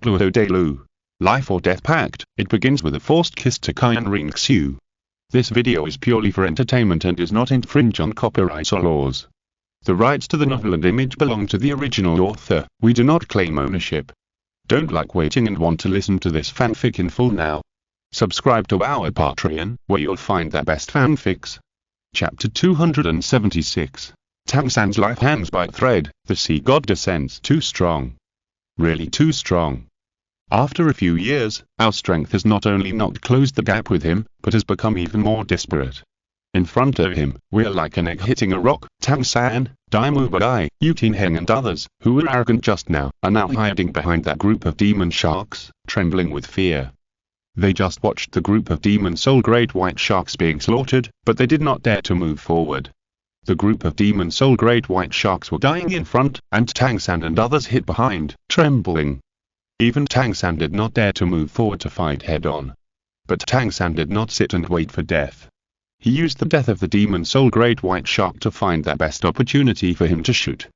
Douluo Dalu. Life or Death Pact. It begins with a forced kiss to Qian Renxue. This video is purely for entertainment and does not infringe on copyright or laws. The rights to the novel and image belong to the original author. We do not claim ownership. Don't like waiting and want to listen to this fanfic in full now? Subscribe to our Patreon, where you'll find the best fanfics. Chapter 276. Tang San's life hangs by a thread. The sea god descends. Too strong. Really too strong. After a few years, our strength has not only not closed the gap with him, but has become even more disparate. In front of him, we are like an egg hitting a rock. Tang San, Douluo Dalu, Qian Renxue and others, who were arrogant just now, are now hiding behind that group of demon sharks, trembling with fear. They just watched the group of demon soul great white sharks being slaughtered, but they did not dare to move forward. The group of demon soul great white sharks were dying in front, and Tang San and others hid behind, trembling. Even Tang San did not dare to move forward to fight head-on. But Tang San did not sit and wait for death. He used the death of the demon soul great white shark to find the best opportunity for him to shoot.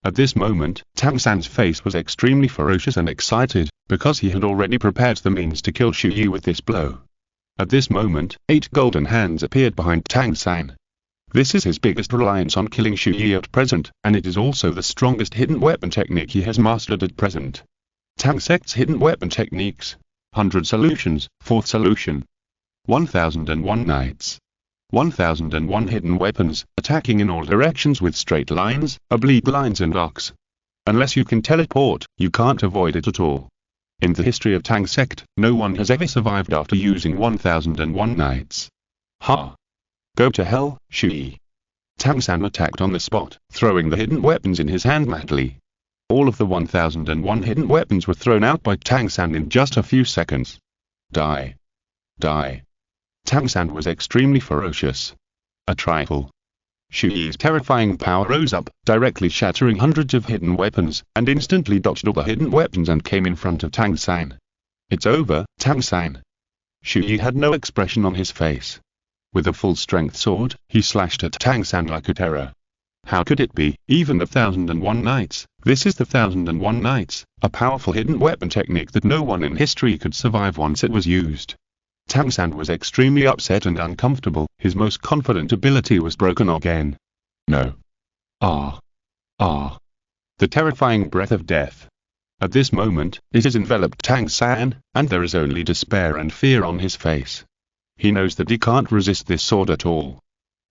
At this moment, Tang San's face was extremely ferocious and excited, because he had already prepared the means to kill Chu Ye with this blow. At this moment, 8 golden hands appeared behind Tang San. This is his biggest reliance on killing Chu Ye at present, and it is also the strongest hidden weapon technique he has mastered at present. Tang Sect's hidden weapon techniques. 100 solutions. 4th solution. 1001 nights. 1001 hidden weapons, attacking in all directions with straight lines, oblique lines and arcs. Unless you can teleport, you can't avoid it at all. In the history of Tang Sect, no one has ever survived after using 1001 nights. Ha! Go to hell, Chu Ye. Tang San attacked on the spot, throwing the hidden weapons in his hand madly. All of the 1001 hidden weapons were thrown out by Tang San in just a few seconds. Die. Die. Tang San was extremely ferocious. A trifle. Chu Ye's terrifying power rose up, directly shattering hundreds of hidden weapons, and instantly dodged all the hidden weapons and came in front of Tang San. It's over, Tang San. Chu Ye had no expression on his face. With a full-strength sword, he slashed at Tang San like a terror. How could it be, even the 1001 nights? This is the 1001 nights, a powerful hidden weapon technique that no one in history could survive once it was used. Tang San was extremely upset and uncomfortable. His most confident ability was broken again. No. Ah. Ah. The terrifying breath of death. At this moment, it has enveloped Tang San, and there is only despair and fear on his face. He knows that he can't resist this sword at all.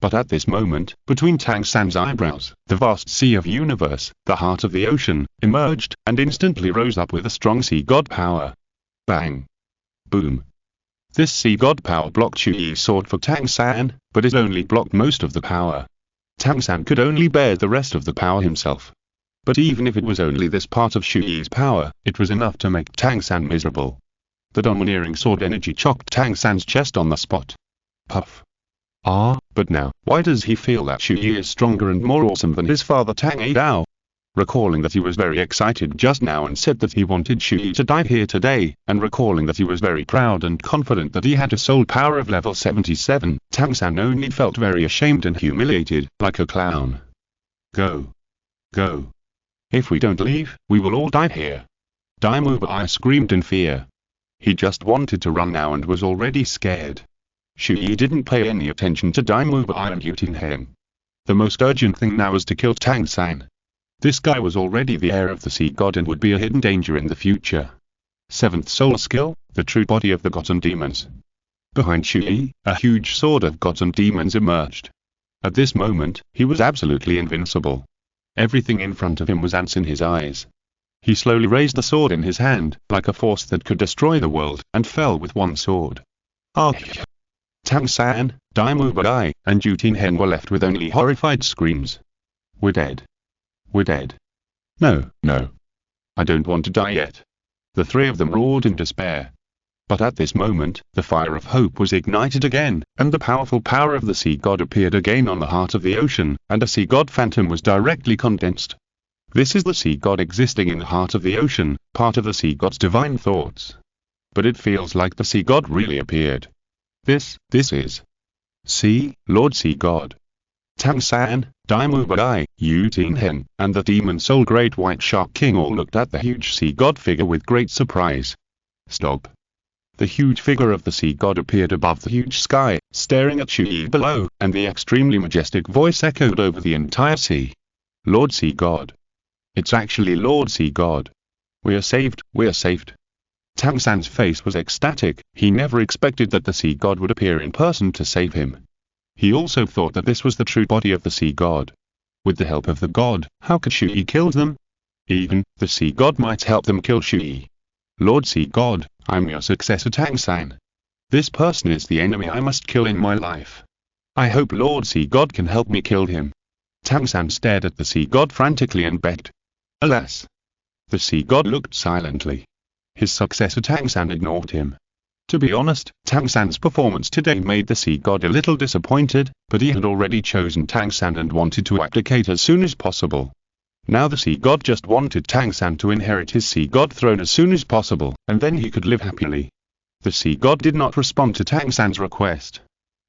But at this moment, between Tang San's eyebrows, the vast sea of universe, the heart of the ocean, emerged, and instantly rose up with a strong sea god power. Bang. Boom. This sea god power blocked Chu Ye's sword for Tang San, but it only blocked most of the power. Tang San could only bear the rest of the power himself. But even if it was only this part of Chu Ye's power, it was enough to make Tang San miserable. The domineering sword energy chopped Tang San's chest on the spot. Puff. Ah, but now, why does he feel that Chu Ye is stronger and more awesome than his father Tang Dao? Recalling that he was very excited just now and said that he wanted Chu Ye to die here today, and recalling that he was very proud and confident that he had a soul power of level 77, Tang San only felt very ashamed and humiliated, like a clown. Go. Go. If we don't leave, we will all die here. Douluo Dalu screamed in fear. He just wanted to run now and was already scared. Chu Ye didn't pay any attention to Douluo Dalu and Qian Renxue. The most urgent thing now was to kill Tang San. This guy was already the heir of the sea god and would be a hidden danger in the future. 7th soul skill, the true body of the gotten demons. Behind Chu Ye, a huge sword of gotten demons emerged. At this moment, he was absolutely invincible. Everything in front of him was ants in his eyes. He slowly raised the sword in his hand, like a force that could destroy the world, and fell with one sword. Ah! Tang San, Douluo Dalu, and Qian Renxue were left with only horrified screams. We're dead. We're dead. No, no. I don't want to die yet. The 3 of them roared in despair. But at this moment, the fire of hope was ignited again, and the powerful power of the sea god appeared again on the heart of the ocean, and a sea god phantom was directly condensed. This is the sea god existing in the heart of the ocean, part of the sea god's divine thoughts. But it feels like the sea god really appeared. This is. See, Lord Sea God. Tang San, Daimu Bai, Yu Hen, and the demon soul Great White Shark King all looked at the huge sea god figure with great surprise. Stop. The huge figure of the sea god appeared above the huge sky, staring at Chu Ye below, and the extremely majestic voice echoed over the entire sea. Lord Sea God. It's actually Lord Sea God. We are saved, we are saved. Tang San's face was ecstatic. He never expected that the sea god would appear in person to save him. He also thought that this was the true body of the sea god. With the help of the god, how could Chu Ye kill them? Even, the sea god might help them kill Chu Ye. Lord Sea God, I'm your successor Tang San. This person is the enemy I must kill in my life. I hope Lord Sea God can help me kill him. Tang San stared at the sea god frantically and begged. Alas! The sea god looked silently. His successor Tang San ignored him. To be honest, Tang San's performance today made the sea god a little disappointed, but he had already chosen Tang San and wanted to abdicate as soon as possible. Now the sea god just wanted Tang San to inherit his sea god throne as soon as possible, and then he could live happily. The sea god did not respond to Tang San's request.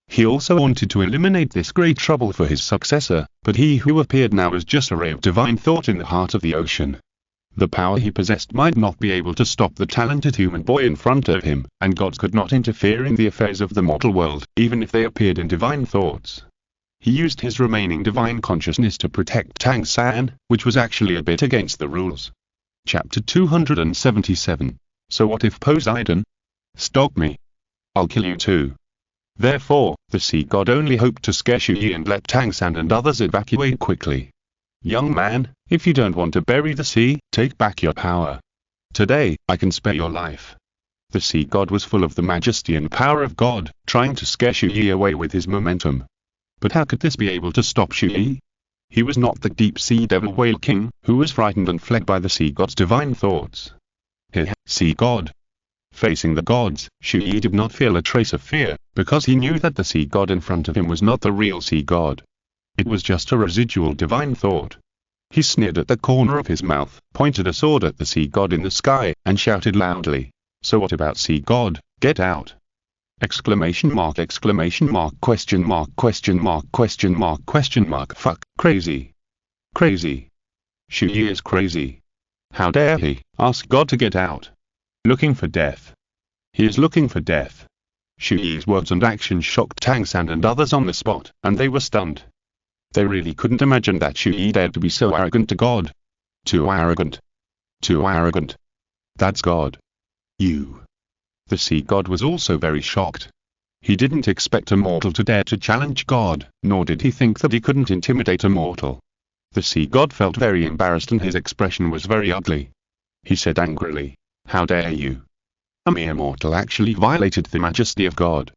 He also wanted to eliminate this great trouble for his successor, but he who appeared now was just a ray of divine thought in the heart of the ocean. The power he possessed might not be able to stop the talented human boy in front of him, and gods could not interfere in the affairs of the mortal world, even if they appeared in divine thoughts. He used his remaining divine consciousness to protect Tang San, which was actually a bit against the rules. Chapter 277. So what if Poseidon? Stop me. I'll kill you too. Therefore, the sea god only hoped to scare Chu Ye and let Tang San and others evacuate quickly. Young man, if you don't want to bury the sea, take back your power. Today, I can spare your life. The sea god was full of the majesty and power of God, trying to scare Chu Ye away with his momentum. But how could this be able to stop Chu Ye? He was not the deep-sea devil whale king, who was frightened and fled by the sea god's divine thoughts. Sea god. Facing the gods, Chu Ye did not feel a trace of fear, because he knew that the sea god in front of him was not the real sea god. It was just a residual divine thought. He sneered at the corner of his mouth, pointed a sword at the sea god in the sky, and shouted loudly, "So what about sea god, get out!" Exclamation mark, question mark, fuck, crazy. Crazy. Chu Ye is crazy. How dare he ask God to get out? Looking for death. He is looking for death. Chu Ye's words and actions shocked Tang San and others on the spot, and they were stunned. They really couldn't imagine that Chu Ye dared to be so arrogant to God. Too arrogant. Too arrogant. That's God. You. The sea god was also very shocked. He didn't expect a mortal to dare to challenge God, nor did he think that he couldn't intimidate a mortal. The sea god felt very embarrassed and his expression was very ugly. He said angrily, "How dare you? A mere mortal actually violated the majesty of God.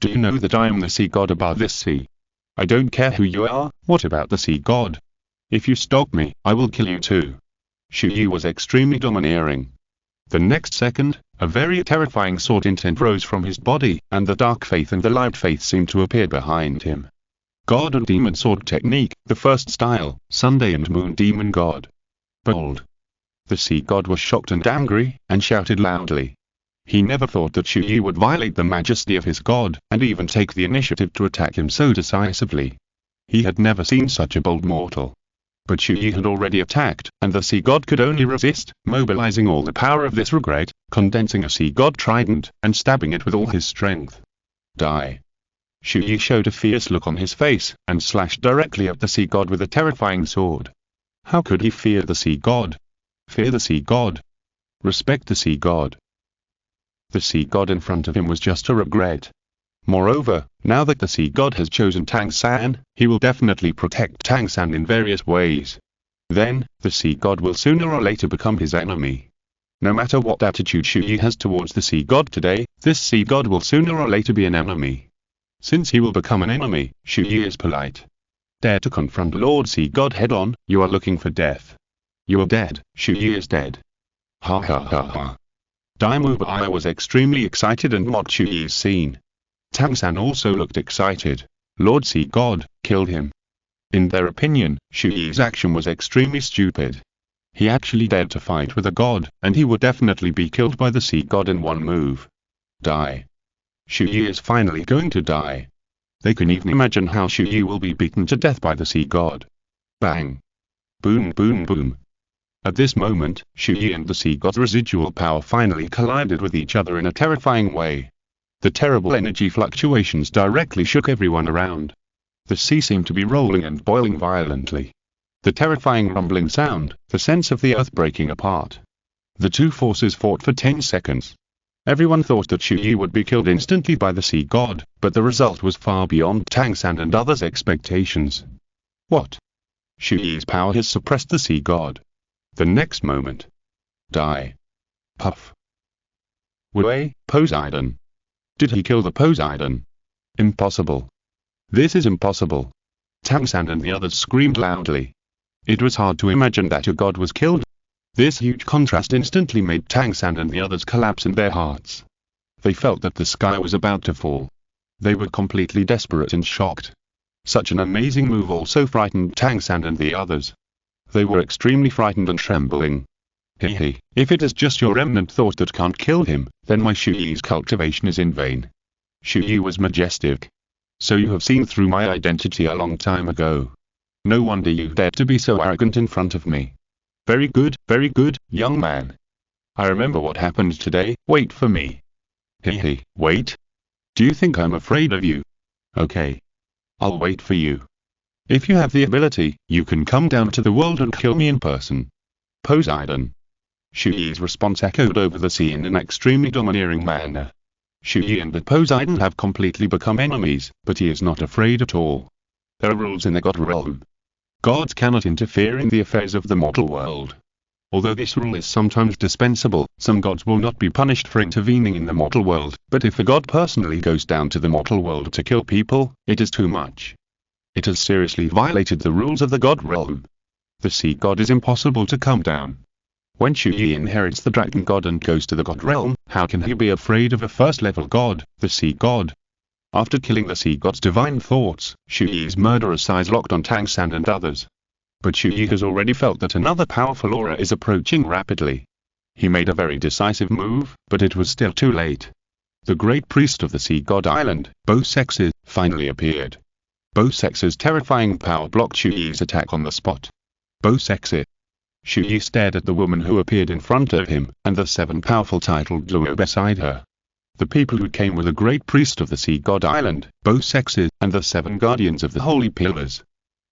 Do you know that I am the sea god above this sea? I don't care who you are, what about the sea god? If you stop me, I will kill you too." Chu Ye was extremely domineering. The next second, a very terrifying sword intent rose from his body, and the dark faith and the light faith seemed to appear behind him. God and Demon Sword Technique, the first style, Sunday and Moon Demon God. Bold. The sea god was shocked and angry, and shouted loudly. He never thought that Chu Ye would violate the majesty of his god, and even take the initiative to attack him so decisively. He had never seen such a bold mortal. But Chu Ye had already attacked, and the sea god could only resist, mobilizing all the power of this regret, condensing a sea god trident, and stabbing it with all his strength. Die. Chu Ye showed a fierce look on his face, and slashed directly at the sea god with a terrifying sword. How could he fear the sea god? Fear the sea god? Respect the sea god? The sea god in front of him was just a regret. Moreover, now that the sea god has chosen Tang San, he will definitely protect Tang San in various ways. Then, the sea god will sooner or later become his enemy. No matter what attitude Chu Ye has towards the sea god today, this sea god will sooner or later be an enemy. Since he will become an enemy, Chu Ye is polite. Dare to confront Lord Sea God head-on, you are looking for death. You are dead, Chu Ye is dead. Ha ha ha ha. Daimu Bai was extremely excited and mocked Chu Ye's scene. Tang San also looked excited. Lord Sea God killed him. In their opinion, Chu Ye's action was extremely stupid. He actually dared to fight with a god, and he would definitely be killed by the sea god in one move. Die. Chu Ye is finally going to die. They can even imagine how Chu Ye will be beaten to death by the sea god. Bang! Boom boom boom. At this moment, Chu Ye and the sea god's residual power finally collided with each other in a terrifying way. The terrible energy fluctuations directly shook everyone around. The sea seemed to be rolling and boiling violently. The terrifying rumbling sound, the sense of the earth breaking apart. The two forces fought for 10 seconds. Everyone thought that Chu Ye would be killed instantly by the sea god, but the result was far beyond Tang San and others' expectations. What? Chu Ye's power has suppressed the sea god. The next moment. Die. Puff. Wei, Poseidon. Did he kill the Poseidon? Impossible. This is impossible. Tang San and the others screamed loudly. It was hard to imagine that your god was killed. This huge contrast instantly made Tang San and the others collapse in their hearts. They felt that the sky was about to fall. They were completely desperate and shocked. Such an amazing move also frightened Tang San and the others. They were extremely frightened and trembling. Hehe, if it is just your remnant thought that can't kill him, then my Chu Ye's cultivation is in vain. Chu Ye was majestic. So you have seen through my identity a long time ago. No wonder you dared to be so arrogant in front of me. Very good, young man. I remember what happened today, wait for me. Hehe, wait? Do you think I'm afraid of you? Okay. I'll wait for you. If you have the ability, you can come down to the world and kill me in person. Poseidon. Chu Ye's response echoed over the sea in an extremely domineering manner. Chu Ye and the Poseidon have completely become enemies, but he is not afraid at all. There are rules in the god realm. Gods cannot interfere in the affairs of the mortal world. Although this rule is sometimes dispensable, some gods will not be punished for intervening in the mortal world, but if a god personally goes down to the mortal world to kill people, it is too much. It has seriously violated the rules of the god realm. The sea god is impossible to come down. When Chu Ye inherits the dragon god and goes to the god realm, how can he be afraid of a first-level god, the sea god? After killing the sea god's divine thoughts, Chu Ye's murderous eyes locked on Tang San and others. But Chu Ye has already felt that another powerful aura is approaching rapidly. He made a very decisive move, but it was still too late. The great priest of the sea god island, both sexes, finally appeared. Both sexes' terrifying power blocked Chu Ye's attack on the spot. Both sexes. Chu Ye stared at the woman who appeared in front of him, and the 7 powerful titled Douluo beside her. The people who came were the great priest of the sea god island, both sexes, and the 7 guardians of the holy pillars.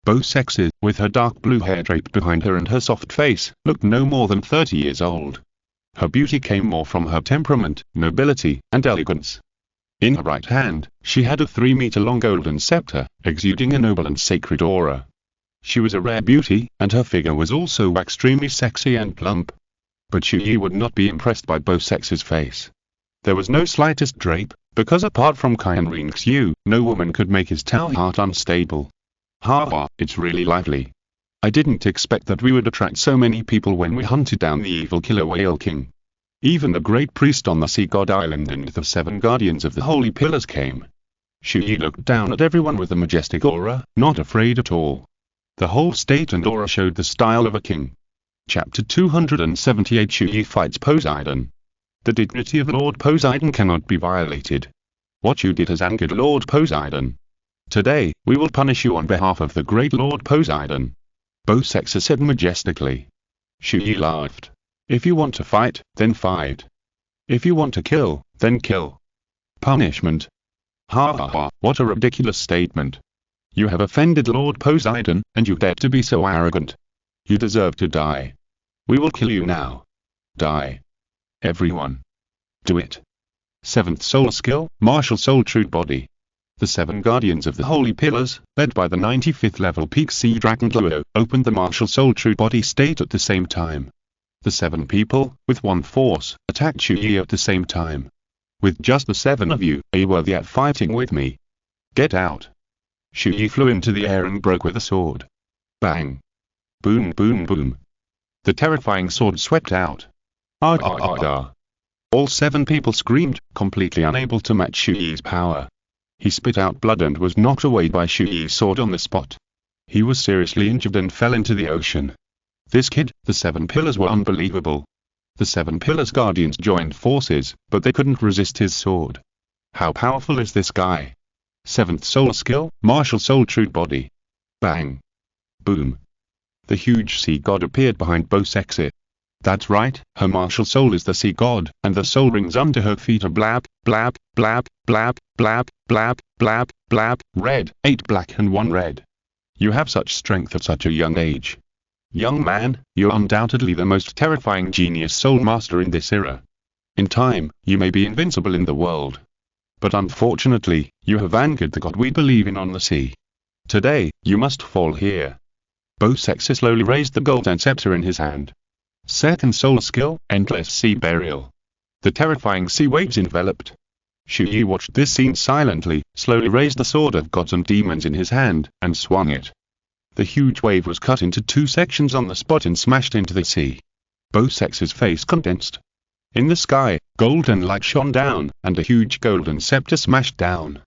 Both sexes, with her dark blue hair draped behind her and her soft face, looked no more than 30 years old. Her beauty came more from her temperament, nobility, and elegance. In her right hand, she had a 3-meter-long golden scepter, exuding a noble and sacred aura. She was a rare beauty, and her figure was also extremely sexy and plump. But Chu Ye would not be impressed by both sexes' face. There was no slightest drape, because apart from Qian Renxue, no woman could make his Tao heart unstable. Ha, it's really lively. I didn't expect that we would attract so many people when we hunted down the evil killer whale king. Even the great priest on the sea god island and the 7 guardians of the holy pillars came. Chu Ye looked down at everyone with a majestic aura, not afraid at all. The whole state and aura showed the style of a king. Chapter 278 Chu Ye fights Poseidon. The dignity of Lord Poseidon cannot be violated. What you did has angered Lord Poseidon. Today, we will punish you on behalf of the great Lord Poseidon. Both sexes said majestically. Chu Ye laughed. If you want to fight, then fight. If you want to kill, then kill. Punishment. Ha, what a ridiculous statement. You have offended Lord Poseidon, and you dared to be so arrogant. You deserve to die. We will kill you now. Die. Everyone. Do it. 7th soul skill, martial soul true body. The 7 guardians of the holy pillars, led by the 95th level peak sea dragon Douluo, opened the martial soul true body state at the same time. The 7 people, with one force, attacked Chu Ye at the same time. With just the 7 of you, are you worthy at fighting with me? Get out. Chu Ye flew into the air and broke with a sword. Bang. Boom boom boom. The terrifying sword swept out. All 7 people screamed, completely unable to match Chu Ye's power. He spit out blood and was knocked away by Chu Ye's sword on the spot. He was seriously injured and fell into the ocean. This kid, the 7 pillars were unbelievable. The 7 pillars guardians joined forces, but they couldn't resist his sword. How powerful is this guy? 7th soul skill, martial soul true body. Bang. Boom. The huge sea god appeared behind Bo Sexy. That's right, her martial soul is the sea god, and the soul rings under her feet are blab, blab, blab, blab, blab, blab, blab, blab, red, 8 black and 1 red. You have such strength at such a young age. Young man, you're undoubtedly the most terrifying genius soul master in this era. In time, you may be invincible in the world. But unfortunately, you have angered the god we believe in on the sea. Today, you must fall here. Bo Sexy slowly raised the golden scepter in his hand. 2nd soul skill, endless sea burial. The terrifying sea waves enveloped. Chu Ye watched this scene silently, slowly raised the sword of gods and demons in his hand, and swung it. The huge wave was cut into 2 sections on the spot and smashed into the sea. Bo Sexy's face condensed. In the sky, golden light shone down, and a huge golden scepter smashed down.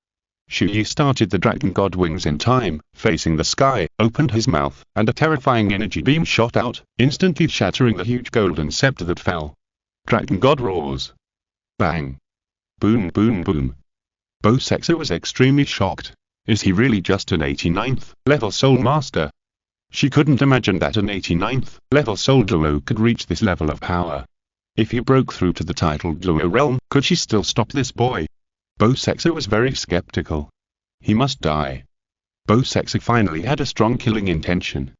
Chu Ye started the dragon god wings in time, facing the sky, opened his mouth, and a terrifying energy beam shot out, instantly shattering the huge golden scepter that fell. Dragon god roars. Bang. Boom boom boom. Bo Sexy was extremely shocked. Is he really just an 89th level soul master? She couldn't imagine that an 89th level soul Douluo could reach this level of power. If he broke through to the titled Douluo realm, could she still stop this boy? Bo Sexy was very skeptical. He must die. Bo Sexy finally had a strong killing intention.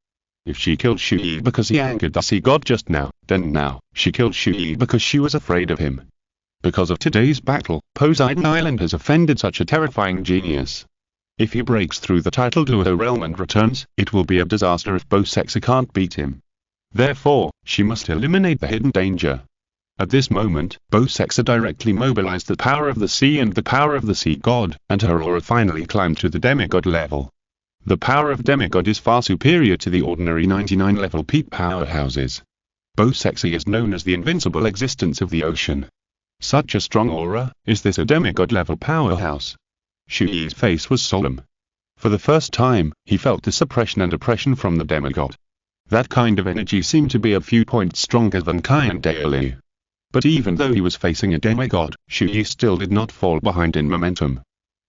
If she killed Chu Ye because he angered the sea god just now, then now, she killed Chu Ye because she was afraid of him. Because of today's battle, Poseidon Island has offended such a terrifying genius. If he breaks through the titled Douluo realm and returns, it will be a disaster if Bo Sexy can't beat him. Therefore, she must eliminate the hidden danger. At this moment, Bo Sexy directly mobilized the power of the sea and the power of the sea god, and her aura finally climbed to the demigod level. The power of demigod is far superior to the ordinary 99 level peak powerhouses. Bo Sexy is known as the invincible existence of the ocean. Such a strong aura, is this a demigod level powerhouse? Chu Ye's face was solemn. For the first time, he felt the suppression and oppression from the demigod. That kind of energy seemed to be a few points stronger than Qian Renxue. But even though he was facing a demigod, Chu Ye still did not fall behind in momentum.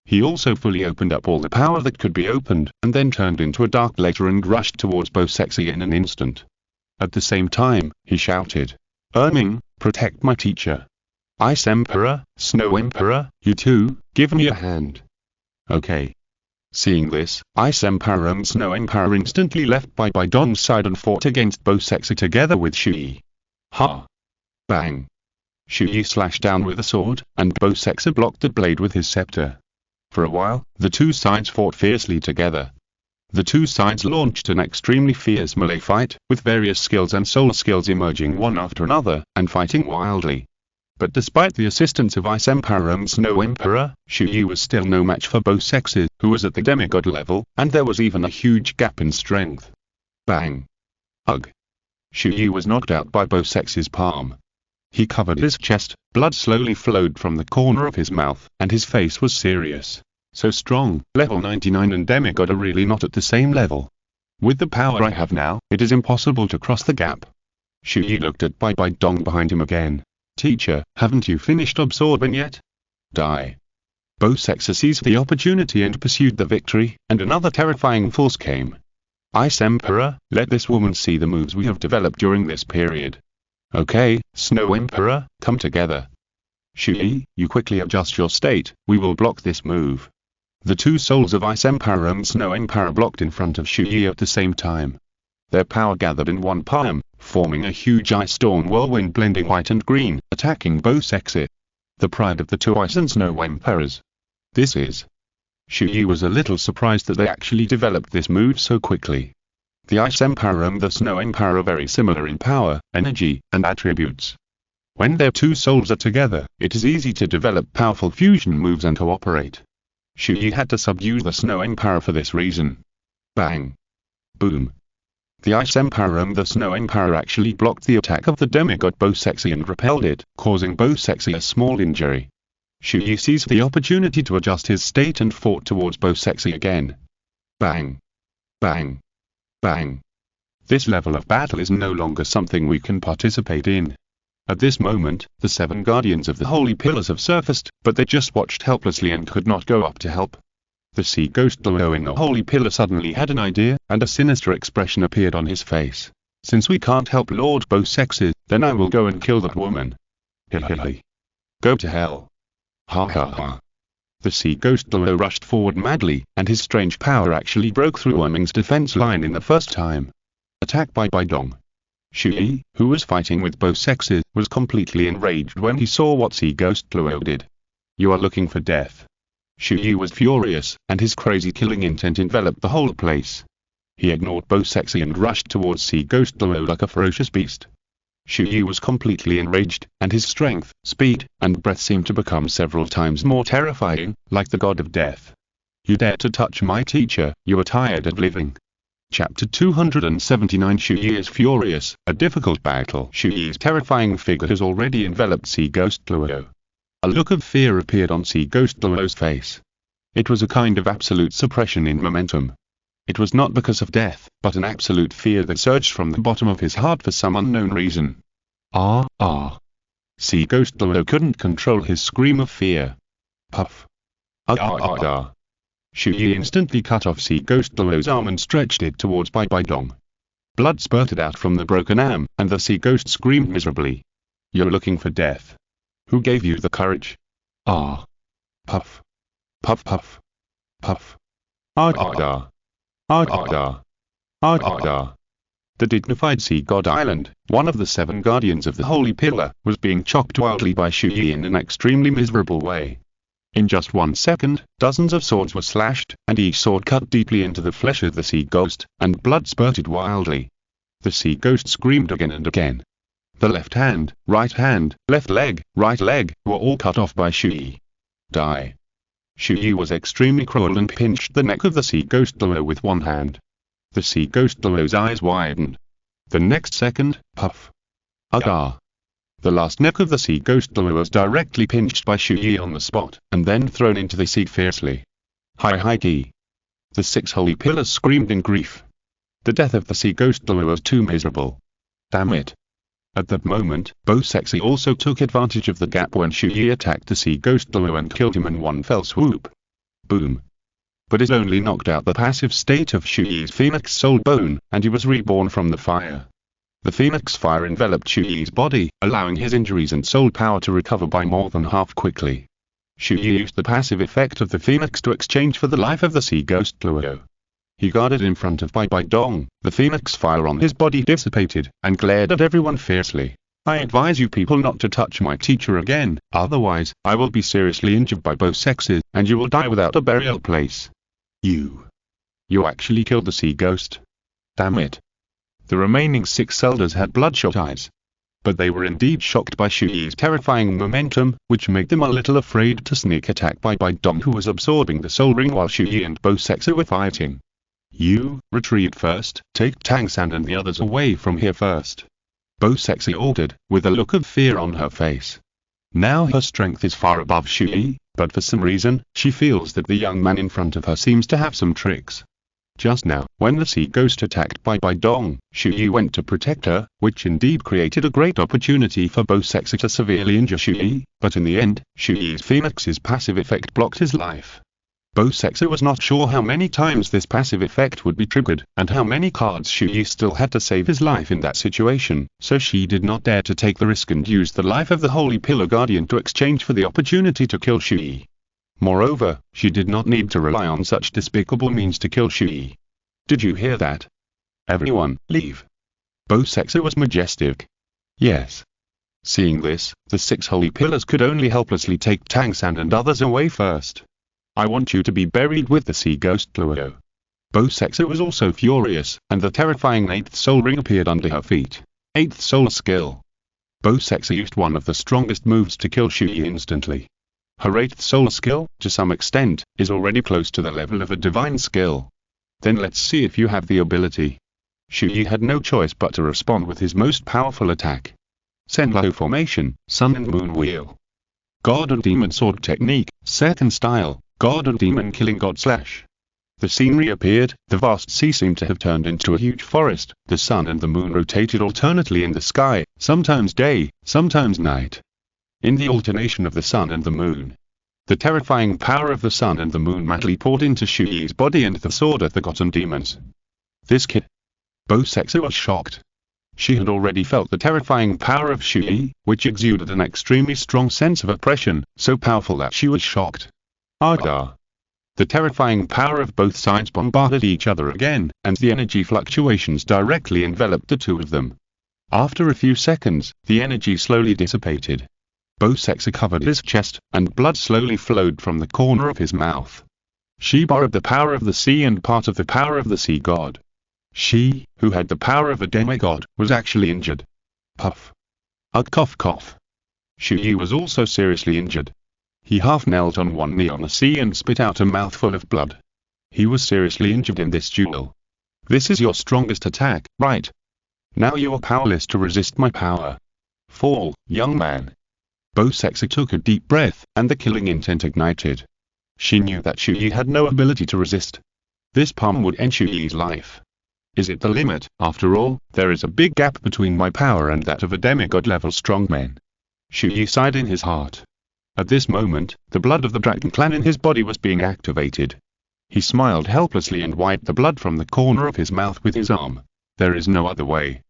He also fully opened up all the power that could be opened, and then turned into a dark laser and rushed towards Bo Sexy in an instant. At the same time, he shouted, "Erming, protect my teacher. Ice Emperor, Snow Emperor, you two, give me a hand." Okay. Seeing this, Ice Emperor and Snow Emperor instantly left by Dong's side and fought against Bo Sexy together with Chu Ye. Ha! Bang! Chu Ye slashed down with a sword, and Bo Sexy blocked the blade with his scepter. For a while, the two sides fought fiercely together. The two sides launched an extremely fierce melee fight, with various skills and soul skills emerging one after another, and fighting wildly. But despite the assistance of Ice Emperor and Snow Emperor, Chu Ye was still no match for Bo Sexy, who was at the demigod level, and there was even a huge gap in strength. Bang! Ugh! Chu Ye was knocked out by Bo Sexy's palm. He covered his chest, blood slowly flowed from the corner of his mouth, and his face was serious. So strong, level 99 and demigod are really not at the same level. With the power I have now, it is impossible to cross the gap. Chu Ye looked at Bai Dong behind him again. Teacher, haven't you finished absorbing yet? Die. Bo Sexy seized the opportunity and pursued the victory, and another terrifying force came. Ice Emperor, let this woman see the moves we have developed during this period. Okay, Snow Emperor, come together. Chu Ye, you quickly adjust your state, we will block this move. The two souls of Ice Emperor and Snow Emperor blocked in front of Chu Ye at the same time. Their power gathered in one palm, forming a huge ice storm whirlwind blending white and green, attacking Bo Sexy. The pride of the two Ice and Snow Emperors. This is. Chu Ye was a little surprised that they actually developed this move so quickly. The Ice Emperor and the Snow Emperor are very similar in power, energy, and attributes. When their two souls are together, it is easy to develop powerful fusion moves and cooperate. Chu Ye had to subdue the Snow Emperor for this reason. Bang! Boom! The Ice Emperor and the Snow Emperor actually blocked the attack of the demigod Bo Sexy and repelled it, causing Bo Sexy a small injury. Chu Ye seized the opportunity to adjust his state and fought towards Bo Sexy again. Bang! Bang! Bang! This level of battle is no longer something we can participate in. At this moment, the 7 guardians of the holy pillars have surfaced, but they just watched helplessly and could not go up to help. The sea ghost Douluo in the holy pillar suddenly had an idea, and a sinister expression appeared on his face. Since we can't help Lord both sexes, then I will go and kill that woman. Hi. Go to hell. Ha ha ha. The sea ghost Douluo rushed forward madly, and his strange power actually broke through Wuming's defense line in the first time. Attack by Dong. Chu Ye, who was fighting with both sexes, was completely enraged when he saw what sea ghost Douluo did. You are looking for death. Chu Ye was furious, and his crazy killing intent enveloped the whole place. He ignored both sexy and rushed towards sea ghost Douluo like a ferocious beast. Chu Ye was completely enraged, and his strength, speed, and breath seemed to become several times more terrifying, like the god of death. You dare to touch my teacher, you are tired of living. Chapter 279. Chu Ye is furious, a difficult battle. Chu Ye's terrifying figure has already enveloped sea ghost Douluo. A look of fear appeared on sea ghost Douluo's face. It was a kind of absolute suppression in momentum. It was not because of death, but an absolute fear that surged from the bottom of his heart for some unknown reason. Sea ghost Douluo couldn't control his scream of fear. Puff. Chu Ye instantly cut off sea ghost Douluo's arm and stretched it towards Bai Dong. Blood spurted out from the broken arm, and the sea ghost screamed miserably. You're looking for death. Who gave you the courage? Puff. Puff puff. Puff. The dignified sea god island, one of the 7 guardians of the holy pillar, was being chopped wildly by Chu Ye in an extremely miserable way. In just 1 second, dozens of swords were slashed, and each sword cut deeply into the flesh of the sea ghost, and blood spurted wildly. The sea ghost screamed again and again. The left hand, left leg, right leg, were all cut off by Chu Ye. Die. Chu Ye was extremely cruel and pinched the neck of the sea ghost Douluo with one hand. The sea ghost Douluo's eyes widened. The next second, puff. The last neck of the sea ghost Douluo was directly pinched by Chu Ye on the spot, and then thrown into the sea fiercely. Hi ki. The 6 holy pillars screamed in grief. The death of the sea ghost Douluo was too miserable. Damn it. At that moment, both sexy also took advantage of the gap when Chu Ye attacked the sea ghost Douluo and killed him in one fell swoop. Boom. But it only knocked out the passive state of Chu Ye's phoenix soul bone, and he was reborn from the fire. The phoenix fire enveloped Chu Ye's body, allowing his injuries and soul power to recover by more than half quickly. Chu Ye used the passive effect of the phoenix to exchange for the life of the sea ghost Douluo. He guarded in front of Bai Dong. The phoenix fire on his body dissipated, and glared at everyone fiercely. I advise you people not to touch my teacher again, otherwise, I will be seriously injured by both sexes, and you will die without a burial place. You actually killed the sea ghost. Damn it. The remaining 6 elders had bloodshot eyes. But they were indeed shocked by Chu Ye's terrifying momentum, which made them a little afraid to sneak attack Bai Dong, who was absorbing the soul ring while Chu Ye and both sexes were fighting. You, retreat first, take Tang San and the others away from here first. Both sexy ordered, with a look of fear on her face. Now her strength is far above Chu Ye, but for some reason, she feels that the young man in front of her seems to have some tricks. Just now, when the sea ghost attacked Bai Dong, Chu Ye went to protect her, which indeed created a great opportunity for both sexes to severely injure Chu Ye, but in the end, Chu Ye's phoenix's passive effect blocked his life. Both sexes was not sure how many times this passive effect would be triggered, and how many cards Chu Ye still had to save his life in that situation, so she did not dare to take the risk and use the life of the Holy Pillar Guardian to exchange for the opportunity to kill Chu Ye. Moreover, she did not need to rely on such despicable means to kill Chu Ye. Did you hear that? Everyone, leave. Both sexes was majestic. Yes. Seeing this, the 6 holy pillars could only helplessly take Tang San and others away first. I want you to be buried with the sea ghost Douluo. Both sexes was also furious, and the terrifying 8th soul ring appeared under her feet. 8th soul skill. Both sexes used one of the strongest moves to kill Chu Ye instantly. Her 8th soul skill, to some extent, is already close to the level of a divine skill. Then let's see if you have the ability. Chu Ye had no choice but to respond with his most powerful attack. Senlao formation, Sun and Moon Wheel. God and Demon Sword Technique, Second Style, God and Demon Killing God Slash. The scenery appeared, the vast sea seemed to have turned into a huge forest, the sun and the moon rotated alternately in the sky, sometimes day, sometimes night. In the alternation of the sun and the moon, The terrifying power of the sun and the moon madly poured into Chu Ye's body and the sword of the gods demons. This kid. Bo Sexu was shocked. She had already felt the terrifying power of Chu Ye, which exuded an extremely strong sense of oppression, so powerful that she was shocked. Ah! The terrifying power of both sides bombarded each other again, and the energy fluctuations directly enveloped the two of them. After a few seconds, the energy slowly dissipated. Bo Sexu covered his chest, and blood slowly flowed from the corner of his mouth. She borrowed the power of the sea and part of the power of the sea god. She, who had the power of a demigod, was actually injured. Puff. Ugh, cough cough. Chu Ye was also seriously injured. He half knelt on one knee on the sea and spit out a mouthful of blood. He was seriously injured in this duel. This is your strongest attack, right? Now you are powerless to resist my power. Fall, young man. Bo Sexu took a deep breath, and the killing intent ignited. She knew that Chu Ye had no ability to resist. This palm would end Chu Ye's life. Is it the limit? After all, there is a big gap between my power and that of a demigod-level strongman. Chu Ye sighed in his heart. At this moment, the blood of the dragon clan in his body was being activated. He smiled helplessly and wiped the blood from the corner of his mouth with his arm. There is no other way.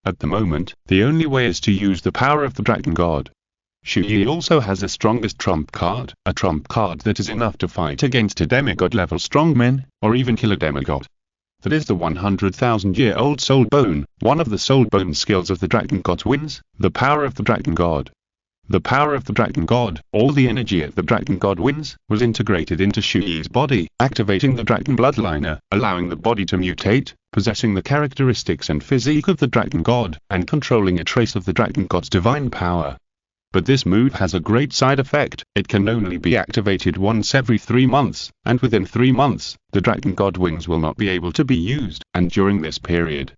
At the moment, the only way is to use the power of the dragon god. Chu Ye also has the strongest trump card, a trump card that is enough to fight against a demigod-level strongman, or even kill a demigod. That is the 100,000-year-old soul bone, one of the soul bone skills of the dragon god wins, the power of the dragon god. The power of the dragon god, all the energy of the dragon god wins, was integrated into Chu Ye's body, activating the dragon bloodliner, allowing the body to mutate, possessing the characteristics and physique of the dragon god, and controlling a trace of the dragon god's divine power. But this move has a great side effect. It can only be activated once every 3 months, and within 3 months, the dragon god wings will not be able to be used, and during this period,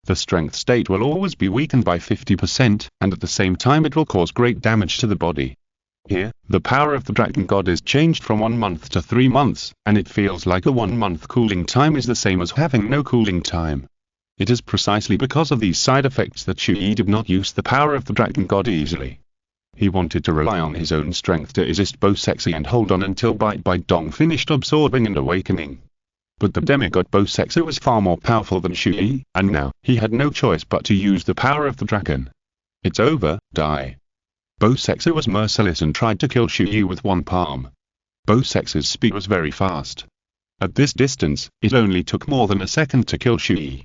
the strength state will always be weakened by 50%, and at the same time it will cause great damage to the body. Here, the power of the dragon god is changed from 1 month to 3 months, and it feels like a 1-month cooling time is the same as having no cooling time. It is precisely because of these side effects that Chu Ye did not use the power of the dragon god easily. He wanted to rely on his own strength to resist Bo Sexu and hold on until Bite Dong finished absorbing and awakening. But the demigod Bo Sexu was far more powerful than Chu Ye, and now, he had no choice but to use the power of the dragon. It's over, die. Bo Sexu was merciless and tried to kill Chu Ye with one palm. Bo Sexu's speed was very fast. At this distance, it only took more than a second to kill Chu Ye.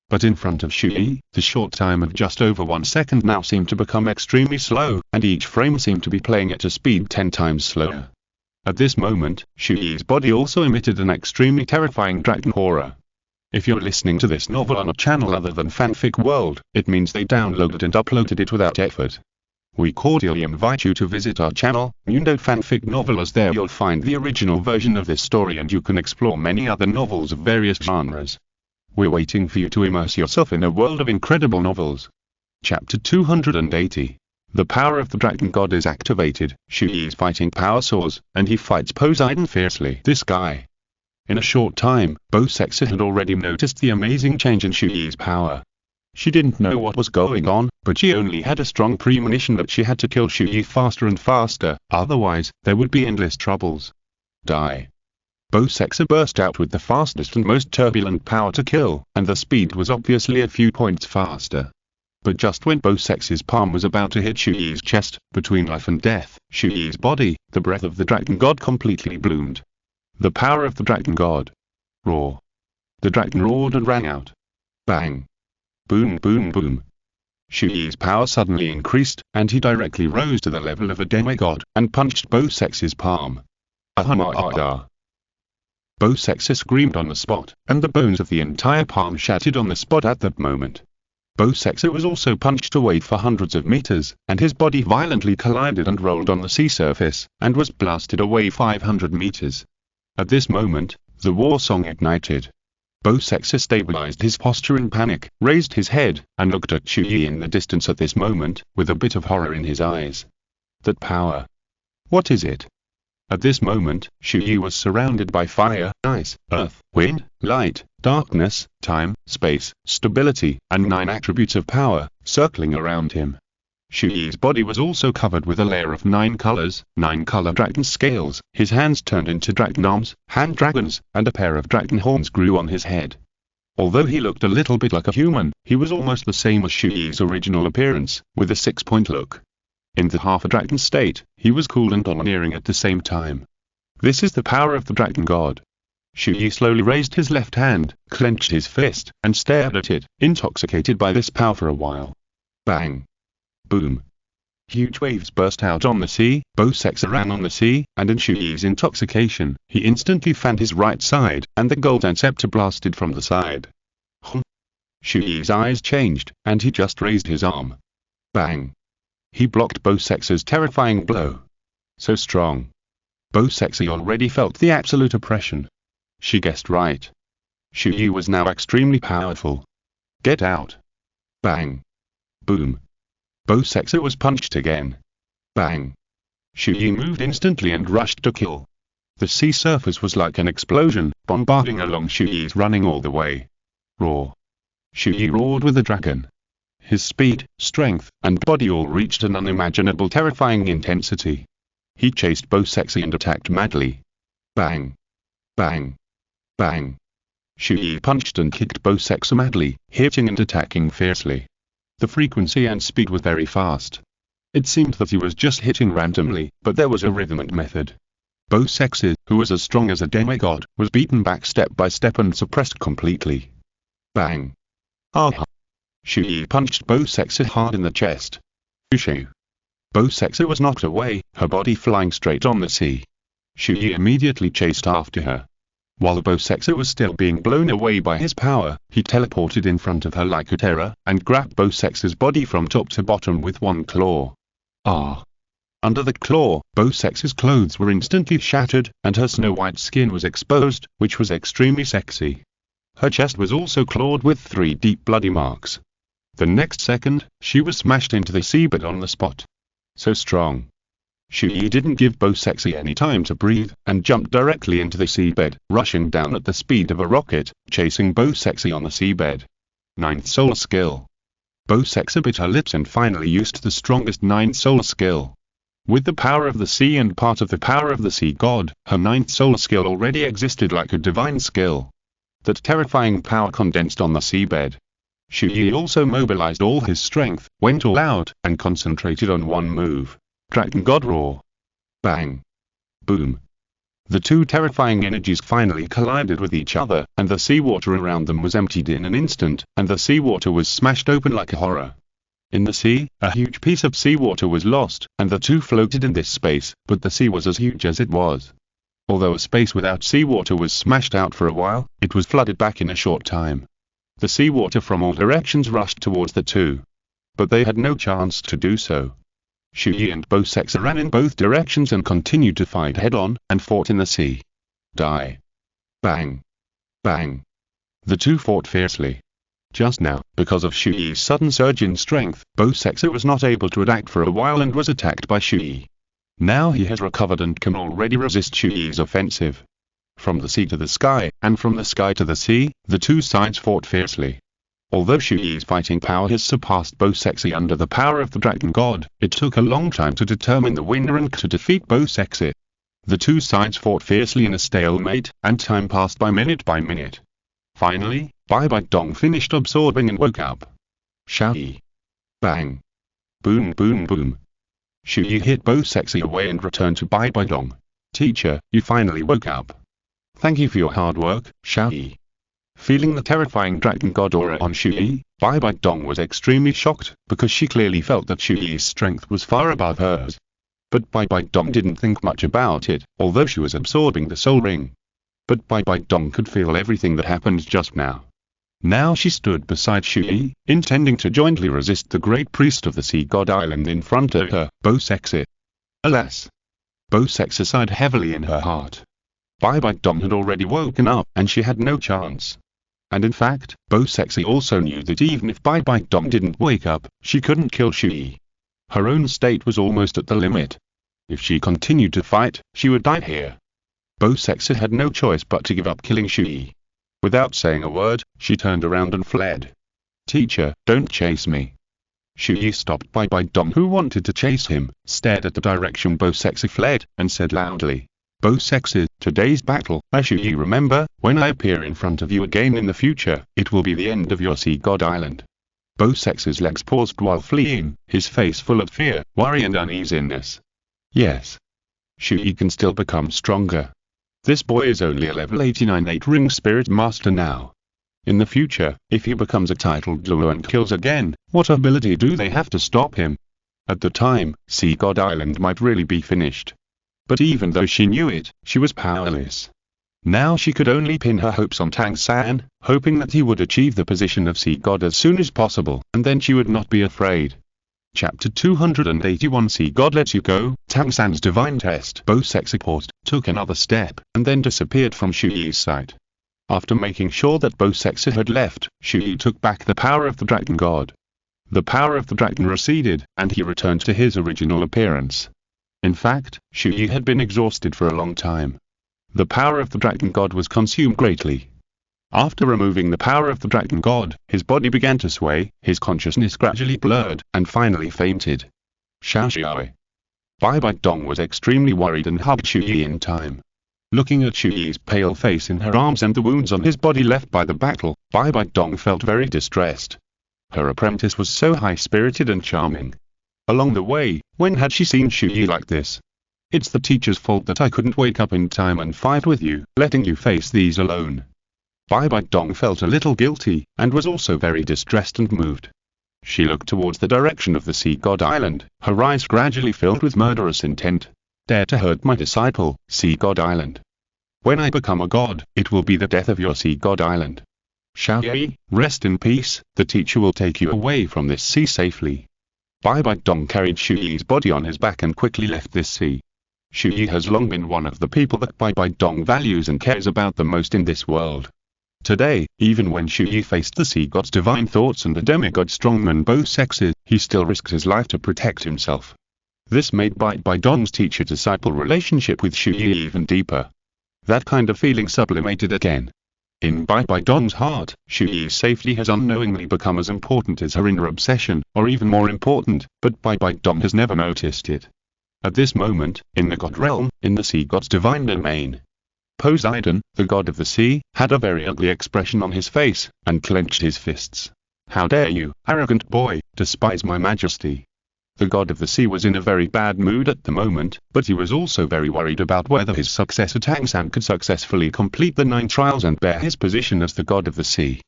But in front of Chu Ye, the short time of just over 1 second now seemed to become extremely slow, and each frame seemed to be playing at a speed 10 times slower. At this moment, Chu Ye's body also emitted an extremely terrifying dragon aura. If you're listening to this novel on a channel other than Fanfic World, it means they downloaded and uploaded it without effort. We cordially invite you to visit our channel, Nundo Fanfic Novel, as there you'll find the original version of this story and you can explore many other novels of various genres. We're waiting for you to immerse yourself in a world of incredible novels. Chapter 280. The power of the dragon god is activated. Chu Ye's fighting power soars, and he fights Poseidon fiercely. This guy. In a short time, Bo Sexu had already noticed the amazing change in Chu Ye's power. She didn't know what was going on, but she only had a strong premonition that she had to kill Chu Ye faster and faster, otherwise, there would be endless troubles. Die. Bo Sexu burst out with the fastest and most turbulent power to kill, and the speed was obviously a few points faster. But just when Bo Sexu's palm was about to hit Chu Ye's chest, between life and death, Chu Ye's body, the breath of the dragon god completely bloomed. The power of the dragon god. Roar. The dragon roared and rang out. Bang. Boom boom boom. Chu Ye's power suddenly increased, and he directly rose to the level of a demigod, and punched Bo Sexu's palm. Ahama. Bo Sexu screamed on the spot, and the bones of the entire palm shattered on the spot at that moment. Bo Sexu was also punched away for hundreds of meters, and his body violently collided and rolled on the sea surface, and was blasted away 500 meters. At this moment, the war song ignited. Bo Sexu stabilized his posture in panic, raised his head, and looked at Chu Ye in the distance at this moment, with a bit of horror in his eyes. That power. What is it? At this moment, Chu Ye was surrounded by fire, ice, earth, wind, light, darkness, time, space, stability, and 9 attributes of power, circling around him. Chu Ye's body was also covered with a layer of 9-color dragon scales, his hands turned into dragon arms, hand dragons, and a pair of dragon horns grew on his head. Although he looked a little bit like a human, he was almost the same as Chu Ye's original appearance, with a 6-point look. In the half-dragon state, he was cool and domineering at the same time. This is the power of the dragon god. Chu Ye slowly raised his left hand, clenched his fist, and stared at it, intoxicated by this power for a while. Bang! Boom! Huge waves burst out on the sea, both sexes ran on the sea, and in Chu Ye's intoxication, he instantly fanned his right side, and the golden scepter blasted from the side. Chu Ye's eyes changed, and he just raised his arm. Bang! He blocked both sexes' terrifying blow. So strong. Both sexes already felt the absolute oppression. She guessed right. Chu Ye was now extremely powerful. Get out! Bang! Boom! Both sexes was punched again. Bang! Chu Ye moved instantly and rushed to kill. The sea surface was like an explosion, bombarding along Chu Ye's running all the way. Roar! Chu Ye roared with the dragon. His speed, strength, and body all reached an unimaginable terrifying intensity. He chased both sexy and attacked madly. Bang! Bang! Bang! Chu Ye punched and kicked both sexy madly, hitting and attacking fiercely. The frequency and speed was very fast. It seemed that he was just hitting randomly, but there was a rhythm and method. Both sexes, who was as strong as a demigod, was beaten back step by step and suppressed completely. Bang! Ah! Chu Ye punched both sexes hard in the chest. Shoo! Both sexes was knocked away, her body flying straight on the sea. Chu Ye immediately chased after her. While both sexes was still being blown away by his power, he teleported in front of her like a terror, and grabbed both sexes' body from top to bottom with one claw. Ah! Under the claw, both sexes' clothes were instantly shattered, and her snow-white skin was exposed, which was extremely sexy. Her chest was also clawed with 3 deep bloody marks. The next second, she was smashed into the seabed on the spot. So strong. Chu Ye didn't give both sexy any time to breathe, and jumped directly into the seabed, rushing down at the speed of a rocket, chasing both sexy on the seabed. 9th solar skill. Both sexy bit her lips and finally used the strongest 9th solar skill. With the power of the sea and part of the power of the sea god, her 9th solar skill already existed like a divine skill. That terrifying power condensed on the seabed. Chu Ye also mobilized all his strength, went all out, and concentrated on one move. Dragon God Roar. Bang! Boom! The two terrifying energies finally collided with each other, and the seawater around them was emptied in an instant, and the seawater was smashed open like a horror. In the sea, a huge piece of seawater was lost, and the two floated in this space, but the sea was as huge as it was. Although a space without seawater was smashed out for a while, it was flooded back in a short time. The seawater from all directions rushed towards the two. But they had no chance to do so. Chu Ye and both sexes ran in both directions and continued to fight head-on, and fought in the sea. Die. Bang. Bang. The two fought fiercely. Just now, because of Chu Ye's sudden surge in strength, both sexes was not able to attack for a while and was attacked by Chu Ye. Now he has recovered and can already resist Chu Ye's offensive. From the sea to the sky, and from the sky to the sea, the two sides fought fiercely. Although Chu Ye's fighting power has surpassed both sexes under the power of the dragon god, it took a long time to determine the winner and to defeat both sexes. The two sides fought fiercely in a stalemate, and time passed by minute by minute. Finally, Bai Bai Dong finished absorbing and woke up. Xiao Yi. Bang. Boom boom boom. Chu Ye hit both sexes away and returned to Bai Bai Dong. Teacher, you finally woke up. Thank you for your hard work, Xiao Yi. Feeling the terrifying dragon god aura on Chu Ye, Bai Bai Dong was extremely shocked, because she clearly felt that Chu Ye's strength was far above hers. But Bai Bai Dong didn't think much about it, although she was absorbing the soul ring. But Bai Bai Dong could feel everything that happened just now. Now she stood beside Chu Ye, intending to jointly resist the great priest of the sea god island in front of her, Bo Sexy. Alas! Bo Sexy sighed heavily in her heart. Bai Bai Dong had already woken up, and she had no chance. And in fact, Bo Sexy also knew that even if Bai Bai Dong didn't wake up, she couldn't kill Chu Ye. Her own state was almost at the limit. If she continued to fight, she would die here. Bo Sexy had no choice but to give up killing Chu Ye. Without saying a word, she turned around and fled. Teacher, don't chase me. Chu Ye stopped Bai Dong, who wanted to chase him, stared at the direction both sexes fled, and said loudly, "Both sexes, today's battle, I Chu Ye remember, when I appear in front of you again in the future, it will be the end of your Sea God Island." Both sexes' legs paused while fleeing, his face full of fear, worry and uneasiness. Yes. Chu Ye can still become stronger. This boy is only a level 89 8-ring spirit master now. In the future, if he becomes a titled Douluo and kills again, what ability do they have to stop him? At the time, Sea God Island might really be finished. But even though she knew it, she was powerless. Now she could only pin her hopes on Tang San, hoping that he would achieve the position of Sea God as soon as possible, and then she would not be afraid. Chapter 281 Sea God lets you go, Tang San's divine test. Both sexes paused, took another step, and then disappeared from Chu Ye's sight. After making sure that both sexes had left, Chu Ye took back the power of the Dragon God. The power of the dragon receded, and he returned to his original appearance. In fact, Chu Ye had been exhausted for a long time. The power of the Dragon God was consumed greatly. After removing the power of the Dragon God, his body began to sway, his consciousness gradually blurred, and finally fainted. Xiaoxiaowei. Bai Dong was extremely worried and hugged Chu Ye in time. Looking at Chu Ye's pale face in her arms and the wounds on his body left by the battle, Bai Dong felt very distressed. Her apprentice was so high-spirited and charming. Along the way, when had she seen Chu Ye like this? "It's the teacher's fault that I couldn't wake up in time and fight with you, letting you face these alone." Bai Dong felt a little guilty, and was also very distressed and moved. She looked towards the direction of the Sea God Island, her eyes gradually filled with murderous intent. "Dare to hurt my disciple, Sea God Island. When I become a god, it will be the death of your Sea God Island. Xiao Ye, rest in peace, the teacher will take you away from this sea safely." Bai Dong carried Chu Ye's body on his back and quickly left this sea. Chu Ye has long been one of the people that Bai Dong values and cares about the most in this world. Today, even when Chu Ye faced the sea god's divine thoughts and the demigod strongman both sexes, he still risked his life to protect himself. This made Bai Dong's teacher-disciple relationship with Chu Ye even deeper. That kind of feeling sublimated again. In Bai Dong's heart, Chu Ye's safety has unknowingly become as important as her inner obsession, or even more important, but Bai Dong has never noticed it. At this moment, in the God realm, in the sea god's divine domain, Poseidon, the god of the sea, had a very ugly expression on his face, and clenched his fists. "How dare you, arrogant boy, despise my majesty?" The god of the sea was in a very bad mood at the moment, but he was also very worried about whether his successor Tang San could successfully complete the 9 trials and bear his position as the god of the sea.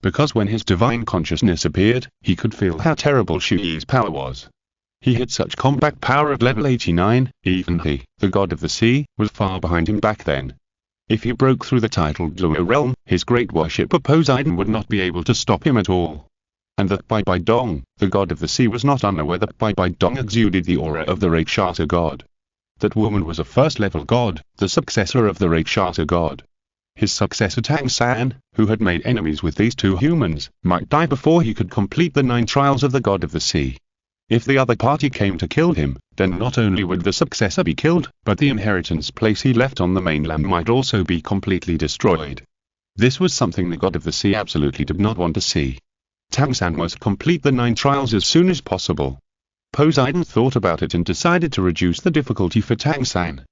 Because when his divine consciousness appeared, he could feel how terrible Chu Ye's power was. He had such compact power at level 89, even he, the god of the sea, was far behind him back then. If he broke through the titled Douluo realm, his great worshipper Poseidon would not be able to stop him at all. And that Bai Dong, the god of the sea, was not unaware that Bai Dong exuded the aura of the Rakshasa god. That woman was a first-level god, the successor of the Rakshasa god. His successor Tang San, who had made enemies with these two humans, might die before he could complete the 9 trials of the god of the sea. If the other party came to kill him, then not only would the successor be killed, but the inheritance place he left on the mainland might also be completely destroyed. This was something the god of the sea absolutely did not want to see. Tang San must complete the 9 trials as soon as possible. Poseidon thought about it and decided to reduce the difficulty for Tang San.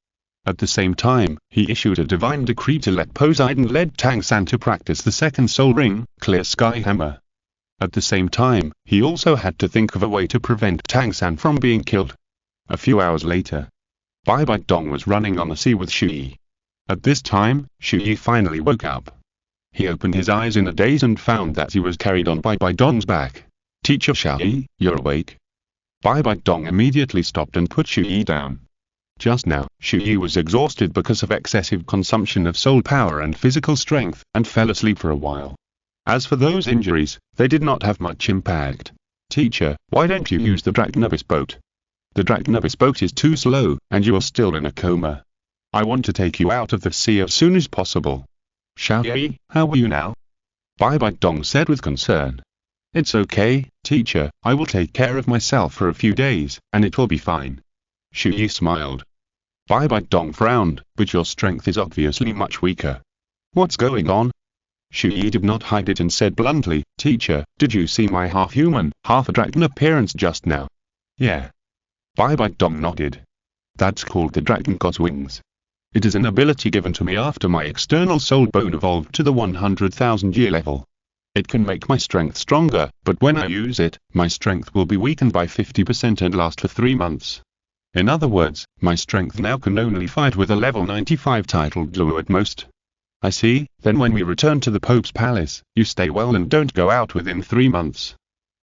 At the same time, he issued a divine decree to let Poseidon lead Tang San to practice the second soul ring, Clear Sky Hammer. At the same time, he also had to think of a way to prevent Tang San from being killed. A few hours later, Bai Dong was running on the sea with Chu Ye. At this time, Chu Ye finally woke up. He opened his eyes in a daze and found that he was carried on by Bai Dong's back. "Teacher Xiao Ye, you're awake." Bai Dong immediately stopped and put Chu Ye down. Just now, Chu Ye was exhausted because of excessive consumption of soul power and physical strength, and fell asleep for a while. As for those injuries, they did not have much impact. "Teacher, why don't you use the Dragnubis boat? The Dragnubis boat is too slow, and you are still in a coma. I want to take you out of the sea as soon as possible." "Xiao Ye, how are you now?" Bai Dong said with concern. "It's okay, teacher, I will take care of myself for a few days, and it will be fine." Chu Ye smiled. Bai Dong frowned, "But your strength is obviously much weaker. What's going on?" Chu Ye did not hide it and said bluntly, "Teacher, did you see my half-human, half-dragon appearance just now?" "Yeah." Bai Dong nodded. "That's called the Dragon God's Wings. It is an ability given to me after my external soul bone evolved to the 100,000 year level. It can make my strength stronger, but when I use it, my strength will be weakened by 50% and last for 3 months. In other words, my strength now can only fight with a level 95 titled Douluo at most." "I see. Then when we return to the Pope's palace, you stay well and don't go out within 3 months.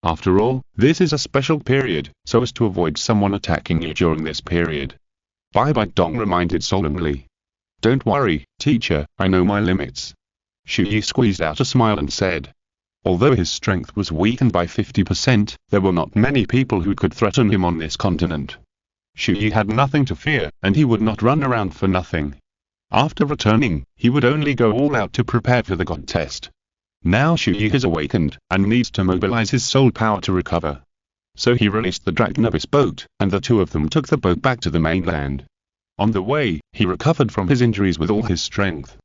After all, this is a special period, so as to avoid someone attacking you during this period." Bai Dong reminded solemnly. "Don't worry, teacher, I know my limits." Chu Ye squeezed out a smile and said. Although his strength was weakened by 50%, there were not many people who could threaten him on this continent. Chu Ye had nothing to fear, and he would not run around for nothing. After returning, he would only go all out to prepare for the God test. Now Chu Ye has awakened, and needs to mobilize his soul power to recover. So he released the Dragon Abyss boat, and the two of them took the boat back to the mainland. On the way, he recovered from his injuries with all his strength.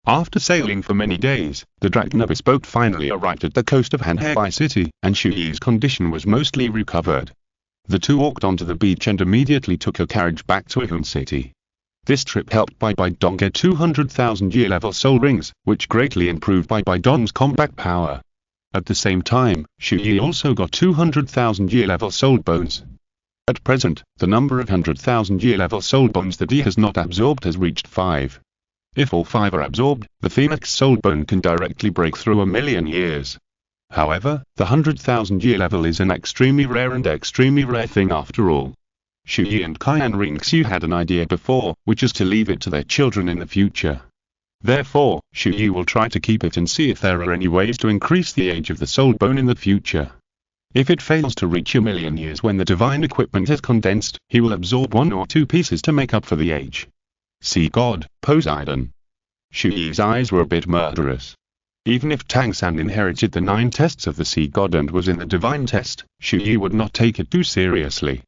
After sailing for many days, the Dragon Abyss boat finally arrived at the coast of Hanhai City, and Chu Ye's condition was mostly recovered. The two walked onto the beach and immediately took a carriage back to Ihun City. This trip helped Bai Dong get 200,000 year level soul rings, which greatly improved Bai Dong's combat power. At the same time, Chu Ye also got 200,000 year level soul bones. At present, the number of 100,000 year level soul bones that he has not absorbed has reached 5. If all 5 are absorbed, the Phoenix soul bone can directly break through 1,000,000 years. However, the 100,000 year level is an extremely rare thing after all. Chu Ye and Qian Renxue had an idea before, which is to leave it to their children in the future. Therefore, Chu Ye will try to keep it and see if there are any ways to increase the age of the soul bone in the future. If it fails to reach 1,000,000 years when the divine equipment has condensed, he will absorb 1 or 2 pieces to make up for the age. Sea God, Poseidon. Chu Ye's eyes were a bit murderous. Even if Tang San inherited the 9 tests of the Sea God and was in the divine test, Chu Ye would not take it too seriously.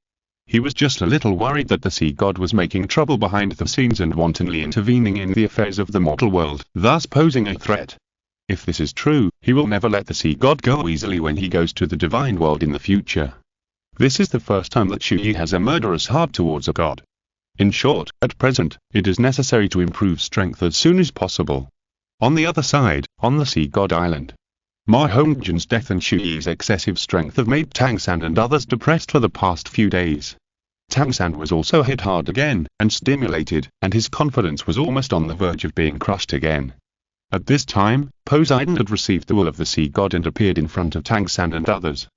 He was just a little worried that the Sea God was making trouble behind the scenes and wantonly intervening in the affairs of the mortal world, thus posing a threat. If this is true, he will never let the Sea God go easily when he goes to the divine world in the future. This is the first time that Chu Ye has a murderous heart towards a god. In short, at present, it is necessary to improve strength as soon as possible. On the other side, on the Sea God Island, Ma Hongjian's death and Chu Ye's excessive strength have made Tang San and others depressed for the past few days. Tang San was also hit hard again, and stimulated, and his confidence was almost on the verge of being crushed again. At this time, Poseidon had received the will of the Sea God and appeared in front of Tang San and others.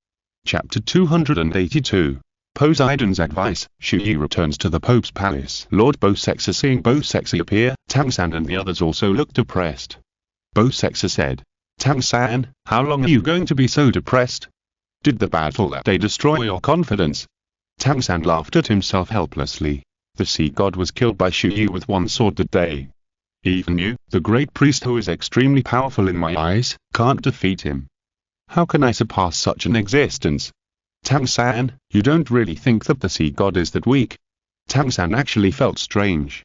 Chapter 282. Poseidon's advice. Chu Ye returns to the Pope's palace. Lord Bosexa, seeing Bosexa appear, Tang San and the others also looked depressed. Bosexa said, "Tang San, how long are you going to be so depressed? Did the battle that day destroy your confidence?" Tang San laughed at himself helplessly. The Sea God was killed by Chu Ye with 1 sword that day. Even you, the great priest who is extremely powerful in my eyes, can't defeat him. How can I surpass such an existence? Tang San, you don't really think that the Sea God is that weak? Tang San actually felt strange.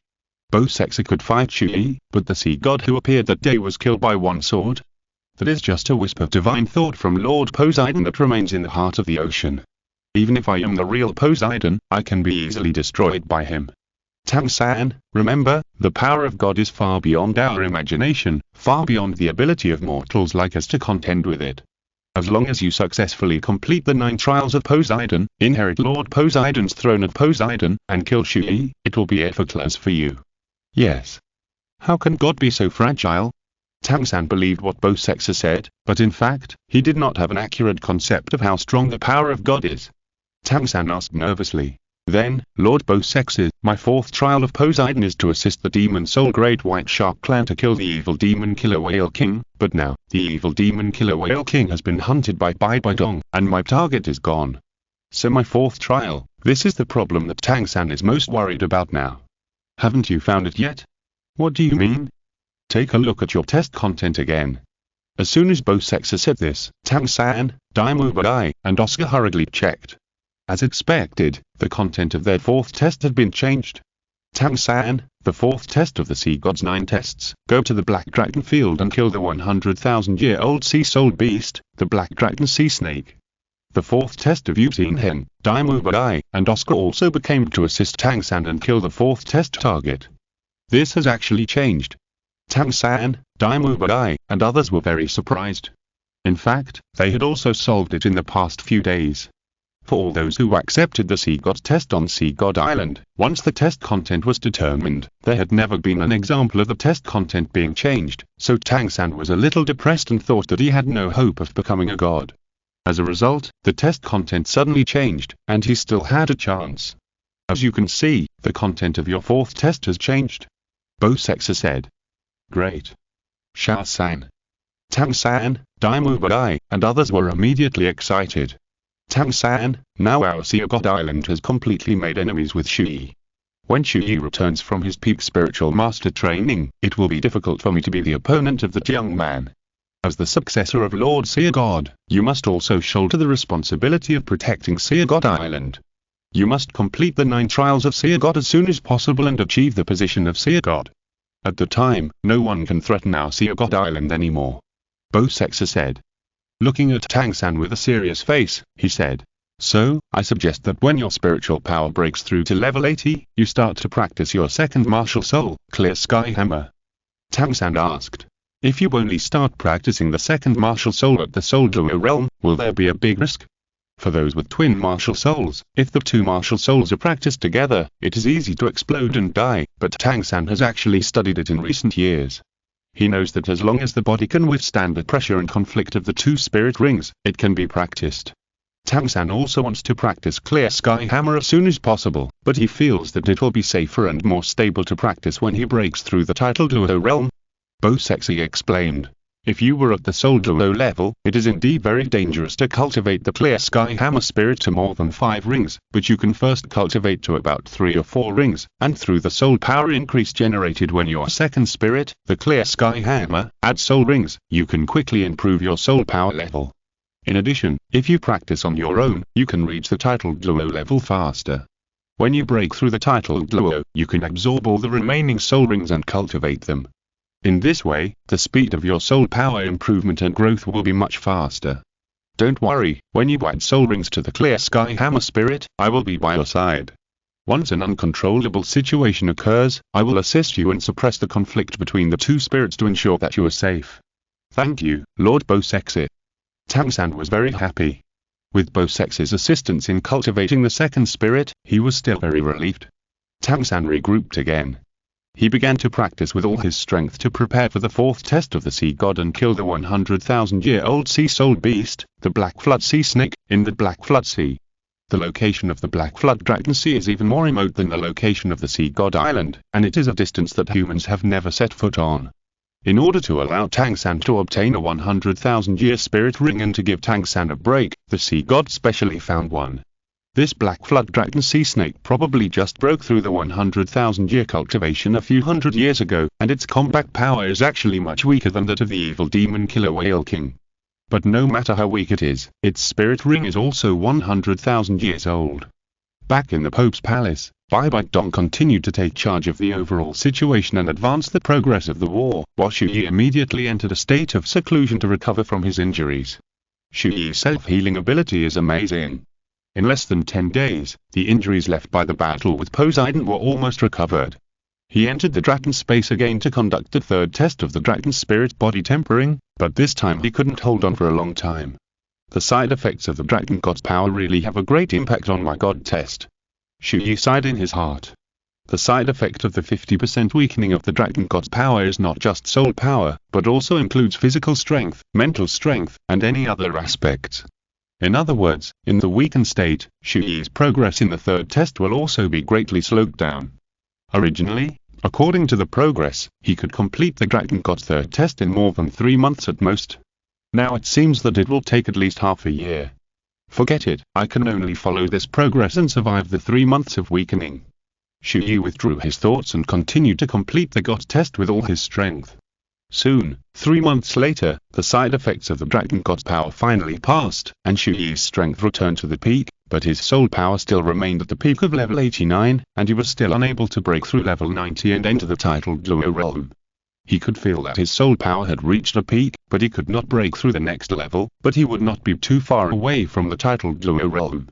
Bosexa could fight Chu Ye, but the Sea God who appeared that day was killed by 1 sword? That is just a wisp of divine thought from Lord Poseidon that remains in the heart of the ocean. Even if I am the real Poseidon, I can be easily destroyed by him. Tang San, remember, the power of God is far beyond our imagination, far beyond the ability of mortals like us to contend with it. As long as you successfully complete the 9 trials of Poseidon, inherit Lord Poseidon's throne of Poseidon, and kill Chu Ye, it will be effortless for you. Yes. How can God be so fragile? Tang San believed what Bosexa said, but in fact, he did not have an accurate concept of how strong the power of God is. Tang San asked nervously. Then, Lord Bosexa, my 4th trial of Poseidon is to assist the demon soul Great White Shark clan to kill the evil demon killer Whale King, but now, the evil demon killer Whale King has been hunted by Bai Dong, and my target is gone. So my 4th trial, this is the problem that Tang San is most worried about now. Haven't you found it yet? What do you mean? Take a look at your test content again. As soon as Bosexa said this, Tang San, Daimyo Bai, and Oscar hurriedly checked. As expected, the content of their 4th test had been changed. Tang San, The fourth test of the sea god's 9 tests: go to the black dragon field and kill the 100,000-year-old sea soul beast, the black dragon sea snake. The fourth test of Yu Tianhen, Daimou Bai, and Oscar also became to assist Tang San and kill the fourth test target. This has actually changed. Tang San, Daimou Bai, and others were very surprised. In fact, they had also solved it in the past few days. For all those who accepted the Sea God test on Sea God Island, once the test content was determined, there had never been an example of the test content being changed, so Tang San was a little depressed and thought that he had no hope of becoming a god. As a result, the test content suddenly changed, and he still had a chance. As you can see, the content of your fourth test has changed. Bo Sexa said. Great. Shao San, Tang San, Daimou Bai, and others were immediately excited. Tang San, now our Sea God Island has completely made enemies with Chu Ye. When Chu Ye returns from his peak spiritual master training, it will be difficult for me to be the opponent of that young man. As the successor of Lord Sea God, you must also shoulder the responsibility of protecting Sea God Island. You must complete the 9 trials of Sea God as soon as possible and achieve the position of Sea God. At the time, no one can threaten our Sea God Island anymore. Bo Sexa said. Looking at Tang San with a serious face, he said, so, I suggest that when your spiritual power breaks through to level 80, you start to practice your second martial soul, Clear Sky Hammer. Tang San asked, if you only start practicing the second martial soul at the Soul Duo realm, will there be a big risk? For those with twin martial souls, if the 2 martial souls are practiced together, it is easy to explode and die, but Tang San has actually studied it in recent years. He knows that as long as the body can withstand the pressure and conflict of the 2 spirit rings, it can be practiced. Tang San also wants to practice Clear Sky Hammer as soon as possible, but he feels that it will be safer and more stable to practice when he breaks through the title Duo realm. Bo Sexa explained. If you were at the Soul Duo level, it is indeed very dangerous to cultivate the Clear Sky Hammer spirit to more than 5 rings, but you can first cultivate to about 3 or 4 rings, and through the soul power increase generated when your second spirit, the Clear Sky Hammer, adds soul rings, you can quickly improve your soul power level. In addition, if you practice on your own, you can reach the title Duo level faster. When you break through the title Duo, you can absorb all the remaining soul rings and cultivate them. In this way, the speed of your soul power improvement and growth will be much faster. Don't worry, when you add soul rings to the Clear Sky Hammer spirit, I will be by your side. Once an uncontrollable situation occurs, I will assist you and suppress the conflict between the 2 spirits to ensure that you are safe. Thank you, Lord Bo Sexa. Tang San was very happy. With Bo Sexa's assistance in cultivating the second spirit, he was still very relieved. Tang San regrouped again. He began to practice with all his strength to prepare for the 4th test of the Sea God and kill the 100,000-year-old sea soul beast, the Black Flood Sea Snake, in the Black Flood Sea. The location of the Black Flood Dragon Sea is even more remote than the location of the Sea God Island, and it is a distance that humans have never set foot on. In order to allow Tang San to obtain a 100,000-year spirit ring and to give Tang San a break, the Sea God specially found one. This Black Flood Dragon Sea Snake probably just broke through the 100,000-year cultivation a few hundred years ago, and its combat power is actually much weaker than that of the evil demon killer Whale King. But no matter how weak it is, its spirit ring is also 100,000 years old. Back in the Pope's palace, Bai Dong continued to take charge of the overall situation and advance the progress of the war, while Chu Ye immediately entered a state of seclusion to recover from his injuries. Chu Ye's self-healing ability is amazing. In less than 10 days, the injuries left by the battle with Poseidon were almost recovered. He entered the dragon space again to conduct the 3rd test of the dragon spirit body tempering, but this time he couldn't hold on for a long time. The side effects of the dragon god's power really have a great impact on my god test. Chu Ye sighed in his heart. The side effect of the 50% weakening of the dragon god's power is not just soul power, but also includes physical strength, mental strength, and any other aspects. In other words, in the weakened state, Chu Ye's progress in the 3rd test will also be greatly slowed down. Originally, according to the progress, he could complete the Dragon God's 3rd test in more than 3 months at most. Now it seems that it will take at least half a year. Forget it, I can only follow this progress and survive the 3 months of weakening. Chu Ye withdrew his thoughts and continued to complete the God test with all his strength. Soon, 3 months later, the side effects of the Dragon God's power finally passed, and Chu Ye's strength returned to the peak, but his soul power still remained at the peak of level 89, and he was still unable to break through level 90 and enter the titled Douluo realm. He could feel that his soul power had reached a peak, but he could not break through the next level, but he would not be too far away from the titled Douluo realm.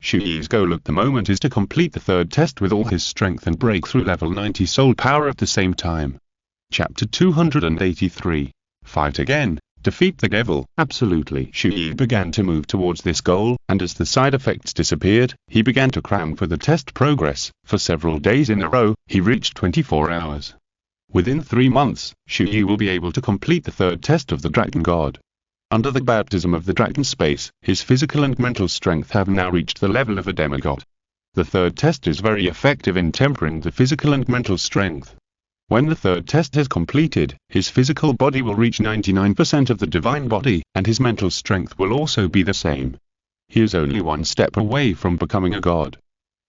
Chu Ye's goal at the moment is to complete the third test with all his strength and break through level 90 soul power at the same time. Chapter 283. Fight again. Defeat the devil. Absolutely. Chu Ye began to move towards this goal, and as the side effects disappeared, he began to cram for the test progress. For several days in a row, he reached 24 hours. Within 3 months, Chu Ye will be able to complete the third test of the Dragon God. Under the baptism of the Dragon Space, his physical and mental strength have now reached the level of a demigod. The third test is very effective in tempering the physical and mental strength. When the third test is completed, his physical body will reach 99% of the divine body, and his mental strength will also be the same. He is only one step away from becoming a god.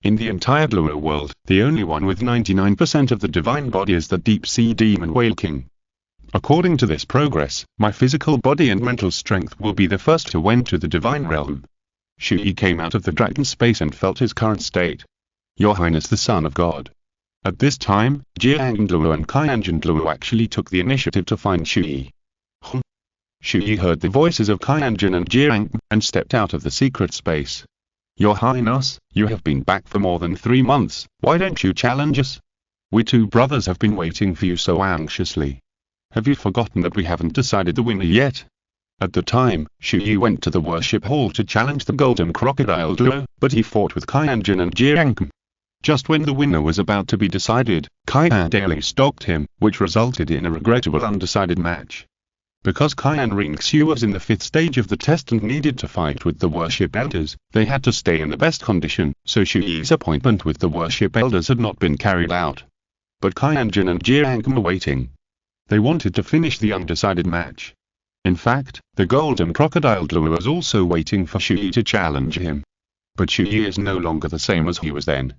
In the entire Douluo world, the only one with 99% of the divine body is the deep-sea demon Whale King. According to this progress, my physical body and mental strength will be the first to enter the divine realm. Chu Ye came out of the dragon space and felt his current state. Your Highness the Son of God. At this time, Qian Renxue and Qian Renxue actually took the initiative to find Chu Ye. Chu Ye heard the voices of Qian and Qian and stepped out of the secret space. Your Highness, you have been back for more than 3 months, why don't you challenge us? We two brothers have been waiting for you so anxiously. Have you forgotten that we haven't decided the winner yet? At the time, Chu Ye went to the worship hall to challenge the golden crocodile duo, but he fought with Qian and Qian. Just when the winner was about to be decided, Qian Dalu stalked him, which resulted in a regrettable undecided match. Because Qian Renxue was in the 5th stage of the test and needed to fight with the worship elders, they had to stay in the best condition, so Chu Ye's appointment with the worship elders had not been carried out. But Qian and Qian were waiting. They wanted to finish the undecided match. In fact, the golden crocodile duo was also waiting for Chu Ye to challenge him. But Chu Ye is no longer the same as he was then.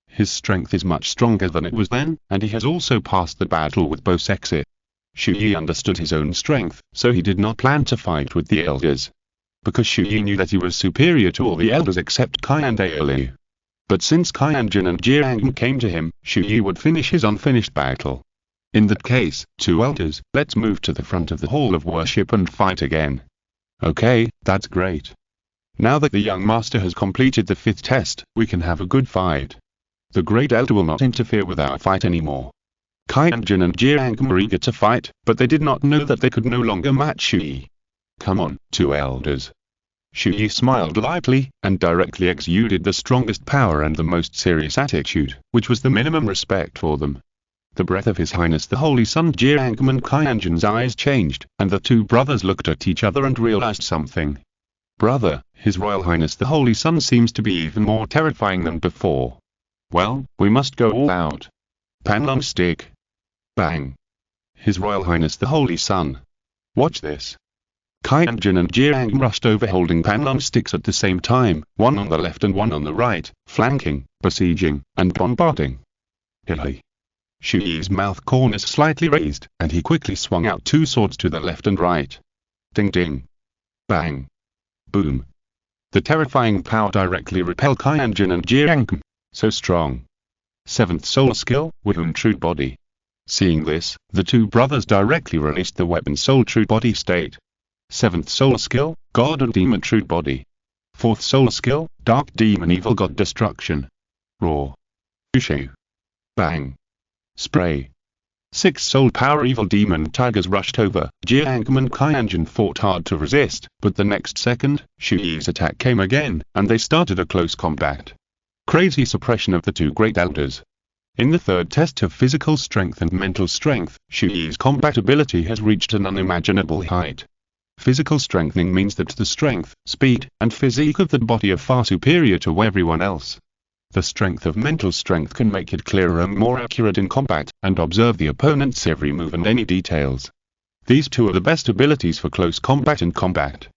His strength is much stronger than it was then, and he has also passed the battle with both sexes. Chu Ye understood his own strength, so he did not plan to fight with the elders. Because Chu Ye knew that he was superior to all the elders except Qian Dalu. But since Qian and Qian came to him, Chu Ye would finish his unfinished battle. In that case, two elders, let's move to the front of the hall of worship and fight again. Okay, that's great. Now that the young master has completed the 5th test, we can have a good fight. The great elder will not interfere with our fight anymore. Qian and Qian were eager to fight, but they did not know that they could no longer match Chu Ye. Come on, two elders. Chu Ye smiled lightly, and directly exuded the strongest power and the most serious attitude, which was the minimum respect for them. The breath of His Highness the Holy Sun Qian and Qian's eyes changed, and the two brothers looked at each other and realized something. Brother, His Royal Highness the Holy Sun seems to be even more terrifying than before. Well, we must go all out. Panlong stick. Bang. His Royal Highness the Holy Sun. Watch this. Qian and Qian rushed over holding panlong sticks at the same time, one on the left and one on the right, flanking, besieging, and bombarding. Hilly. Chu Ye's mouth corners slightly raised, and he quickly swung out two swords to the left and right. Ding ding. Bang. Boom. The terrifying power directly repelled Qian and Qian. So strong. 7th soul skill, Wihun True Body. Seeing this, the two brothers directly released the weapon Soul True Body state. 7th soul skill, God and Demon True Body. 4th soul skill, Dark Demon Evil God Destruction. Roar. Ushu. Bang. Spray. 6th soul power Evil Demon Tigers rushed over. Qian and Qian fought hard to resist, but the next second, Chu Ye's attack came again, and they started a close combat. Crazy suppression of the two great elders. In the 3rd test of physical strength and mental strength, Chu Ye's combat ability has reached an unimaginable height. Physical strengthening means that the strength, speed, and physique of the body are far superior to everyone else. The strength of mental strength can make it clearer and more accurate in combat, and observe the opponent's every move and any details. These two are the best abilities for close combat and combat.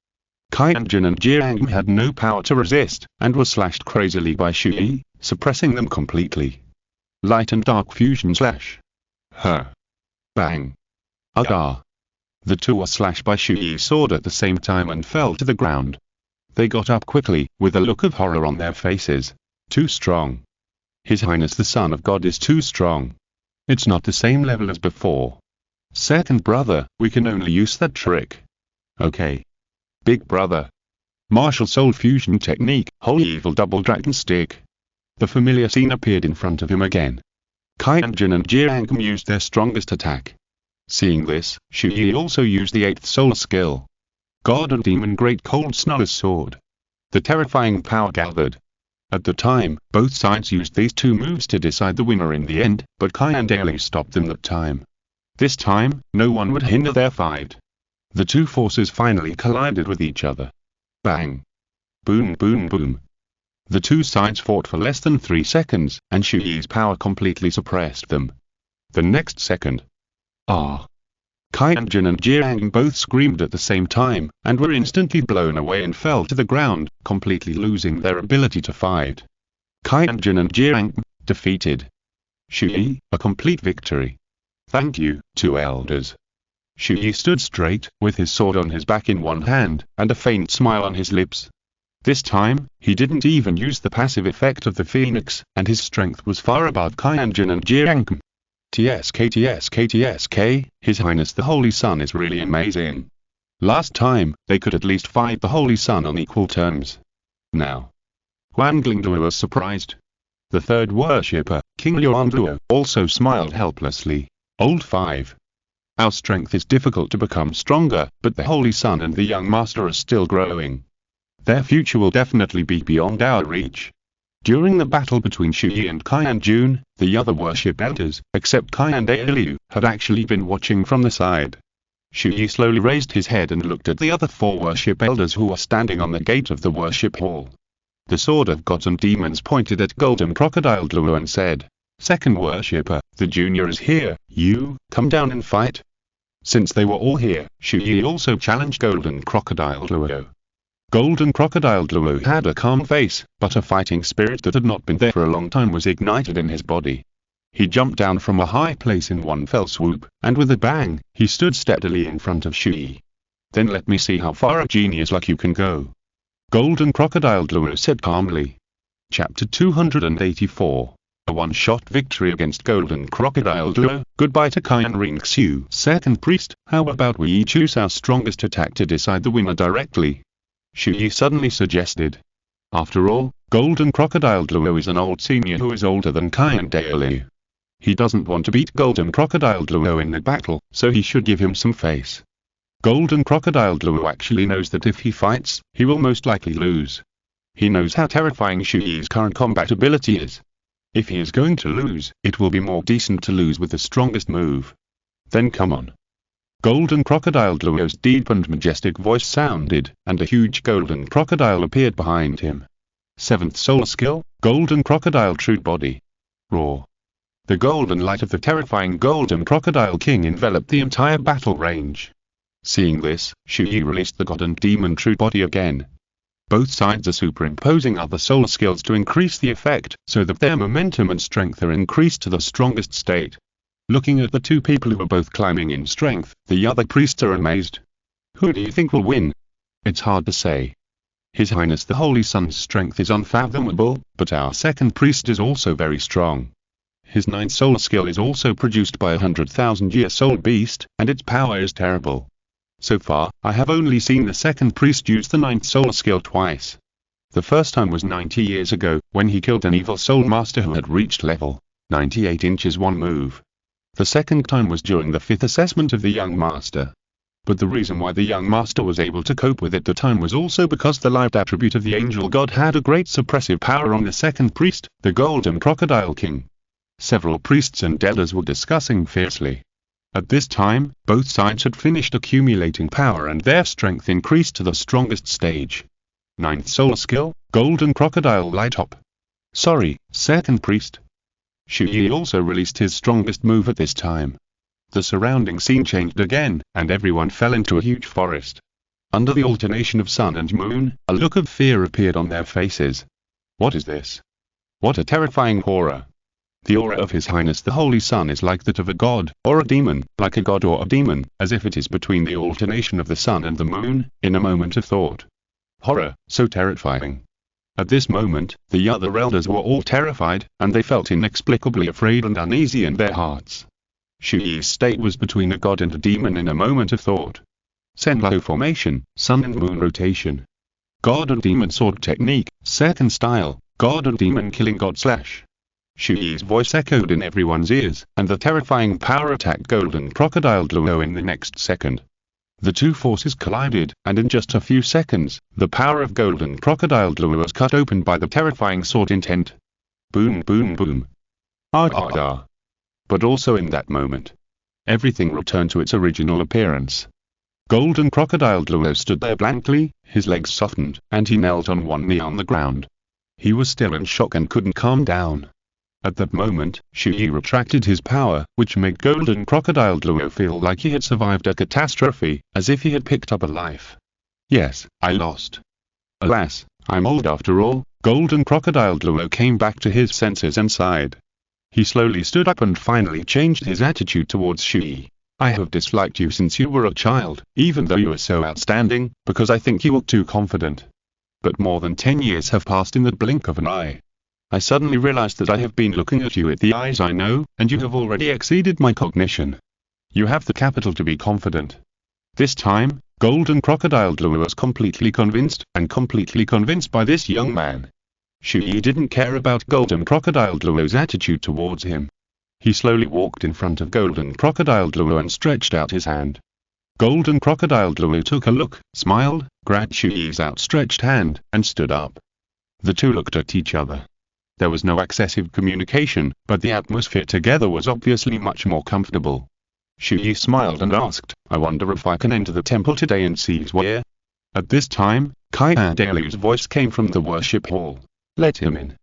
Qian and Qian had no power to resist, and were slashed crazily by Chu Ye, suppressing them completely. Light and dark fusion slash. Bang. Agar. The two were slashed by Chu Ye's sword at the same time and fell to the ground. They got up quickly, with a look of horror on their faces. Too strong. His Highness the Son of God is too strong. It's not the same level as before. Second brother, we can only use that trick. Okay. Big brother. Martial soul fusion technique, holy evil double dragon stick. The familiar scene appeared in front of him again. Qian and Jiang used their strongest attack. Seeing this, Chu Ye also used the 8th soul skill. God and Demon Great Cold Snugger's sword. The terrifying power gathered. At the time, both sides used these two moves to decide the winner in the end, but Qian Dalu stopped them that time. This time, no one would hinder their fight. The two forces finally collided with each other. Bang! Boom boom boom. The two sides fought for less than 3 seconds, and Chu Ye's power completely suppressed them. The next second. Ah! Qian and Jiang both screamed at the same time, and were instantly blown away and fell to the ground, completely losing their ability to fight. Qian and Jiang, defeated. Chu Ye, a complete victory. Thank you, two elders. Chu Ye stood straight, with his sword on his back in one hand, and a faint smile on his lips. This time, he didn't even use the passive effect of the Phoenix, and his strength was far above Qian and Jiang. TSK, His Highness the Holy Sun is really amazing. Last time, they could at least fight the Holy Sun on equal terms. Now. Huanglingduo was surprised. The third worshipper, King Luanduo, also smiled helplessly. Old 5. Our strength is difficult to become stronger, but the Holy Sun and the young master are still growing. Their future will definitely be beyond our reach. During the battle between Chu Ye and Qian Jun, the other worship elders, except Qian Dalu, had actually been watching from the side. Chu Ye slowly raised his head and looked at the other 4 worship elders who were standing on the gate of the worship hall. The sword of gods and demons pointed at Golden Crocodile Douluo and said, "Second worshipper, the junior is here, you, come down and fight." Since they were all here, Chu Ye also challenged Golden Crocodile Douluo. Golden Crocodile Douluo had a calm face, but a fighting spirit that had not been there for a long time was ignited in his body. He jumped down from a high place in one fell swoop, and with a bang, he stood steadily in front of Chu Ye. "Then let me see how far a genius like you can go," Golden Crocodile Douluo said calmly. Chapter 284. A one-shot victory against Golden Crocodile Douluo. Goodbye to Qian Renxue. Second priest, how about we choose our strongest attack to decide the winner directly? Chu Ye suddenly suggested. After all, Golden Crocodile Douluo is an old senior who is older than Qian Dalu. He doesn't want to beat Golden Crocodile Douluo in the battle, so he should give him some face. Golden Crocodile Douluo actually knows that if he fights, he will most likely lose. He knows how terrifying Chu Ye's current combat ability is. If he is going to lose, it will be more decent to lose with the strongest move. Then come on. Golden Crocodile Douluo's deep and majestic voice sounded, and a huge golden crocodile appeared behind him. 7th soul skill, Golden Crocodile True Body. Roar. The golden light of the terrifying Golden Crocodile King enveloped the entire battle range. Seeing this, Chu Ye released the God and Demon True Body again. Both sides are superimposing other soul skills to increase the effect, so that their momentum and strength are increased to the strongest state. Looking at the two people who are both climbing in strength, the other priests are amazed. Who do you think will win? It's hard to say. His Highness the Holy Sun's strength is unfathomable, but our second priest is also very strong. His 9th soul skill is also produced by a 100,000-year soul beast, and its power is terrible. So far, I have only seen the second priest use the 9th soul skill twice. The first time was 90 years ago, when he killed an evil soul master who had reached level 98 inches one move. The second time was during the 5th assessment of the young master. But the reason why the young master was able to cope with it the time was also because the light attribute of the angel god had a great suppressive power on the second priest, the Golden Crocodile King. Several priests and elders were discussing fiercely. At this time, both sides had finished accumulating power and their strength increased to the strongest stage. 9th soul skill, Golden Crocodile Light Up. Sorry, second priest. Chu Ye also released his strongest move at this time. The surrounding scene changed again, and everyone fell into a huge forest. Under the alternation of sun and moon, a look of fear appeared on their faces. What is this? What a terrifying horror! The aura of His Highness the Holy Sun is like that of a god, or a demon, like a god or a demon, as if it is between the alternation of the sun and the moon, in a moment of thought. Horror, so terrifying. At this moment, the other elders were all terrified, and they felt inexplicably afraid and uneasy in their hearts. Chu Ye's state was between a god and a demon in a moment of thought. Senlao formation, sun and moon rotation. God and demon sword technique, second style, god and demon killing god slash. Chu Ye's voice echoed in everyone's ears, and the terrifying power attacked Golden Crocodile Douluo in the next second. The two forces collided, and in just a few seconds, the power of Golden Crocodile Douluo was cut open by the terrifying sword intent. Boom boom boom. Ah ah ah. But also in that moment, everything returned to its original appearance. Golden Crocodile Douluo stood there blankly, his legs softened, and he knelt on one knee on the ground. He was still in shock and couldn't calm down. At that moment, Chu Ye retracted his power, which made Golden Crocodile Douluo feel like he had survived a catastrophe, as if he had picked up a life. Yes, I lost. Alas, I'm old after all. Golden Crocodile Douluo came back to his senses and sighed. He slowly stood up and finally changed his attitude towards Chu Ye. I have disliked you since you were a child, even though you are so outstanding, because I think you look too confident. But more than 10 years have passed in the blink of an eye. I suddenly realized that I have been looking at you with the eyes I know, and you have already exceeded my cognition. You have the capital to be confident. This time, Golden Crocodile Douluo was completely convinced by this young man. Chu Ye didn't care about Golden Crocodile Douluo's attitude towards him. He slowly walked in front of Golden Crocodile Douluo and stretched out his hand. Golden Crocodile Douluo took a look, smiled, grabbed Chu Ye's outstretched hand, and stood up. The two looked at each other. There was no excessive communication, but the atmosphere together was obviously much more comfortable. Chu Ye smiled and asked, I wonder if I can enter the temple today and see Chu Ye. At this time, Qian Renxue's voice came from the worship hall. Let him in.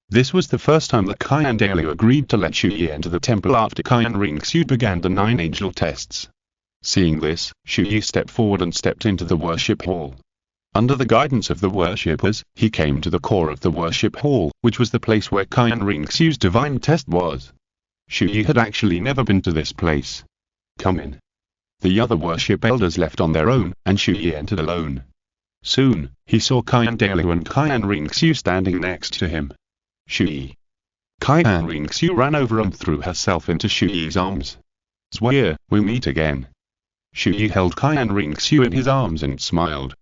This was the first time that Qian Renxue agreed to let Chu Ye enter the temple after Qian Renxue began the 9 angel tests. Seeing this, Chu Ye stepped forward and stepped into the worship hall. Under the guidance of the worshippers, he came to the core of the worship hall, which was the place where Qian Renxue's divine test was. Chu Ye had actually never been to this place. Come in. The other worship elders left on their own, and Chu Ye entered alone. Soon, he saw Qian Renxue and Qian Renxue standing next to him. Chu Ye. Qian Renxue ran over and threw herself into Chu Ye's arms. Chu Ye, we meet again. Chu Ye held Qian Renxue in his arms and smiled.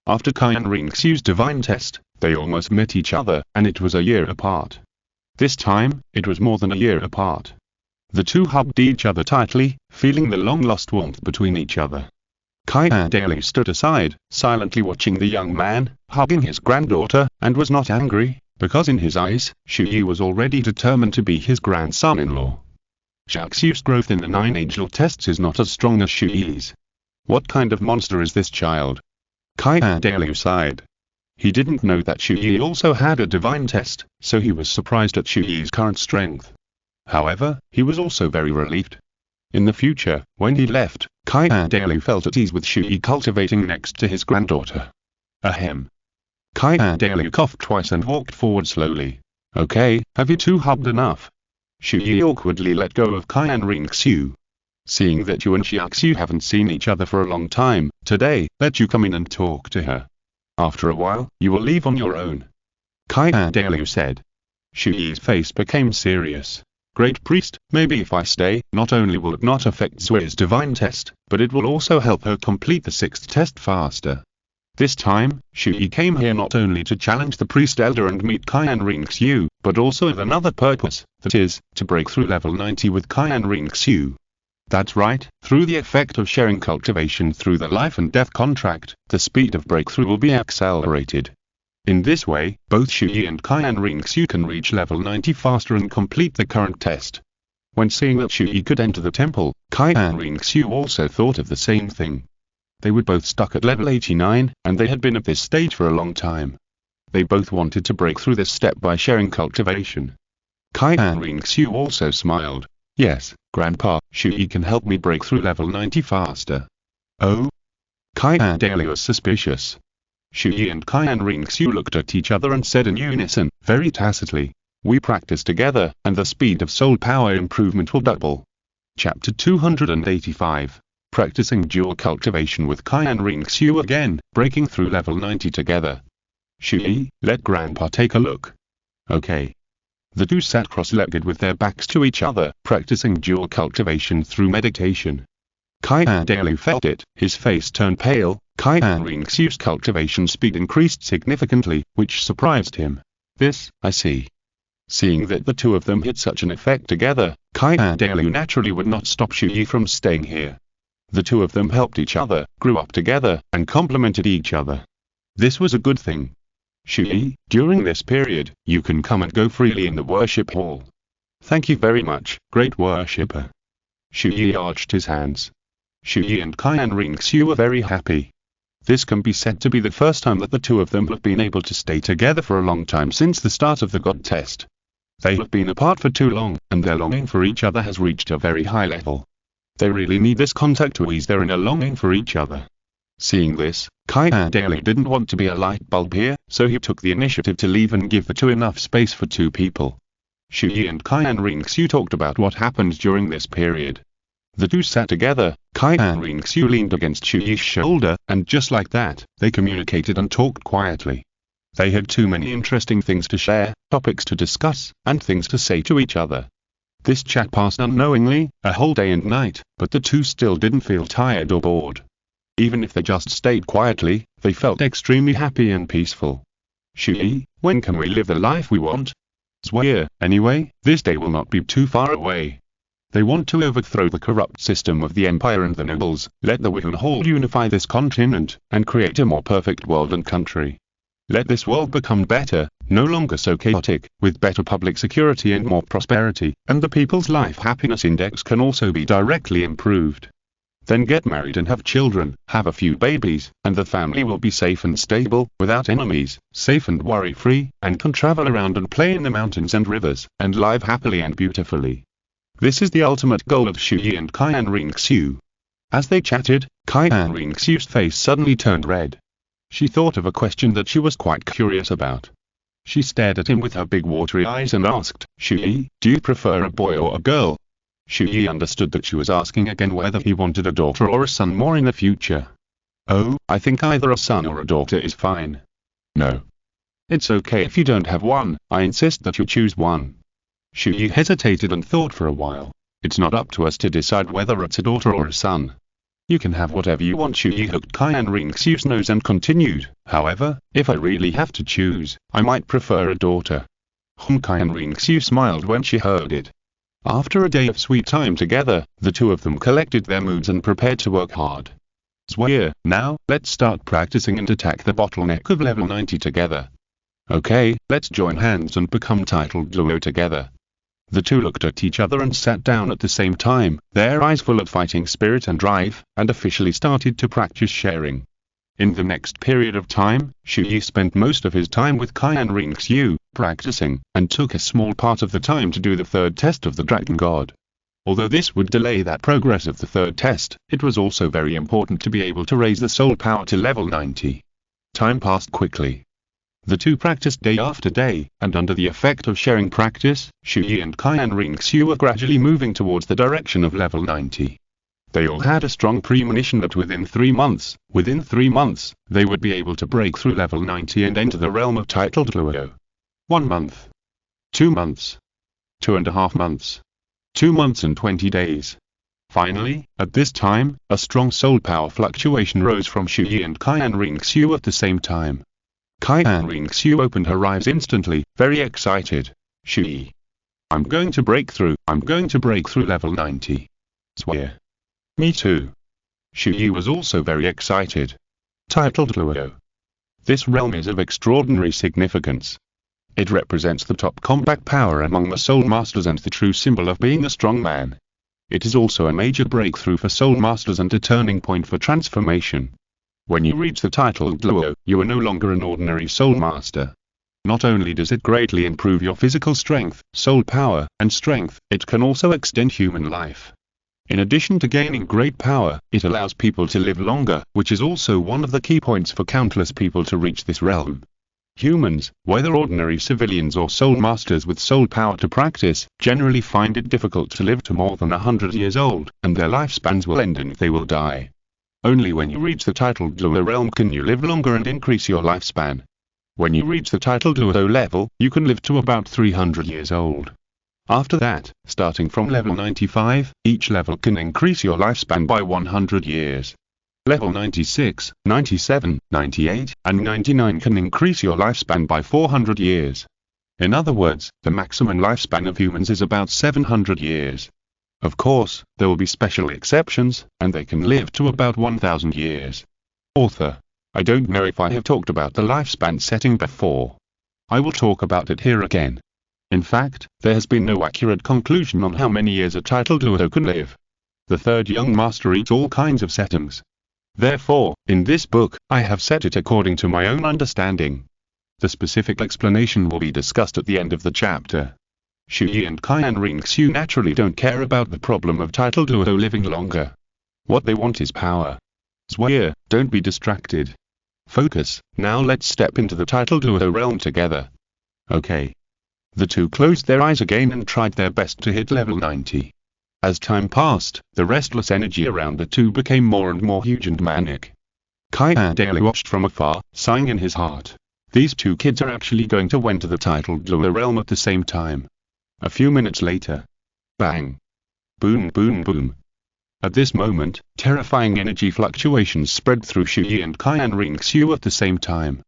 After Qian Renxue's divine test, they almost met each other, and it was a year apart. This time, it was more than a year apart. The two hugged each other tightly, feeling the long-lost warmth between each other. Qian Renxue stood aside, silently watching the young man, hugging his granddaughter, and was not angry, because in his eyes, Chu Ye was already determined to be his grandson-in-law. Xiaoxiu's growth in the 9 angel tests is not as strong as Chu Ye's. What kind of monster is this child? Qian Renxue sighed. He didn't know that Chu Ye also had a divine test, so he was surprised at Chu Ye's current strength. However, he was also very relieved. In the future, when he left, Qian Renxue felt at ease with Chu Ye cultivating next to his granddaughter. Ahem. Qian Renxue coughed twice and walked forward slowly. Okay, have you two hugged enough? Chu Ye awkwardly let go of Qian Renxue. Seeing that you and Xiaoxiu haven't seen each other for a long time, today, let you come in and talk to her. After a while, you will leave on your own. Qian Renxue said. Chu Ye's face became serious. Great priest, maybe if I stay, not only will it not affect Chu Ye's divine test, but it will also help her complete the 6th test faster. This time, Chu Ye came here not only to challenge the priest elder and meet Qian Renxue, but also with another purpose, that is, to break through level 90 with Qian Renxue. That's right, through the effect of sharing cultivation through the life and death contract, the speed of breakthrough will be accelerated. In this way, both Chu Ye and Qian Renxue can reach level 90 faster and complete the current test. When seeing that Chu Ye could enter the temple, Qian Renxue also thought of the same thing. They were both stuck at level 89, and they had been at this stage for a long time. They both wanted to break through this step by sharing cultivation. Qian Renxue also smiled. Yes, Grandpa, Chu Ye can help me break through level 90 faster. Oh? Qian Renxue was suspicious. Chu Ye and Qian Renxue looked at each other and said in unison, very tacitly, we practice together, and the speed of soul power improvement will double. Chapter 285. practicing dual cultivation with Qian Renxue again, breaking through level 90 together. Chu Ye, let Grandpa take a look. Okay. The two sat cross-legged with their backs to each other, practicing dual cultivation through meditation. Qian Dalu felt it, his face turned pale. Qian Renxue's cultivation speed increased significantly, which surprised him. This, I see. Seeing that the two of them had such an effect together, Qian Dalu naturally would not stop Chu Ye from staying here. The two of them helped each other, grew up together, and complemented each other. This was a good thing. Chu Ye, during this period, you can come and go freely in the worship hall. Thank you very much, great worshipper. Chu Ye arched his hands. Chu Ye and Qian Renxue were very happy. This can be said to be the first time that the two of them have been able to stay together for a long time since the start of the God test. They have been apart for too long, and their longing for each other has reached a very high level. They really need this contact to ease their inner longing for each other. Seeing this, Qian Dalu didn't want to be a light bulb here, so he took the initiative to leave and give the two enough space for two people. Chu Ye and Qian Renxue talked about what happened during this period. The two sat together, Qian Renxue leaned against Chu Ye's shoulder, and just like that, they communicated and talked quietly. They had too many interesting things to share, topics to discuss, and things to say to each other. This chat passed unknowingly, a whole day and night, but the two still didn't feel tired or bored. Even if they just stayed quietly, they felt extremely happy and peaceful. Chu Ye, when can we live the life we want? Swear, anyway, this day will not be too far away. They want to overthrow the corrupt system of the empire and the nobles, let the Wuhan Hall unify this continent, and create a more perfect world and country. Let this world become better, no longer so chaotic, with better public security and more prosperity, and the people's life happiness index can also be directly improved. Then get married and have children, have a few babies, and the family will be safe and stable, without enemies, safe and worry-free, and can travel around and play in the mountains and rivers, and live happily and beautifully. This is the ultimate goal of Chu Ye and Qian Renxue. As they chatted, Qian Renxue's face suddenly turned red. She thought of a question that she was quite curious about. She stared at him with her big watery eyes and asked, Chu Ye, do you prefer a boy or a girl? Chu Ye understood that she was asking again whether he wanted a daughter or a son more in the future. Oh, I think either a son or a daughter is fine. No. It's okay if you don't have one, I insist that you choose one. Chu Ye hesitated and thought for a while. It's not up to us to decide whether it's a daughter or a son. You can have whatever you want. Chu Ye hooked Qian Renxue's nose and continued, however, if I really have to choose, I might prefer a daughter. Qian Renxue smiled when she heard it. After a day of sweet time together, the two of them collected their moods and prepared to work hard. Swear, now, let's start practicing and attack the bottleneck of level 90 together. Okay, let's join hands and become titled Douluo together. The two looked at each other and sat down at the same time, their eyes full of fighting spirit and drive, and officially started to practice sharing. In the next period of time, Chu Ye spent most of his time with Qian Renxue, practicing, and took a small part of the time to do the third test of the Dragon God. Although this would delay that progress of the third test, it was also very important to be able to raise the soul power to level 90. Time passed quickly. The two practiced day after day, and under the effect of sharing practice, Chu Ye and Qian Renxue were gradually moving towards the direction of level 90. They all had a strong premonition that within 3 months, they would be able to break through level 90 and enter the realm of titled Douluo. 1 month. 2 months. 2.5 months. 2 months and 20 days. Finally, at this time, a strong soul power fluctuation rose from Chu Ye and Qian Renxue at the same time. Qian Renxue opened her eyes instantly, very excited. Chu Ye. I'm going to break through level 90. Swear. Me too. Chu Ye was also very excited. Titled Douluo. This realm is of extraordinary significance. It represents the top combat power among the soul masters and the true symbol of being a strong man. It is also a major breakthrough for soul masters and a turning point for transformation. When you reach the title Douluo, you are no longer an ordinary soul master. Not only does it greatly improve your physical strength, soul power, and strength, it can also extend human life. In addition to gaining great power, it allows people to live longer, which is also one of the key points for countless people to reach this realm. Humans, whether ordinary civilians or soul masters with soul power to practice, generally find it difficult to live to more than 100 years old, and their lifespans will end and they will die. Only when you reach the titled Douluo realm can you live longer and increase your lifespan. When you reach the titled Douluo level, you can live to about 300 years old. After that, starting from level 95, each level can increase your lifespan by 100 years. Level 96, 97, 98, and 99 can increase your lifespan by 400 years. In other words, the maximum lifespan of humans is about 700 years. Of course, there will be special exceptions, and they can live to about 1000 years. Author. I don't know if I have talked about the lifespan setting before. I will talk about it here again. In fact, there has been no accurate conclusion on how many years a titled Douluo can live. The third young master eats all kinds of settings. Therefore, in this book, I have set it according to my own understanding. The specific explanation will be discussed at the end of the chapter. Chu Ye and Qian Renxue naturally don't care about the problem of titled Douluo living longer. What they want is power. Chu Ye, don't be distracted. Focus. Now let's step into the titled Douluo realm together. Okay. The two closed their eyes again and tried their best to hit level 90. As time passed, the restless energy around the two became more and more huge and manic. Qian Renxue watched from afar, sighing in his heart. These two kids are actually going to enter the titled Douluo realm at the same time. A few minutes later. Bang. Boom boom boom. At this moment, terrifying energy fluctuations spread through Chu Ye and Qian Renxue at the same time.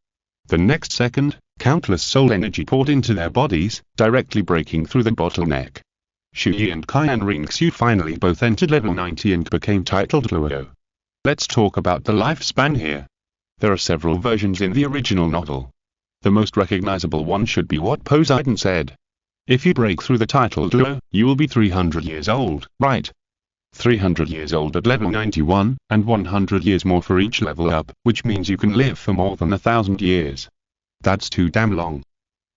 The next second, countless soul energy poured into their bodies, directly breaking through the bottleneck. Chu Ye and Qian Renxue finally both entered level 90 and became titled Douluo. Let's talk about the lifespan here. There are several versions in the original novel. The most recognizable one should be what Poseidon said. If you break through the titled Douluo, you will be 300 years old, right? 300 years old at level 91, and 100 years more for each level up, which means you can live for more than 1000 years. That's too damn long.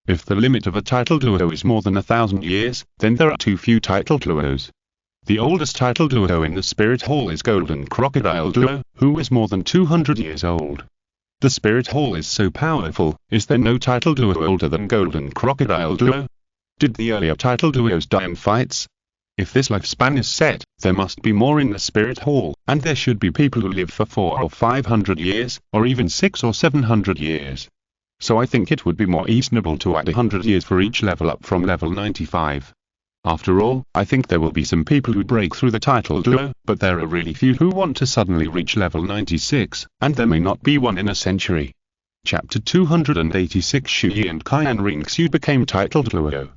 If the limit of a titled Douluo is more than 1000 years, then there are too few titled Douluos. The oldest titled Douluo in the Spirit Hall is Golden Crocodile Douluo, who is more than 200 years old. The Spirit Hall is so powerful, is there no titled Douluo older than Golden Crocodile Douluo? Did the earlier titled Douluos die in fights? If this lifespan is set, there must be more in the Spirit Hall, and there should be people who live for 400 or 500 years, or even 600 or 700 years. So I think it would be more reasonable to add 100 years for each level up from level 95. After all, I think there will be some people who break through the titled Douluo, but there are really few who want to suddenly reach level 96, and there may not be one in a century. Chapter 286 Chu Ye and Qian Renxue became titled Douluo.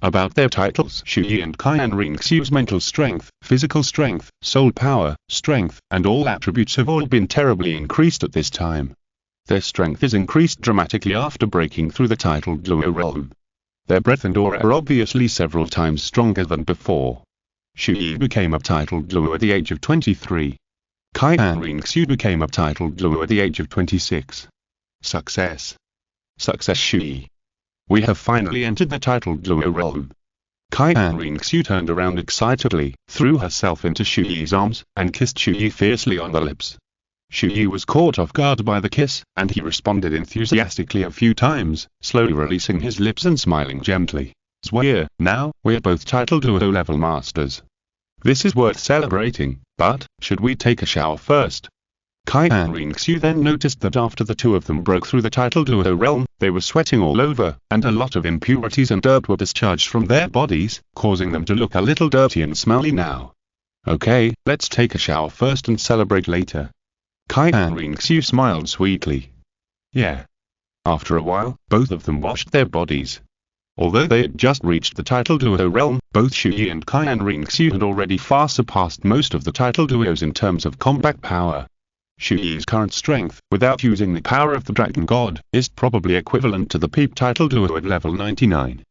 About their titles, Chu Ye and Qian Renxue's mental strength, physical strength, soul power, strength, and all attributes have all been terribly increased at this time. Their strength is increased dramatically after breaking through the titled Douluo realm. Their breath and aura are obviously several times stronger than before. Chu Ye became a titled Douluo at the age of 23. Qian Renxue became a titled Douluo at the age of 26. Success. Success Chu Ye. We have finally entered the titled Douluo realm. Qian Renxue turned around excitedly, threw herself into Chu Ye's arms, and kissed Chu Ye fiercely on the lips. Chu Ye was caught off guard by the kiss, and he responded enthusiastically a few times, slowly releasing his lips and smiling gently. Chu, now, we're both titled Douluo level masters. This is worth celebrating, but, should we take a shower first? Qian Renxue then noticed that after the two of them broke through the titled Douluo realm, they were sweating all over, and a lot of impurities and dirt were discharged from their bodies, causing them to look a little dirty and smelly now. Okay, let's take a shower first and celebrate later. Qian Renxue smiled sweetly. Yeah. After a while, both of them washed their bodies. Although they had just reached the titled Douluo realm, both Chu Ye and Qian Renxue had already far surpassed most of the titled Douluos in terms of combat power. Chu Ye's current strength, without using the power of the Dragon God, is probably equivalent to the peak titled Douluo at level 99.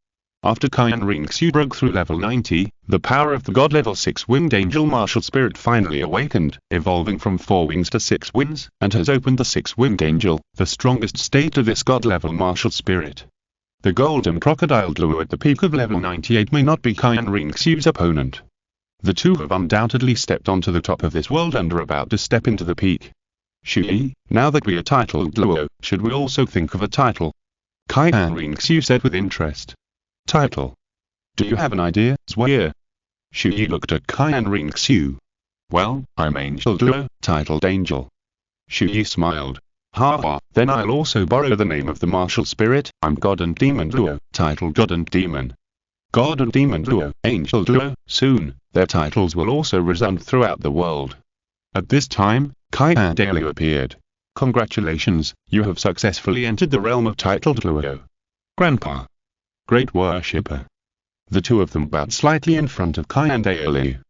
After Qian Renxue broke through level 90, the power of the God level 6 winged angel martial spirit finally awakened, evolving from 4 wings to 6 wings, and has opened the 6-winged angel, the strongest state of this God level martial spirit. The golden crocodile Douluo at the peak of level 98 may not be Qian Renxue's opponent. The two have undoubtedly stepped onto the top of this world and are about to step into the peak. Chu Ye, now that we are titled Douluo, should we also think of a title? Qian Renxue said with interest. Title. Do you have an idea, Chu Ye? Chu Ye looked at Qian Renxue. Well, I'm Angel Douluo, titled Angel. Chu Ye smiled. Ha, then I'll also borrow the name of the martial spirit. I'm God and Demon Douluo, titled God and Demon. God and Demon Douluo, Angel Douluo. Soon, their titles will also resound throughout the world. At this time, Qian Dalu appeared. Congratulations, you have successfully entered the realm of titled Douluo. Grandpa. Great worshipper. The two of them bowed slightly in front of Qian Dalu.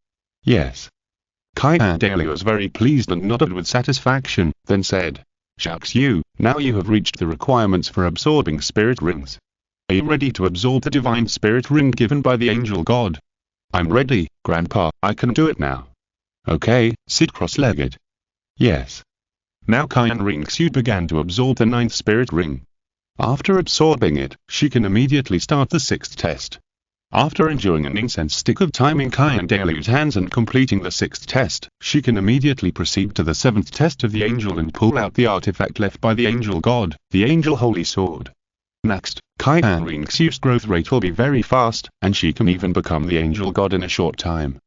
Yes. Qian Dalu was very pleased and nodded with satisfaction, then said, Shucks you, now you have reached the requirements for absorbing spirit rings. Are you ready to absorb the divine spirit ring given by the angel god? I'm ready, Grandpa, I can do it now. Okay, sit cross-legged. Yes. Now Qian Renxue began to absorb the 9th spirit ring. After absorbing it, she can immediately start the 6th test. After enduring an incense stick of time in Qian Dalu's hands and completing the 6th test, she can immediately proceed to the 7th test of the angel and pull out the artifact left by the angel god, the angel holy sword. Next, Qian Renxue's growth rate will be very fast, and she can even become the angel god in a short time.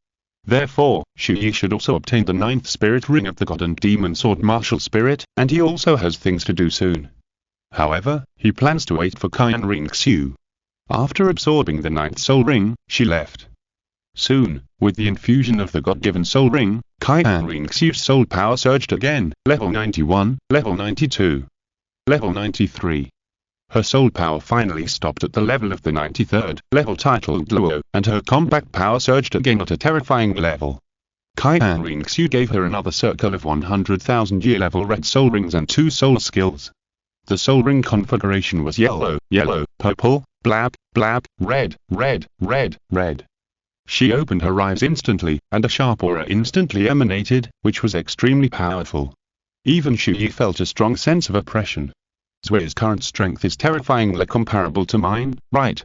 Therefore, Chu Ye should also obtain the 9th spirit ring of the god and demon sword martial spirit, and he also has things to do soon. However, he plans to wait for Qian Renxue. After absorbing the 9th soul ring, she left. Soon, with the infusion of the god-given soul ring, Qian Renxue's soul power surged again, level 91, level 92, level 93. Her soul power finally stopped at the level of the 93rd level titled Douluo, and her combat power surged again at a terrifying level. Qian Renxue gave her another circle of 100,000 year level red soul rings and 2 soul skills. The soul ring configuration was yellow, yellow, purple, black, black, red, red, red, red. She opened her eyes instantly, and a sharp aura instantly emanated, which was extremely powerful. Even Chu Ye felt a strong sense of oppression. Chu Ye's current strength is terrifyingly comparable to mine, right?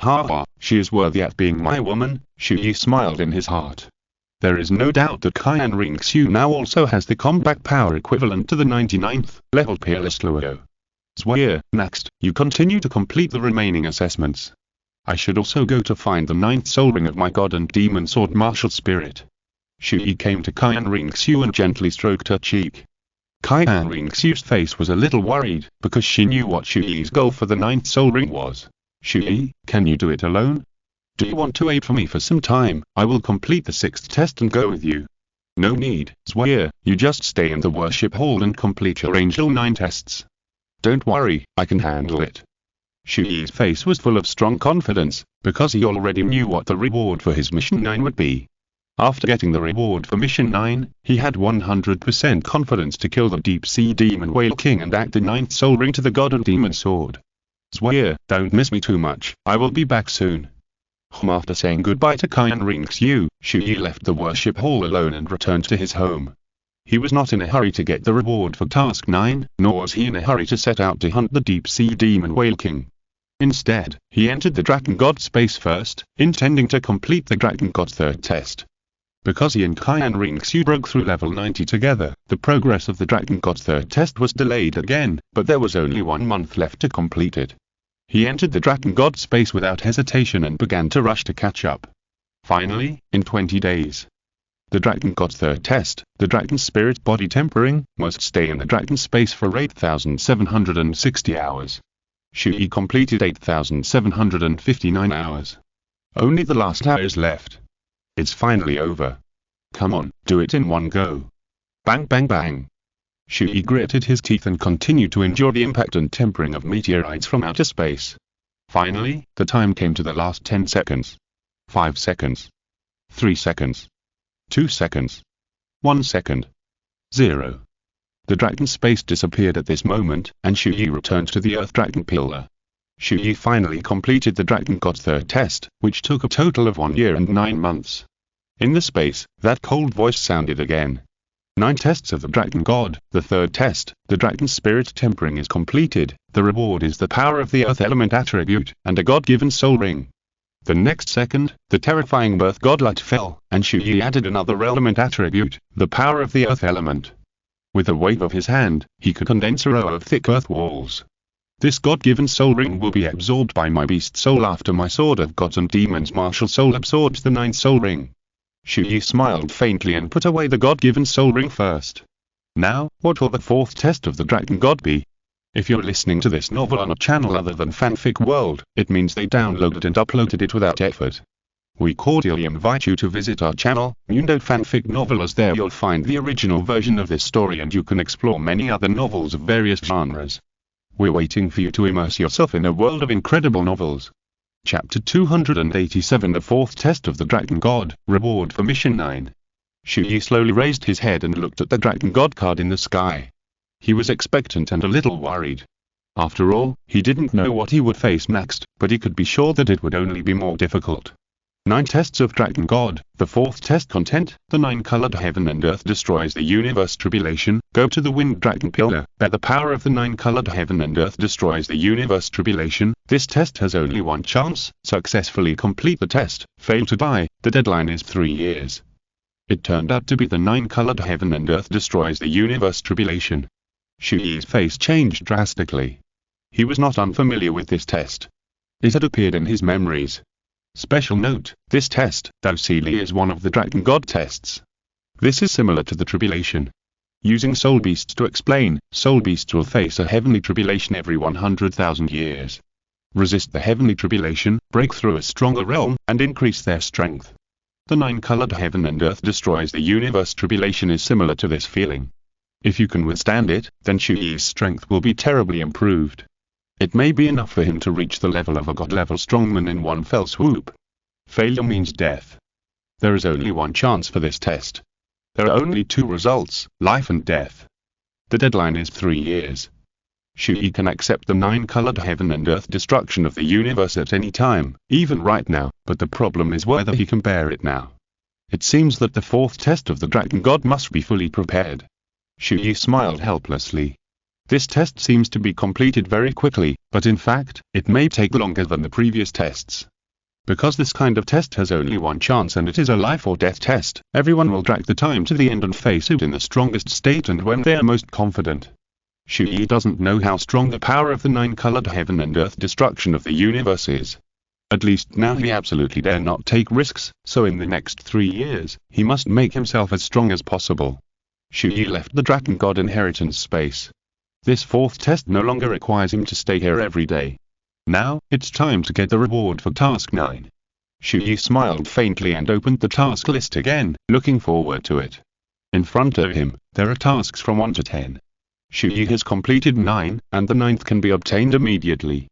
Ha, she is worthy at being my woman, Chu Ye smiled in his heart. There is no doubt that Qian Renxue now also has the combat power equivalent to the 99th level peerless Douluo. Chu Ye, next, you continue to complete the remaining assessments. I should also go to find the 9th soul ring of my god and demon sword martial spirit. Chu Ye came to Qian Renxue and gently stroked her cheek. Qian Renxue's face was a little worried, because she knew what Chu Ye's goal for the 9th soul ring was. Chu Ye, can you do it alone? Do you want to wait for me for some time? I will complete the 6th test and go with you. No need, Chu Ye, you just stay in the worship hall and complete your Angel 9 tests. Don't worry, I can handle it. Chu Ye's face was full of strong confidence, because he already knew what the reward for his Mission 9 would be. After getting the reward for Mission 9, he had 100% confidence to kill the Deep-Sea Demon Whale King and add the 9th soul ring to the God and Demon Sword. Chu Ye, don't miss me too much, I will be back soon. After saying goodbye to Qian Renxue, Chu Ye left the worship hall alone and returned to his home. He was not in a hurry to get the reward for Task 9, nor was he in a hurry to set out to hunt the Deep-Sea Demon Whale King. Instead, he entered the Dragon God space first, intending to complete the Dragon God 3rd test. Because he and Qian Renxue broke through level 90 together, the progress of the Dragon God 3rd test was delayed again, but there was only 1 month left to complete it. He entered the Dragon God space without hesitation and began to rush to catch up. Finally, in 20 days. The Dragon God 3rd test, the Dragon Spirit Body Tempering, must stay in the Dragon space for 8,760 hours. Chu Ye completed 8,759 hours. Only the last hour is left. It's finally over. Come on, do it in one go. Bang bang bang. Chu Ye gritted his teeth and continued to endure the impact and tempering of meteorites from outer space. Finally, the time came to the last 10 seconds. 5 seconds. 3 seconds. 2 seconds. 1 second. 0. The dragon space disappeared at this moment, and Chu Ye returned to the Earth Dragon Pillar. Chu Ye finally completed the Dragon God 3rd test, which took a total of 1 year and 9 months. In the space, that cold voice sounded again. 9 tests of the Dragon God, the 3rd test, the Dragon Spirit Tempering is completed, the reward is the power of the Earth Element attribute, and a God-given soul ring. The next second, the terrifying Birth Godlight fell, and Chu Ye added another element attribute, the power of the Earth Element. With a wave of his hand, he could condense a row of thick earth walls. This God-given soul ring will be absorbed by my beast soul after my sword of gods and demons martial soul absorbs the 9th soul ring. Chu Ye smiled faintly and put away the God-given soul ring first. Now, what will the 4th test of the Dragon God be? If you're listening to this novel on a channel other than Fanfic World, it means they downloaded and uploaded it without effort. We cordially invite you to visit our channel, Mundo Fanfic Novel, as there you'll find the original version of this story and you can explore many other novels of various genres. We're waiting for you to immerse yourself in a world of incredible novels. Chapter 287, The 4th Test of the Dragon God, Reward for Mission 9. Chu Ye slowly raised his head and looked at the Dragon God card in the sky. He was expectant and a little worried. After all, he didn't know what he would face next, but he could be sure that it would only be more difficult. 9 tests of Dragon God. The 4th test content: the 9-colored heaven and earth destroys the universe tribulation. Go to the winged dragon pillar. Bear the power of the 9-colored heaven and earth destroys the universe tribulation. This test has only one chance. Successfully complete the test. Fail to die. The deadline is 3 years. It turned out to be the 9-colored heaven and earth destroys the universe tribulation. Chu Ye's face changed drastically. He was not unfamiliar with this test. It had appeared in his memories. Special note: this test, Douluo, is one of the Dragon God tests. This is similar to the tribulation. Using soul beasts to explain, soul beasts will face a heavenly tribulation every 100,000 years. Resist the heavenly tribulation, break through a stronger realm, and increase their strength. The 9-colored heaven and earth destroys the universe tribulation is similar to this feeling. If you can withstand it, then Chu Ye's strength will be terribly improved. It may be enough for him to reach the level of a god-level strongman in one fell swoop. Failure means death. There is only one chance for this test. There are only 2 results, life and death. The deadline is 3 years. Chu Ye can accept the 9-colored heaven and earth destruction of the universe at any time, even right now, but the problem is whether he can bear it now. It seems that the 4th test of the Dragon God must be fully prepared. Chu Ye smiled helplessly. This test seems to be completed very quickly, but in fact, it may take longer than the previous tests. Because this kind of test has only one chance and it is a life or death test, everyone will drag the time to the end and face it in the strongest state and when they are most confident. Chu Ye doesn't know how strong the power of the 9-colored heaven and earth destruction of the universe is. At least now he absolutely dare not take risks, so in the next 3 years, he must make himself as strong as possible. Chu Ye left the Dragon God inheritance space. This 4th test no longer requires him to stay here every day. Now, it's time to get the reward for task 9. Chu Ye smiled faintly and opened the task list again, looking forward to it. In front of him, there are tasks from 1 to 10. Chu Ye has completed 9, and the 9th can be obtained immediately.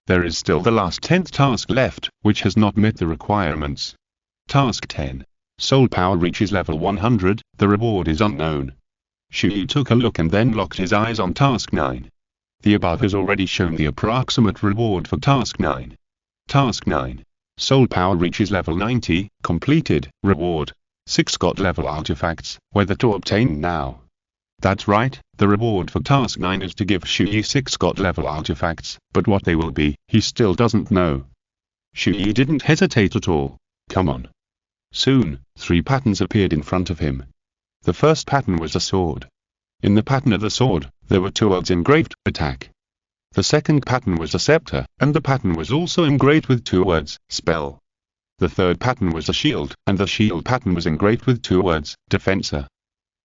There is still the last 10th task left, which has not met the requirements. Task 10. Soul power reaches level 100, the reward is unknown. Chu Ye took a look and then locked his eyes on task 9. The above has already shown the approximate reward for task 9. Task 9. Soul power reaches level 90, completed, reward. 6 god-level artifacts, whether to obtain now. That's right, the reward for task 9 is to give Chu Ye 6 god-level artifacts, but what they will be, he still doesn't know. Chu Ye didn't hesitate at all. Come on. Soon, 3 patterns appeared in front of him. The first pattern was a sword. In the pattern of the sword, there were 2 words engraved, attack. The second pattern was a scepter, and the pattern was also engraved with 2 words, spell. The third pattern was a shield, and the shield pattern was engraved with 2 words, defensor.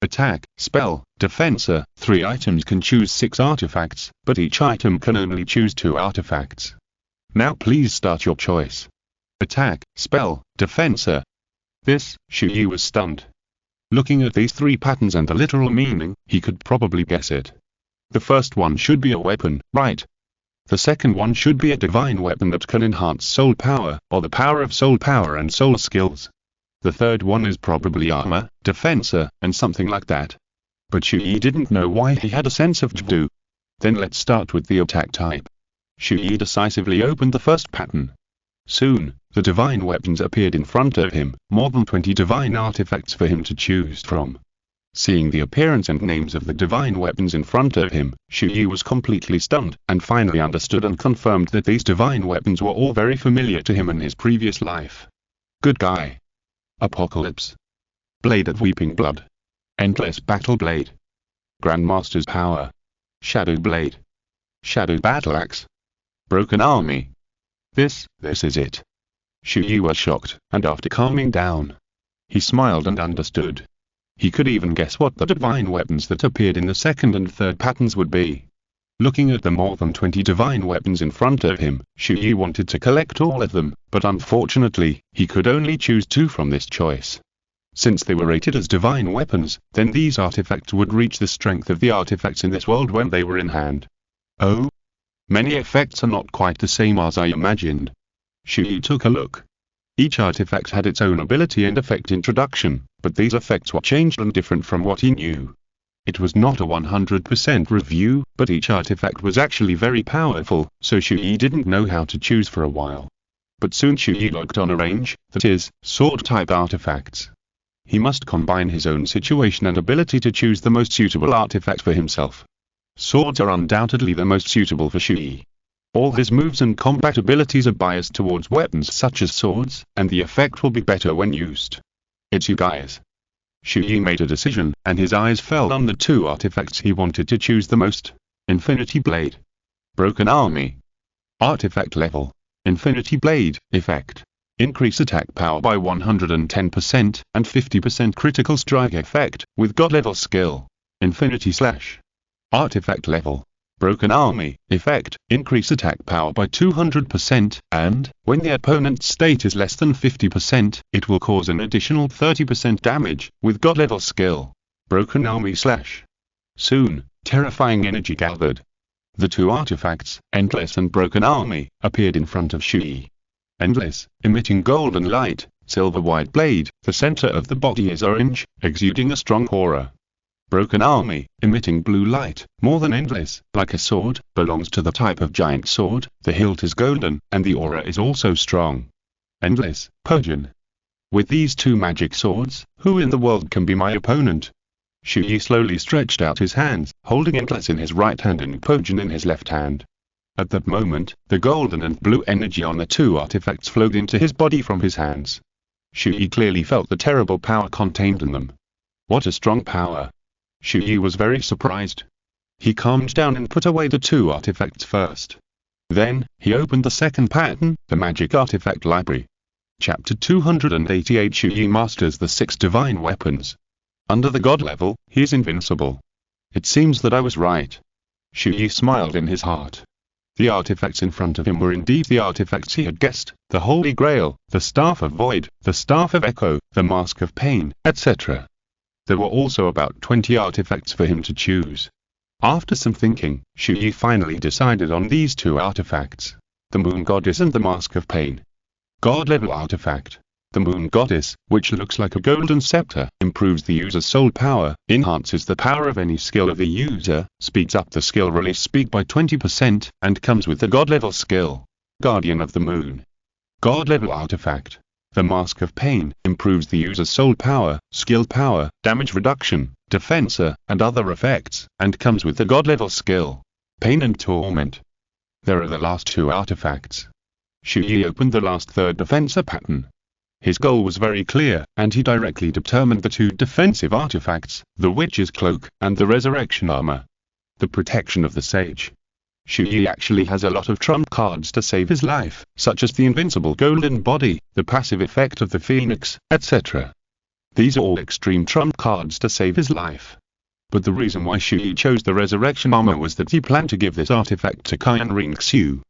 Attack, spell, defensor. 3 items can choose 6 artifacts, but each item can only choose 2 artifacts. Now please start your choice. Attack, spell, defensor. This, Chu Ye was stunned. Looking at these 3 patterns and the literal meaning, he could probably guess it. The first one should be a weapon, right? The second one should be a divine weapon that can enhance soul power, or the power of soul power and soul skills. The third one is probably armor, defensor, and something like that. But Chu Ye didn't know why he had a sense of Jdu. Then let's start with the attack type. Chu Ye decisively opened the first pattern. Soon, the divine weapons appeared in front of him, more than 20 divine artifacts for him to choose from. Seeing the appearance and names of the divine weapons in front of him, Chu Ye was completely stunned, and finally understood and confirmed that these divine weapons were all very familiar to him in his previous life. Good guy. Apocalypse. Blade of Weeping Blood. Endless Battle Blade. Grandmaster's Power. Shadow Blade. Shadow Battle Axe. Broken Army. This is it. Chu Ye was shocked, and after calming down, he smiled and understood. He could even guess what the divine weapons that appeared in the second and third patterns would be. Looking at the more than 20 divine weapons in front of him, Chu Ye wanted to collect all of them, but unfortunately, he could only choose 2 from this choice. Since they were rated as divine weapons, then these artifacts would reach the strength of the artifacts in this world when they were in hand. Oh? Many effects are not quite the same as I imagined. Chu Ye took a look. Each artifact had its own ability and effect introduction, but these effects were changed and different from what he knew. It was not a 100% review, but each artifact was actually very powerful, so Chu Ye didn't know how to choose for a while. But soon Chu Ye looked on a range, that is, sword-type artifacts. He must combine his own situation and ability to choose the most suitable artifact for himself. Swords are undoubtedly the most suitable for Chu Ye. All his moves and combat abilities are biased towards weapons such as swords, and the effect will be better when used. It's you guys. Chu Ye made a decision, and his eyes fell on the 2 artifacts he wanted to choose the most. Infinity Blade. Broken Army. Artifact level. Infinity Blade, effect. Increase attack power by 110%, and 50% critical strike effect, with God level skill. Infinity Slash. Artifact level. Broken Army, effect, increase attack power by 200%, and, when the opponent's state is less than 50%, it will cause an additional 30% damage, with God level skill. Broken Army Slash. Soon, terrifying energy gathered. The 2 artifacts, Endless and Broken Army, appeared in front of Chu Ye. Endless, emitting golden light, silver-white blade, the center of the body is orange, exuding a strong aura. Broken Army, emitting blue light, more than endless, like a sword, belongs to the type of giant sword, the hilt is golden, and the aura is also strong. Endless, Pojin. With these 2 magic swords, who in the world can be my opponent? Chu Ye slowly stretched out his hands, holding Endless in his right hand and Pojin in his left hand. At that moment, the golden and blue energy on the 2 artifacts flowed into his body from his hands. Chu Ye clearly felt the terrible power contained in them. What a strong power! Chu Ye was very surprised. He calmed down and put away the 2 artifacts first. Then, he opened the second pattern, the Magic Artifact Library. Chapter 288 Chu Ye masters the 6 divine weapons. Under the God level, he is invincible. It seems that I was right. Chu Ye smiled in his heart. The artifacts in front of him were indeed the artifacts he had guessed, the Holy Grail, the Staff of Void, the Staff of Echo, the Mask of Pain, etc. There were also about 20 artifacts for him to choose. After some thinking, Chu Ye finally decided on these 2 artifacts, the Moon Goddess and the Mask of Pain. God-level artifact. The Moon Goddess, which looks like a golden scepter, improves the user's soul power, enhances the power of any skill of the user, speeds up the skill release speed by 20%, and comes with the God-level skill. Guardian of the Moon. God-level artifact. The Mask of Pain improves the user's soul power, skill power, damage reduction, defensor, and other effects, and comes with the God-level skill. Pain and Torment. There are the last 2 artifacts. Chu Ye opened the last 3rd defensor pattern. His goal was very clear, and he directly determined the 2 defensive artifacts, the Witch's Cloak, and the Resurrection Armor. The Protection of the Sage. Chu Ye actually has a lot of trump cards to save his life, such as the Invincible Golden Body, the passive effect of the Phoenix, etc. These are all extreme trump cards to save his life. But the reason why Chu Ye chose the Resurrection Armor was that he planned to give this artifact to Qian Renxue.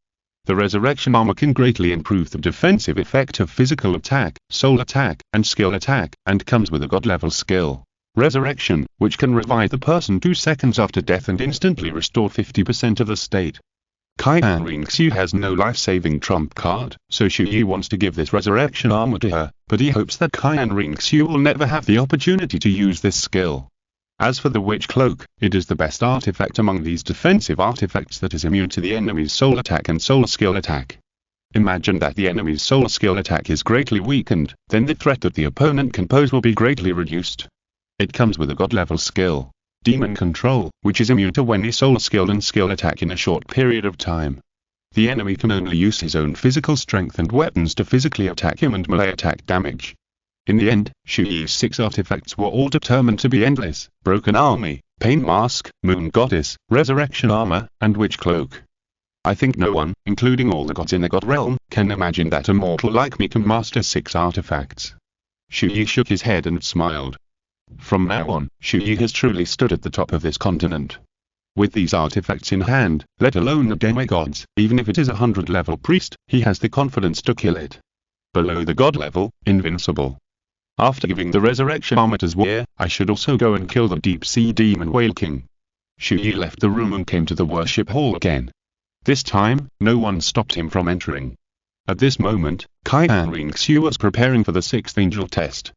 The Resurrection Armor can greatly improve the defensive effect of physical attack, soul attack, and skill attack, and comes with a God-level skill. Resurrection, which can revive the person 2 seconds after death and instantly restore 50% of the state. Qian Renxue has no life-saving trump card, so Chu Ye wants to give this Resurrection Armor to her, but he hopes that Qian Renxue will never have the opportunity to use this skill. As for the Witch Cloak, it is the best artifact among these defensive artifacts that is immune to the enemy's soul attack and soul skill attack. Imagine that the enemy's soul skill attack is greatly weakened, then the threat that the opponent can pose will be greatly reduced. It comes with a God-level skill, Demon Control, which is immune to any soul skill and skill attack in a short period of time. The enemy can only use his own physical strength and weapons to physically attack him and melee attack damage. In the end, Chu Ye's 6 artifacts were all determined to be Endless, Broken Army, Pain Mask, Moon Goddess, Resurrection Armor, and Witch Cloak. I think no one, including all the gods in the god realm, can imagine that a mortal like me can master 6 artifacts. Chu Ye shook his head and smiled. From now on, Chu Ye has truly stood at the top of this continent. With these artifacts in hand, let alone the demigods, even if it is a 100-level priest, he has the confidence to kill it. Below the god level, invincible. After giving the resurrection armor to Chu Ye, I should also go and kill the deep-sea demon whale king. Chu Ye left the room and came to the worship hall again. This time, no one stopped him from entering. At this moment, Qian Renxue was preparing for the 6th angel test.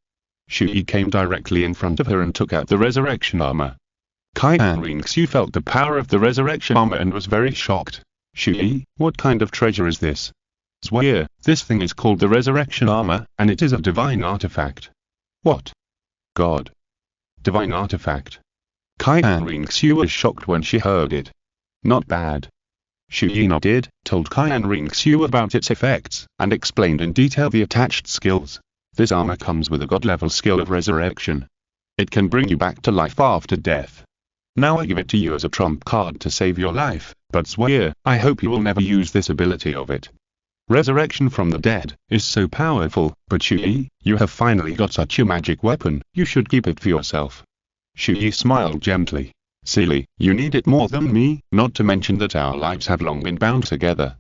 Chu Ye came directly in front of her and took out the resurrection armor. Qian Renxue felt the power of the resurrection armor and was very shocked. Chu Ye, what kind of treasure is this? Chu Ye, this thing is called the resurrection armor, and it is a divine artifact. What? God. Divine artifact. Qian Renxue was shocked when she heard it. Not bad. Chu Ye nodded, told Qian Renxue about its effects, and explained in detail the attached skills. This armor comes with a god-level skill of resurrection. It can bring you back to life after death. Now I give it to you as a trump card to save your life, but Chu Ye, I hope you will never use this ability of it. Resurrection from the dead is so powerful, but Chu Ye, you have finally got such a magic weapon, you should keep it for yourself. Chu Ye smiled gently. Silly, you need it more than me, not to mention that our lives have long been bound together.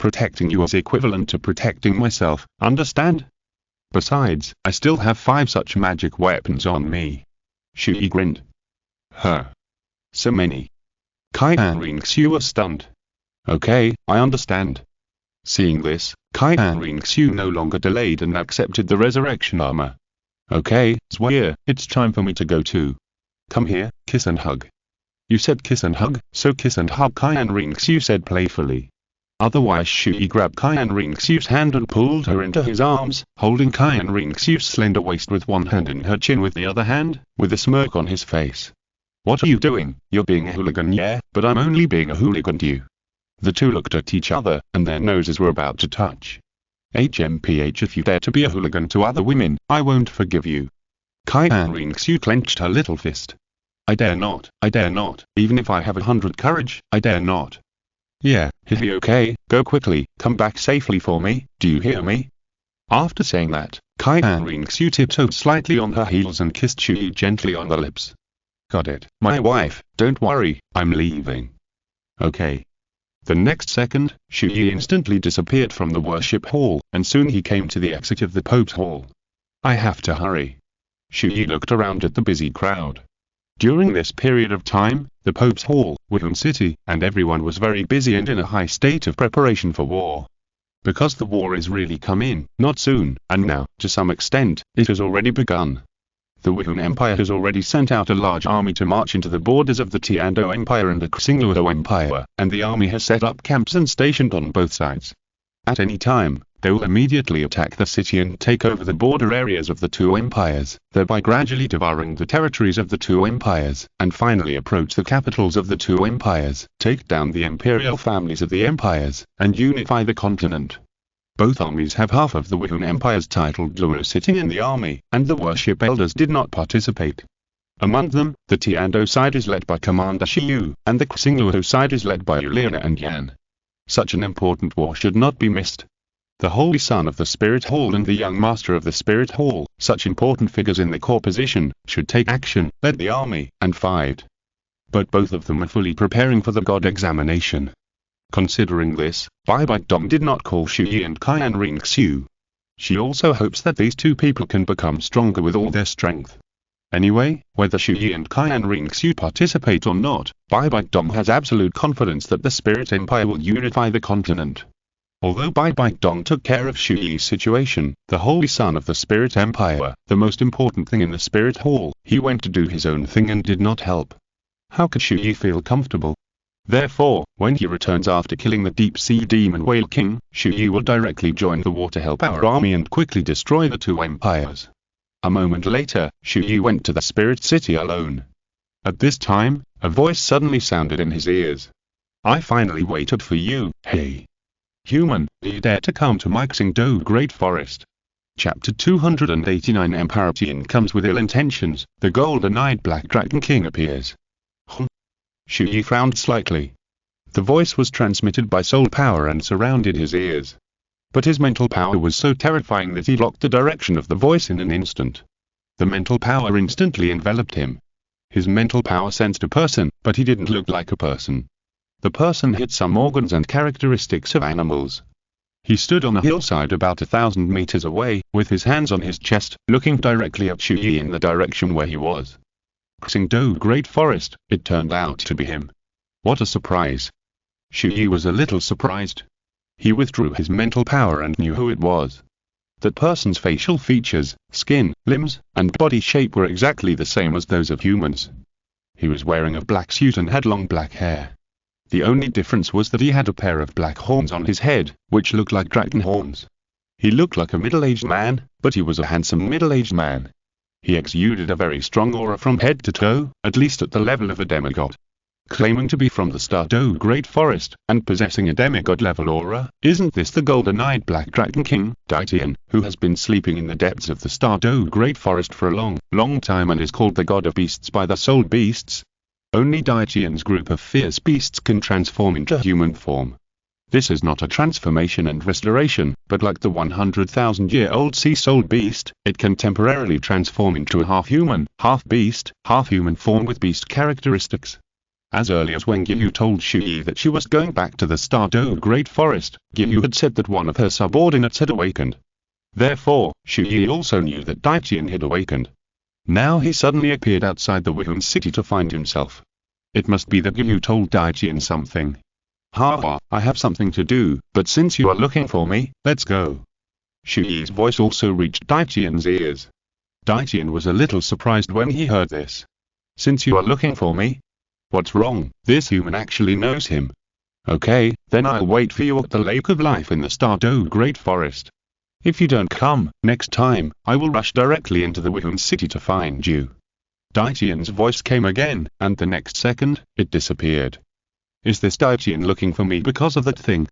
Protecting you is equivalent to protecting myself, understand? Besides, I still have 5 such magic weapons on me. Chu Ye grinned. Huh. So many. Qian Renxue was stunned. Okay, I understand. Seeing this, Qian Renxue no longer delayed and accepted the resurrection armor. Okay, Chu Ye, it's time for me to go too. Come here, kiss and hug. You said kiss and hug, so kiss and hug, Qian Renxue said playfully. Otherwise Chu Ye grabbed Qian Renxue's hand and pulled her into his arms, holding Qian Renxue's slender waist with one hand and her chin with the other hand, with a smirk on his face. What are you doing? You're being a hooligan, yeah, but I'm only being a hooligan to you. The two looked at each other, and their noses were about to touch. HMPH, if you dare to be a hooligan to other women, I won't forgive you. Qian Renxue clenched her little fist. I dare not, even if I have 100 courage, I dare not. Yeah, he'll okay, go quickly, come back safely for me, do you hear me? After saying that, Qian Renxue tiptoed slightly on her heels and kissed Chu Ye gently on the lips. Got it, my wife, don't worry, I'm leaving. Okay. The next second, Chu Ye instantly disappeared from the worship hall, and soon he came to the exit of the Pope's hall. I have to hurry. Chu Ye looked around at the busy crowd. During this period of time, the Pope's hall, Wuhan City, and everyone was very busy and in a high state of preparation for war. Because the war is really come in, not soon, and now, to some extent, it has already begun. The Wuhan Empire has already sent out a large army to march into the borders of the Tiando Empire and the Xingluo Empire, and the army has set up camps and stationed on both sides. At any time, they will immediately attack the city and take over the border areas of the 2 empires, thereby gradually devouring the territories of the 2 empires, and finally approach the capitals of the 2 empires, take down the imperial families of the empires, and unify the continent. Both armies have half of the Wuhan Empire's titled Douluo sitting in the army, and the worship elders did not participate. Among them, the Tiando side is led by Commander Xiu, and the Xingluo side is led by Ulena and Yan. Such an important war should not be missed. The Holy Son of the Spirit Hall and the young Master of the Spirit Hall, such important figures in the core position, should take action, lead the army, and fight. But both of them are fully preparing for the God examination. Considering this, Bai Dong did not call Chu Ye and Qian Renxue. She also hopes that these 2 people can become stronger with all their strength. Anyway, whether Chu Ye and Qian Renxue participate or not, Bai Dong has absolute confidence that the Spirit Empire will unify the continent. Although Bai Dong took care of Chu Ye's situation, the Holy Son of the Spirit Empire, the most important thing in the Spirit Hall, he went to do his own thing and did not help. How could Chu Ye feel comfortable? Therefore, when he returns after killing the deep-sea demon whale king, Chu Ye will directly join the war to help our army and quickly destroy the 2 empires. A moment later, Chu Ye went to the Spirit City alone. At this time, a voice suddenly sounded in his ears. I finally waited for you, hey. Human, do you dare to come to my Xingdo Great Forest? Chapter 289 Emperor Qian comes with ill intentions, the golden-eyed Black Dragon King appears. Chu Ye frowned slightly. The voice was transmitted by soul power and surrounded his ears. But his mental power was so terrifying that he locked the direction of the voice in an instant. The mental power instantly enveloped him. His mental power sensed a person, but he didn't look like a person. The person had some organs and characteristics of animals. He stood on a hillside about 1,000 meters away, with his hands on his chest, looking directly at Chu Ye in the direction where he was. Xingdou Great Forest, it turned out to be him. What a surprise! Chu Ye was a little surprised. He withdrew his mental power and knew who it was. That person's facial features, skin, limbs, and body shape were exactly the same as those of humans. He was wearing a black suit and had long black hair. The only difference was that he had a pair of black horns on his head, which looked like dragon horns. He looked like a middle-aged man, but he was a handsome middle-aged man. He exuded a very strong aura from head to toe, at least at the level of a demigod. Claiming to be from the Douluo Great Forest, and possessing a demigod-level aura, isn't this the golden-eyed Black Dragon King, Qian, who has been sleeping in the depths of the Douluo Great Forest for a long time and is called the God of Beasts by the Soul Beasts? Only Qian's group of fierce beasts can transform into human form. This is not a transformation and restoration, but like the 100,000-year-old sea-soul beast, it can temporarily transform into a half-human, half-beast, half-human form with beast characteristics. As early as when Qian told Chu Ye that she was going back to the Douluo Great Forest, Qian had said that one of her subordinates had awakened. Therefore, Chu Ye also knew that Qian had awakened. Now he suddenly appeared outside the Wuhan city to find himself. It must be that Qian told Qian something. Ha, I have something to do, but since you are looking for me, let's go. Chu Ye's voice also reached Qian's ears. Qian was a little surprised when he heard this. Since you are looking for me? What's wrong? This human actually knows him. Okay, then I'll wait for you at the Lake of Life in the Douluo Great Forest. If you don't come, next time, I will rush directly into the Wuhan city to find you. Qian's voice came again, and the next second, it disappeared. Is this Qian looking for me because of that thing?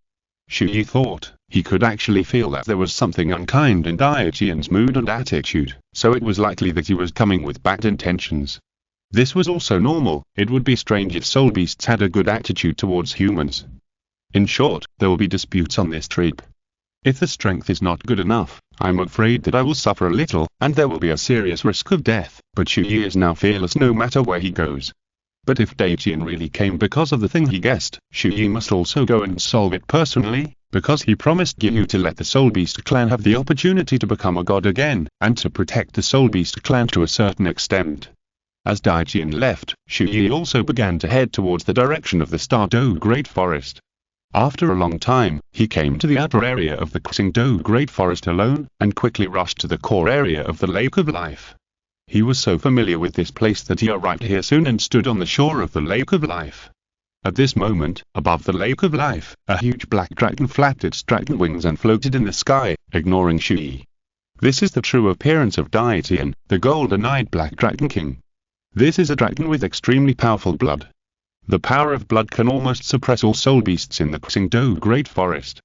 Chu Ye thought. He could actually feel that there was something unkind in Qian's mood and attitude, so it was likely that he was coming with bad intentions. This was also normal. It would be strange if soul beasts had a good attitude towards humans. In short, there will be disputes on this trip. If the strength is not good enough, I'm afraid that I will suffer a little, and there will be a serious risk of death, but Chu Ye is now fearless no matter where he goes. But if Qian really came because of the thing he guessed, Chu Ye must also go and solve it personally, because he promised Qian to let the Soul Beast clan have the opportunity to become a god again, and to protect the Soul Beast clan to a certain extent. As Qian left, Chu Ye also began to head towards the direction of the Douluo Great Forest. After a long time, he came to the outer area of the Douluo Great Forest alone, and quickly rushed to the core area of the Lake of Life. He was so familiar with this place that he arrived here soon and stood on the shore of the Lake of Life. At this moment, above the Lake of Life, a huge black dragon flapped its dragon wings and floated in the sky, ignoring Chu Ye. This is the true appearance of Qian, the golden-eyed Black Dragon King. This is a dragon with extremely powerful blood. The power of blood can almost suppress all soul beasts in the Douluo Great Forest.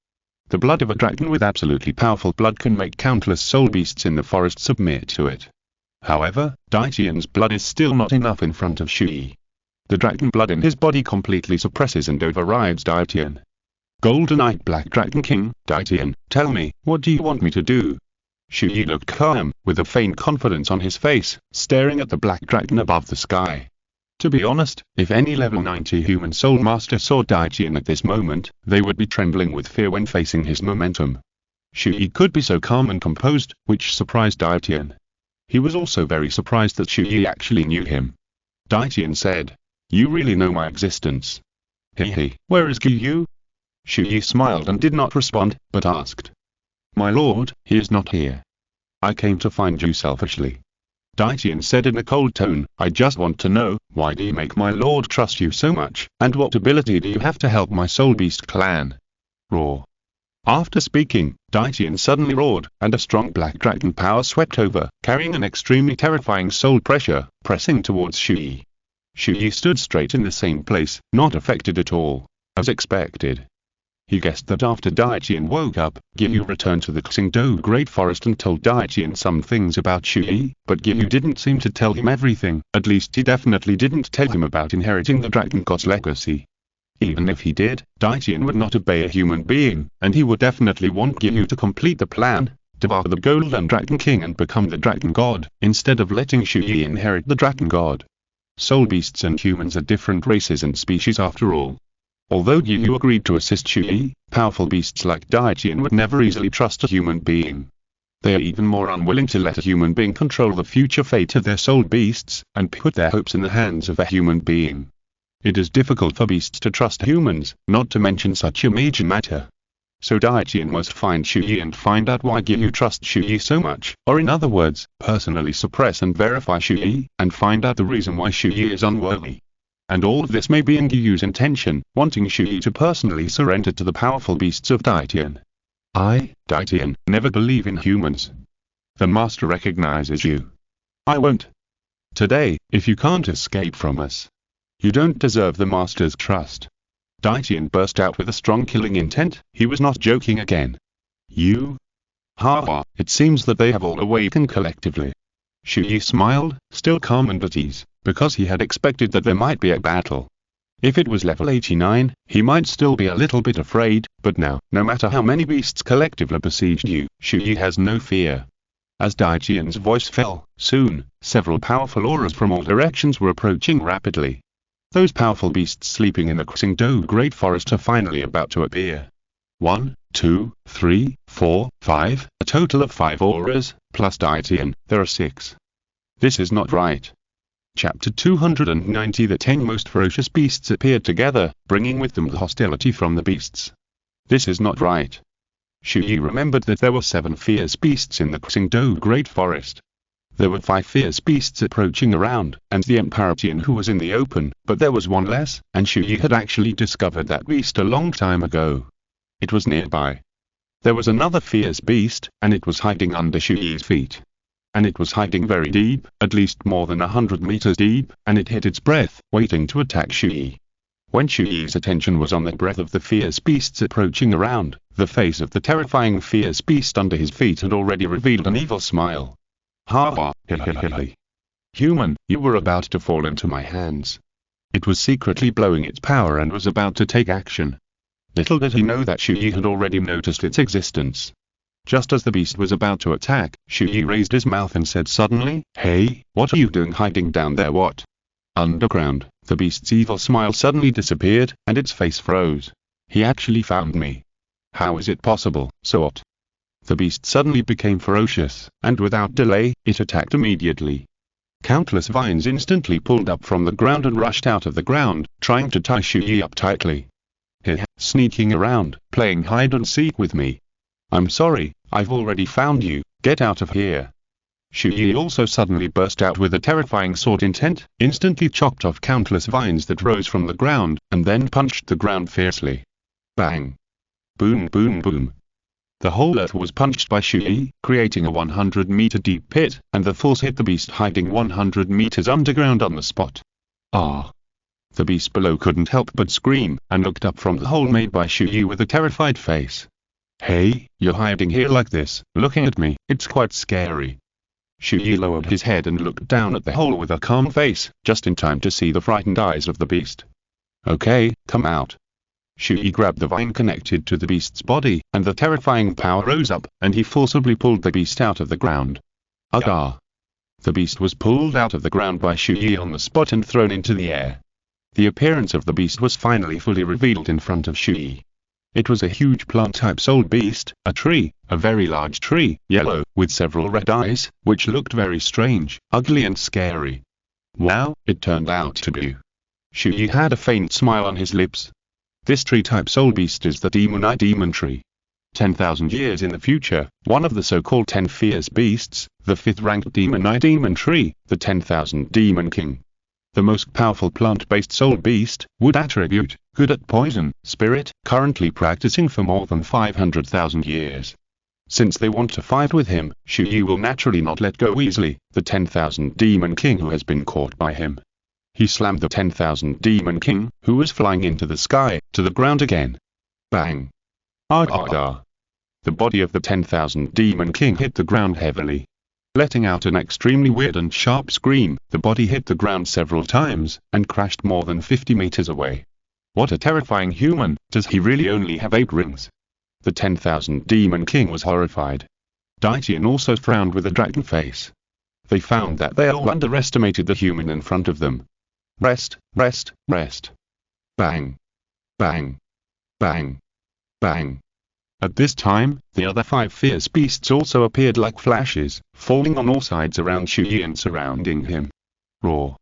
The blood of a dragon with absolutely powerful blood can make countless soul beasts in the forest submit to it. However, Qian's blood is still not enough in front of Chu Ye. The dragon blood in his body completely suppresses and overrides Qian. Golden-eyed Black Dragon King, Qian, tell me, what do you want me to do? Chu Ye looked calm, with a faint confidence on his face, staring at the black dragon above the sky. To be honest, if any level 90 human soul master saw Qian at this moment, they would be trembling with fear when facing his momentum. Chu Ye could be so calm and composed, which surprised Qian. He was also very surprised that Chu Ye actually knew him. Qian said, "You really know my existence." "Hehe, where is Qian?" Chu Ye smiled and did not respond, but asked, "My lord, he is not here. I came to find you selfishly." Qian said in a cold tone, "I just want to know, why do you make my lord trust you so much, and what ability do you have to help my soul beast clan?" Roar. After speaking, Qian suddenly roared, and a strong black dragon power swept over, carrying an extremely terrifying soul pressure, pressing towards Chu Ye. Chu Ye stood straight in the same place, not affected at all. As expected. He guessed that after Qian woke up, Qian returned to the Douluo Great Forest and told Qian some things about Chu Ye, but Qian didn't seem to tell him everything, at least he definitely didn't tell him about inheriting the Dragon God's legacy. Even if he did, Daitian would not obey a human being, and he would definitely want Yu to complete the plan, devour the Golden Dragon King and become the Dragon God, instead of letting Chu Ye inherit the Dragon God. Soul beasts and humans are different races and species after all. Although Yu agreed to assist Chu Ye, powerful beasts like Daitian would never easily trust a human being. They are even more unwilling to let a human being control the future fate of their soul beasts, and put their hopes in the hands of a human being. It is difficult for beasts to trust humans, not to mention such a major matter. So Daitian must find Chu Ye and find out why Yu trusts Chu Ye so much, or in other words, personally suppress and verify Chu Ye, and find out the reason why Chu Ye is unworthy. And all of this may be in Yu's intention, wanting Chu Ye to personally surrender to the powerful beasts of Daitian. I, Daitian, never believe in humans. The master recognizes you. I won't. Today, if you can't escape from us, you don't deserve the master's trust. Daitian burst out with a strong killing intent. He was not joking again. You? Ha! It seems that they have all awakened collectively. Chu Ye smiled, still calm and at ease, because he had expected that there might be a battle. If it was level 89, he might still be a little bit afraid, but now, no matter how many beasts collectively besieged you, Chu Ye has no fear. As Daitian's voice fell, soon, several powerful auras from all directions were approaching rapidly. Those powerful beasts sleeping in the Qingdou Great Forest are finally about to appear. 1, 2, 3, 4, 5, a total of 5 auras, plus Daitian, there are 6. This is not right. Chapter 290. The 10 most ferocious beasts appeared together, bringing with them the hostility from the beasts. This is not right. Chu Ye remembered that there were 7 fierce beasts in the Qingdou Great Forest. There were 5 fierce beasts approaching around, and the Emperor Tian who was in the open, but there was one less, and Chu Ye had actually discovered that beast a long time ago. It was nearby. There was another fierce beast, and it was hiding under Chu Ye's feet. And it was hiding very deep, at least more than 100 meters deep, and it hid its breath, waiting to attack Chu Ye. When Chu Ye's attention was on the breath of the fierce beasts approaching around, the face of the terrifying fierce beast under his feet had already revealed an evil smile. Ha! Human, you were about to fall into my hands. It was secretly blowing its power and was about to take action. Little did he know that Chu Ye had already noticed its existence. Just as the beast was about to attack, Chu Ye raised his mouth and said suddenly, "Hey, what are you doing hiding down there? What?" Underground, the beast's evil smile suddenly disappeared, and its face froze. He actually found me. How is it possible? So what? The beast suddenly became ferocious, and without delay, it attacked immediately. Countless vines instantly pulled up from the ground and rushed out of the ground, trying to tie Chu Ye up tightly. Sneaking around, playing hide and seek with me. I'm sorry, I've already found you, get out of here. Chu Ye also suddenly burst out with a terrifying sword intent, instantly chopped off countless vines that rose from the ground, and then punched the ground fiercely. Bang! Boom boom boom. The whole earth was punched by Chu Ye, creating a 100-meter deep pit, and the force hit the beast hiding 100 meters underground on the spot. Ah! The beast below couldn't help but scream, and looked up from the hole made by Chu Ye with a terrified face. Hey, you're hiding here like this, looking at me, it's quite scary. Chu Ye lowered his head and looked down at the hole with a calm face, just in time to see the frightened eyes of the beast. Okay, come out. Chu Ye grabbed the vine connected to the beast's body, and the terrifying power rose up, and he forcibly pulled the beast out of the ground. Aga! The beast was pulled out of the ground by Chu Ye on the spot and thrown into the air. The appearance of the beast was finally fully revealed in front of Chu Ye. It was a huge plant-type soul beast, a tree, a very large tree, yellow, with several red eyes, which looked very strange, ugly and scary. Wow, it turned out to be. Chu Ye had a faint smile on his lips. This tree-type soul beast is the Demon Demon Tree. 10,000 years in the future, one of the so-called 10 fierce beasts, the 5th-ranked Demon Tree, the 10,000 Demon King. The most powerful plant-based soul beast, would attribute, good at poison, spirit, currently practicing for more than 500,000 years. Since they want to fight with him, Chu Ye will naturally not let go easily, the 10,000 Demon King who has been caught by him. He slammed the 10,000 Demon King, who was flying into the sky, to the ground again. Bang! Ah! The body of the 10,000 Demon King hit the ground heavily. Letting out an extremely weird and sharp scream, the body hit the ground several times, and crashed more than 50 meters away. What a terrifying human, does he really only have 8 rings? The 10,000 Demon King was horrified. Daitian also frowned with a dragon face. They found that they all underestimated the human in front of them. Rest, rest, rest. Bang. Bang. Bang. Bang. At this time, the other 5 fierce beasts also appeared like flashes, falling on all sides around Chu Ye and surrounding him. Roar.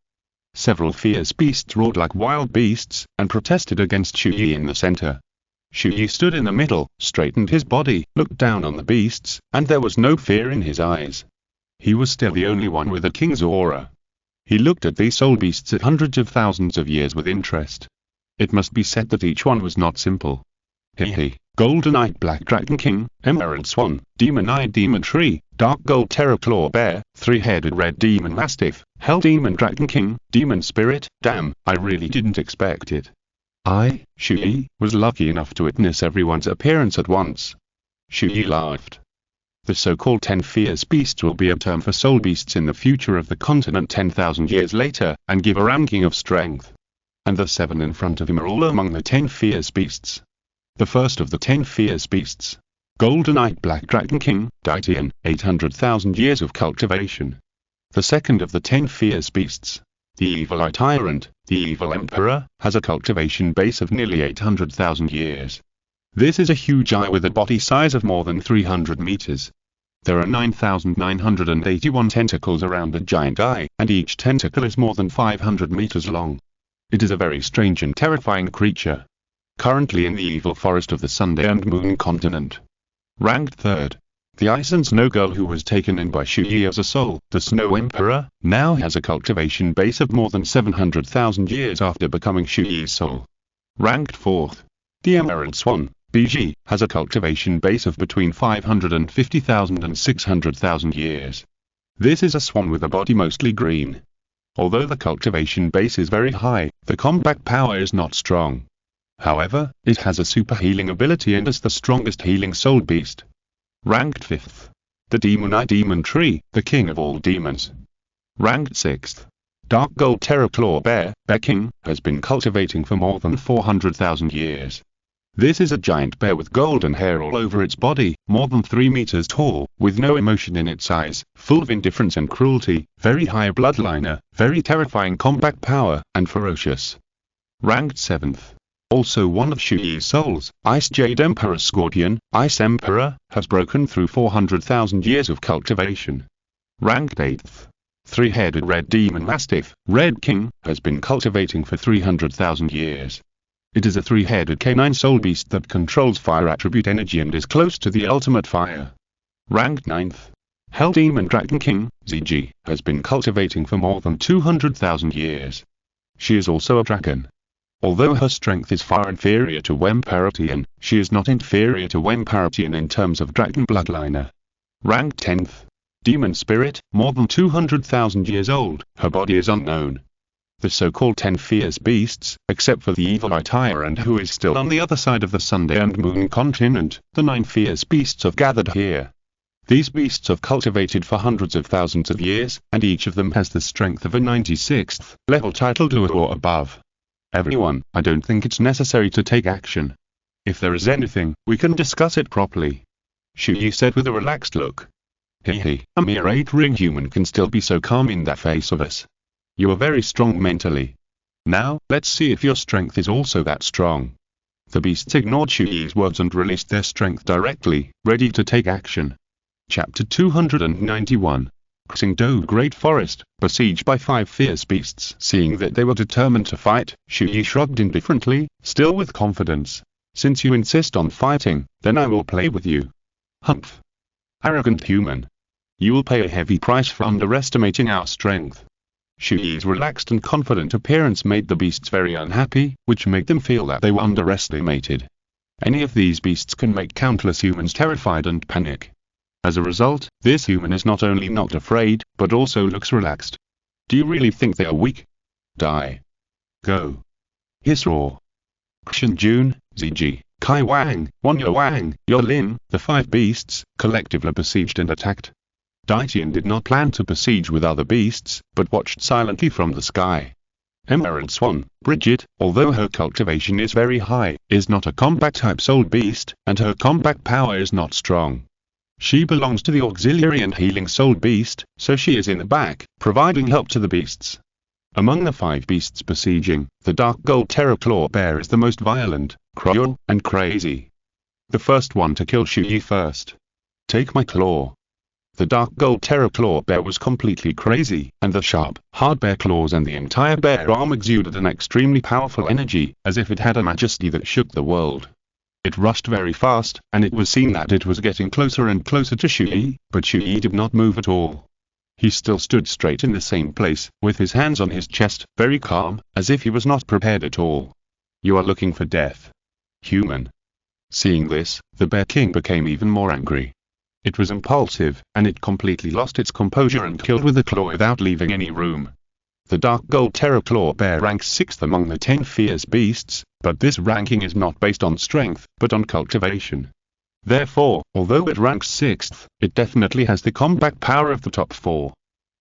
Several fierce beasts roared like wild beasts, and protested against Chu Ye in the center. Chu Ye stood in the middle, straightened his body, looked down on the beasts, and there was no fear in his eyes. He was still the only one with a king's aura. He looked at these soul beasts at hundreds of thousands of years with interest. It must be said that each one was not simple. He, Golden-eyed Black Dragon King, Emerald Swan, Demon-eyed Demon Tree, Dark Gold Terror Claw Bear, Three-headed Red Demon Mastiff, Hell Demon Dragon King, Demon Spirit. Damn, I really didn't expect it. Chu Ye, was lucky enough to witness everyone's appearance at once. Chu Ye laughed. The so-called 10 fierce beasts will be a term for soul beasts in the future of the continent 10,000 years later, and give a ranking of strength. And the 7 in front of him are all among the 10 fierce beasts. The first of the 10 fierce beasts. Golden-eyed Black Dragon King, Daitian, 800,000 years of cultivation. The second of the 10 fierce beasts. The Evil Eye Tyrant, the Evil Emperor, has a cultivation base of nearly 800,000 years. This is a huge eye with a body size of more than 300 meters. There are 9,981 tentacles around the giant eye, and each tentacle is more than 500 meters long. It is a very strange and terrifying creature. Currently in the evil forest of the Sunday and Moon continent. Ranked 3rd. The Ice and Snow Girl who was taken in by Chu Ye as a soul, the Snow Emperor, now has a cultivation base of more than 700,000 years after becoming Chu Ye's soul. Ranked 4th. The Emerald Swan, BG, has a cultivation base of between 550,000 and 600,000 years. This is a swan with a body mostly green. Although the cultivation base is very high, the combat power is not strong. However, it has a super healing ability and is the strongest healing soul beast. Ranked 5th. The Demon-eyed Demon Tree, the king of all demons. Ranked 6th. Dark Gold Terror Claw Bear, Bear King, has been cultivating for more than 400,000 years. This is a giant bear with golden hair all over its body, more than 3 meters tall, with no emotion in its eyes, full of indifference and cruelty, very high bloodliner, very terrifying combat power, and ferocious. Ranked 7th. Also one of Chu Ye's souls, Ice Jade Emperor Scorpion, Ice Emperor, has broken through 400,000 years of cultivation. Ranked 8th. Three-headed Red Demon Mastiff, Red King, has been cultivating for 300,000 years. It is a 3-headed canine soul beast that controls fire attribute energy and is close to the ultimate fire. Ranked 9th. Hell Demon Dragon King, ZG, has been cultivating for more than 200,000 years. She is also a dragon. Although her strength is far inferior to Wemparatian, she is not inferior to Wemparatian in terms of dragon bloodliner. Ranked 10th. Demon Spirit, more than 200,000 years old, her body is unknown. The so-called 10 fierce beasts, except for the Evil Eye Tyrant who is still on the other side of the Sunday and Moon continent, the 9 fierce beasts have gathered here. These beasts have cultivated for hundreds of thousands of years, and each of them has the strength of a 96th level title Douluo or above. Everyone, I don't think it's necessary to take action. If there is anything, we can discuss it properly. Chu Ye said with a relaxed look. Hehe, a mere 8-ring human can still be so calm in that face of us. You are very strong mentally. Now, let's see if your strength is also that strong. The beasts ignored Chu Ye's words and released their strength directly, ready to take action. Chapter 291. Crossing Douluo Great Forest, besieged by 5 fierce beasts. Seeing that they were determined to fight, Chu Ye shrugged indifferently, still with confidence. Since you insist on fighting, then I will play with you. Humph. Arrogant human. You will pay a heavy price for underestimating our strength. Chu Ye's relaxed and confident appearance made the beasts very unhappy, which made them feel that they were underestimated. Any of these beasts can make countless humans terrified and panic. As a result, this human is not only not afraid, but also looks relaxed. Do you really think they are weak? Die. Go. Hiss roar. Qian Jun, ZG, Kai Wang, Wanyo Wang, Yolin, the 5 beasts, collectively besieged and attacked. Daitian did not plan to besiege with other beasts, but watched silently from the sky. Emerald Swan, Bridget, although her cultivation is very high, is not a combat-type soul beast, and her combat power is not strong. She belongs to the auxiliary and healing soul beast, so she is in the back, providing help to the beasts. Among the 5 beasts besieging, the dark gold terror claw bear is the most violent, cruel, and crazy. The first one to kill Chu Ye first. Take my claw. The dark gold terror claw bear was completely crazy, and the sharp, hard bear claws and the entire bear arm exuded an extremely powerful energy, as if it had a majesty that shook the world. It rushed very fast, and it was seen that it was getting closer and closer to Chu Ye, but Chu Ye did not move at all. He still stood straight in the same place, with his hands on his chest, very calm, as if he was not prepared at all. You are looking for death. Human. Seeing this, the Bear King became even more angry. It was impulsive, and it completely lost its composure and killed with a claw without leaving any room. The dark gold terror claw bear ranks 6th among the 10 fierce beasts, but this ranking is not based on strength, but on cultivation. Therefore, although it ranks 6th, it definitely has the combat power of the top 4.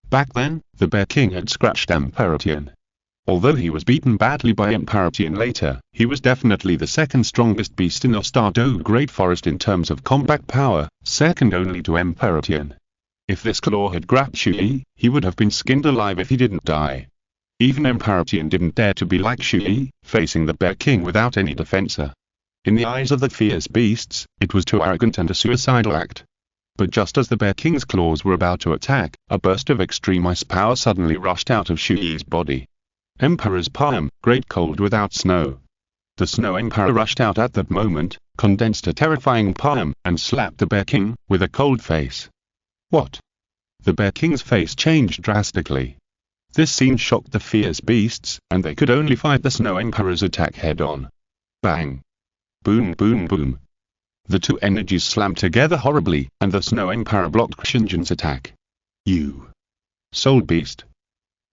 Back then, the Bear King had scratched Emperor Qian. Although he was beaten badly by Emperor Qian later, he was definitely the 2nd strongest beast in the Douluo Great Forest in terms of combat power, second only to Emperor Qian. If this claw had grabbed Chu Ye, he would have been skinned alive if he didn't die. Even Emperor Qian didn't dare to be like Chu Ye, facing the Bear King without any defense. In the eyes of the fierce beasts, it was too arrogant and a suicidal act. But just as the Bear King's claws were about to attack, a burst of extreme ice power suddenly rushed out of Chu Ye's body. Emperor's palm, great cold without snow. The Snow Emperor rushed out at that moment, condensed a terrifying palm, and slapped the Bear King, with a cold face. What? The Bear King's face changed drastically. This scene shocked the fierce beasts, and they could only fight the Snow Emperor's attack head-on. Bang! Boom boom boom. The two energies slammed together horribly, and the Snow Emperor blocked Qianjun's attack. You! Soul Beast!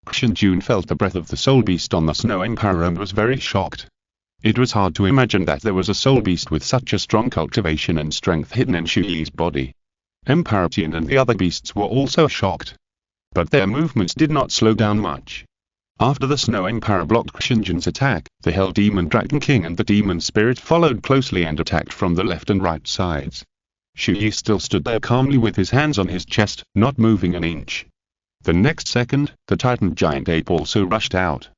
Qianjun felt the breath of the Soul Beast on the Snow Emperor and was very shocked. It was hard to imagine that there was a Soul Beast with such a strong cultivation and strength hidden in Chu Ye's body. Emperor Qian and the other beasts were also shocked. But their movements did not slow down much. After the Snow Emperor blocked Qianjun's attack, the Hell Demon Dragon King and the Demon Spirit followed closely and attacked from the left and right sides. Chu Ye still stood there calmly with his hands on his chest, not moving an inch. The next second, the Titan Giant Ape also rushed out.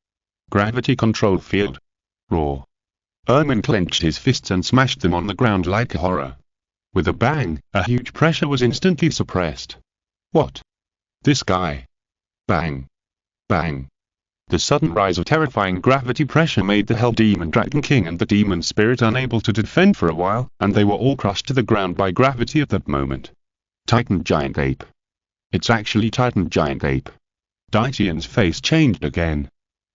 Gravity Control Field. Roar. Ermin clenched his fists and smashed them on the ground like a horror. With a bang, a huge pressure was instantly suppressed. What? This guy. Bang. Bang. The sudden rise of terrifying gravity pressure made the Hell Demon Dragon King and the Demon Spirit unable to defend for a while, and they were all crushed to the ground by gravity at that moment. Titan Giant Ape. It's actually Titan Giant Ape. Daitian's face changed again.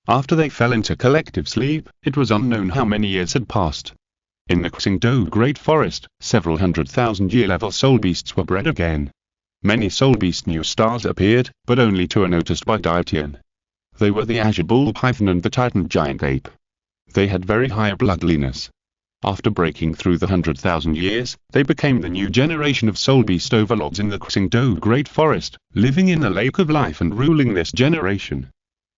After they fell into collective sleep, it was unknown how many years had passed. In the Douluo Great Forest, several 100,000-year-level soul beasts were bred again. Many soul beast new stars appeared, but only 2 are noticed by Daitian. They were the Azure Bull Python and the Titan Giant Ape. They had very high bloodliness. After breaking through the 100,000 years, they became the new generation of soul beast overlords in the Douluo Great Forest, living in the Lake of Life and ruling this generation.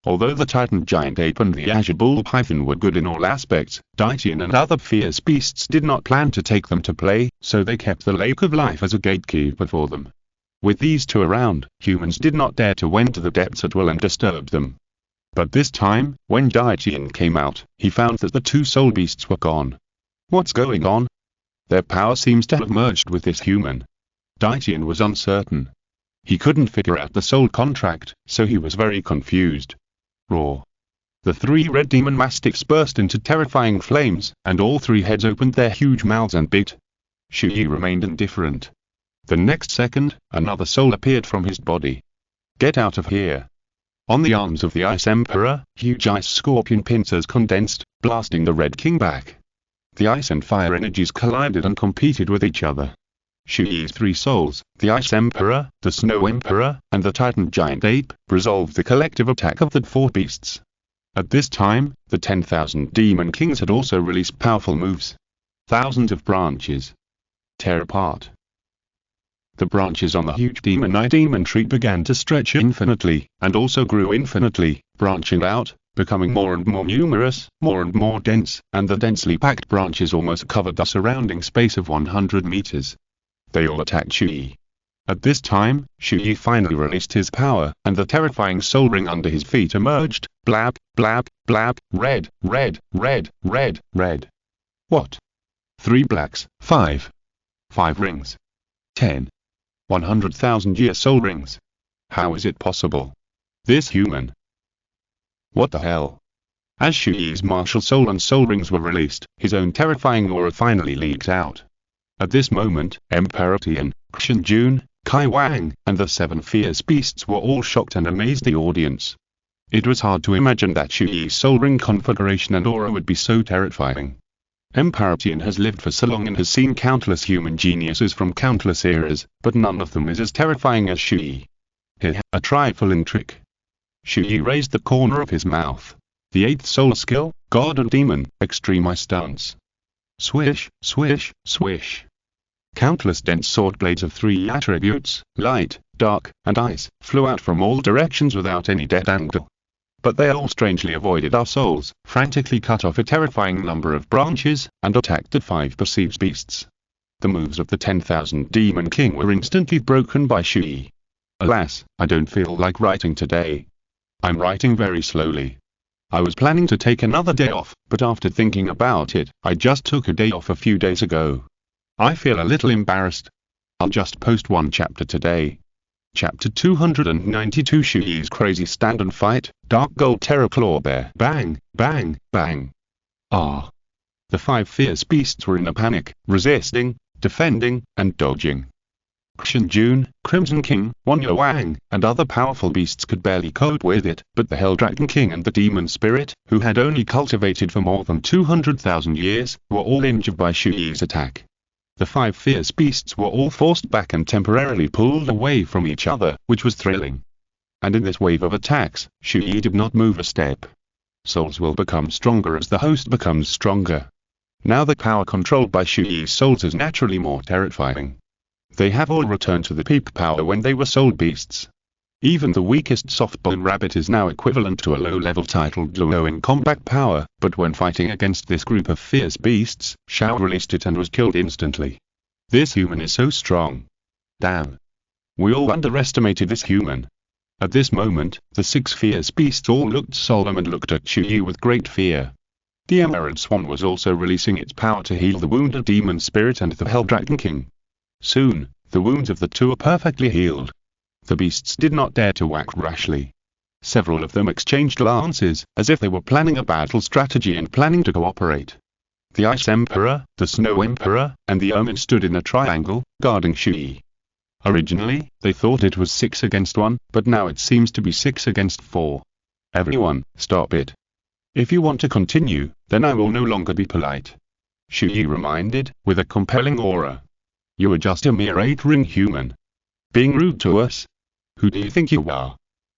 Although the Titan Giant Ape and the Azure Bull Python were good in all aspects, Daitian and other fierce beasts did not plan to take them to play, so they kept the Lake of Life as a gatekeeper for them. With these 2 around, humans did not dare to enter the depths at will and disturb them. But this time, when Daitian came out, he found that the 2 soul beasts were gone. What's going on? Their power seems to have merged with this human. Daitian was uncertain. He couldn't figure out the soul contract, so he was very confused. Roar. The 3 red demon mastiffs burst into terrifying flames, and all 3 heads opened their huge mouths and bit. Chu Ye remained indifferent. The next second, another soul appeared from his body. Get out of here. On the arms of the Ice Emperor, huge ice scorpion pincers condensed, blasting the Red King back. The ice and fire energies collided and competed with each other. Chu Ye's 3 souls, the Ice Emperor, the Snow Emperor, and the Titan Giant Ape, resolved the collective attack of the 4 beasts. At this time, the 10,000 Demon Kings had also released powerful moves. Thousands of branches. Tear apart. The branches on the huge demon tree began to stretch infinitely, and also grew infinitely, branching out, becoming more and more numerous, more and more dense, and the densely packed branches almost covered the surrounding space of 100 meters. They all attacked Chu Ye. At this time, Chu Ye finally released his power, and the terrifying soul ring under his feet emerged. Blab, blab, blab, red, red, red, red, red. What? 3 blacks, 5 rings. 10. 100,000-year soul rings. How is it possible? This human. What the hell? As Chu Ye's martial soul and soul rings were released, his own terrifying aura finally leaked out. At this moment, Emperor Tian, Qian Renxue, Kai Wang, and the 7 fierce beasts were all shocked and amazed the audience. It was hard to imagine that Chu Ye's soul ring configuration and aura would be so terrifying. Emperor Tian has lived for so long and has seen countless human geniuses from countless eras, but none of them is as terrifying as Chu Ye. A trifling trick. Chu Ye raised the corner of his mouth. The 8th soul skill, God and Demon, Extreme Eye Stance. Swish, swish, swish. Countless dense sword blades of 3 attributes, light, dark, and ice, flew out from all directions without any dead angle. But they all strangely avoided our souls, frantically cut off a terrifying number of branches, and attacked the 5 perceived beasts. The moves of the 10,000 Demon King were instantly broken by Chu Ye. Alas, I don't feel like writing today. I'm writing very slowly. I was planning to take another day off, but after thinking about it, I just took a day off a few days ago. I feel a little embarrassed. I'll just post 1 chapter today. Chapter 292 Chu Ye's Crazy Stand and Fight, Dark Gold Terror Claw Bear. Bang, bang, bang. Ah. The 5 fierce beasts were in a panic, resisting, defending, and dodging. Qian Renxue, Crimson King, Wanya Wang, and other powerful beasts could barely cope with it, but the Hell Dragon King and the Demon Spirit, who had only cultivated for more than 200,000 years, were all injured by Chu Ye's attack. The 5 fierce beasts were all forced back and temporarily pulled away from each other, which was thrilling. And in this wave of attacks, Chu Ye did not move a step. Souls will become stronger as the host becomes stronger. Now the power controlled by Chu Ye's souls is naturally more terrifying. They have all returned to the peak power when they were soul beasts. Even the weakest softbone rabbit is now equivalent to a low-level titled Douluo in combat power, but when fighting against this group of fierce beasts, Shao released it and was killed instantly. This human is so strong. Damn. We all underestimated this human. At this moment, the 6 fierce beasts all looked solemn and looked at Chu Ye with great fear. The Emerald Swan was also releasing its power to heal the wounded Demon Spirit and the Hell Dragon King. Soon, the wounds of the 2 are perfectly healed. The beasts did not dare to act rashly. Several of them exchanged glances, as if they were planning a battle strategy and planning to cooperate. The Ice Emperor, the Snow Emperor, and the Omen stood in a triangle, guarding Chu Ye. Originally, they thought it was 6 against 1, but now it seems to be 6 against 4. Everyone, stop it. If you want to continue, then I will no longer be polite. Chu Ye reminded, with a compelling aura. You are just a mere 8-ring human. Being rude to us? Who do you think you are?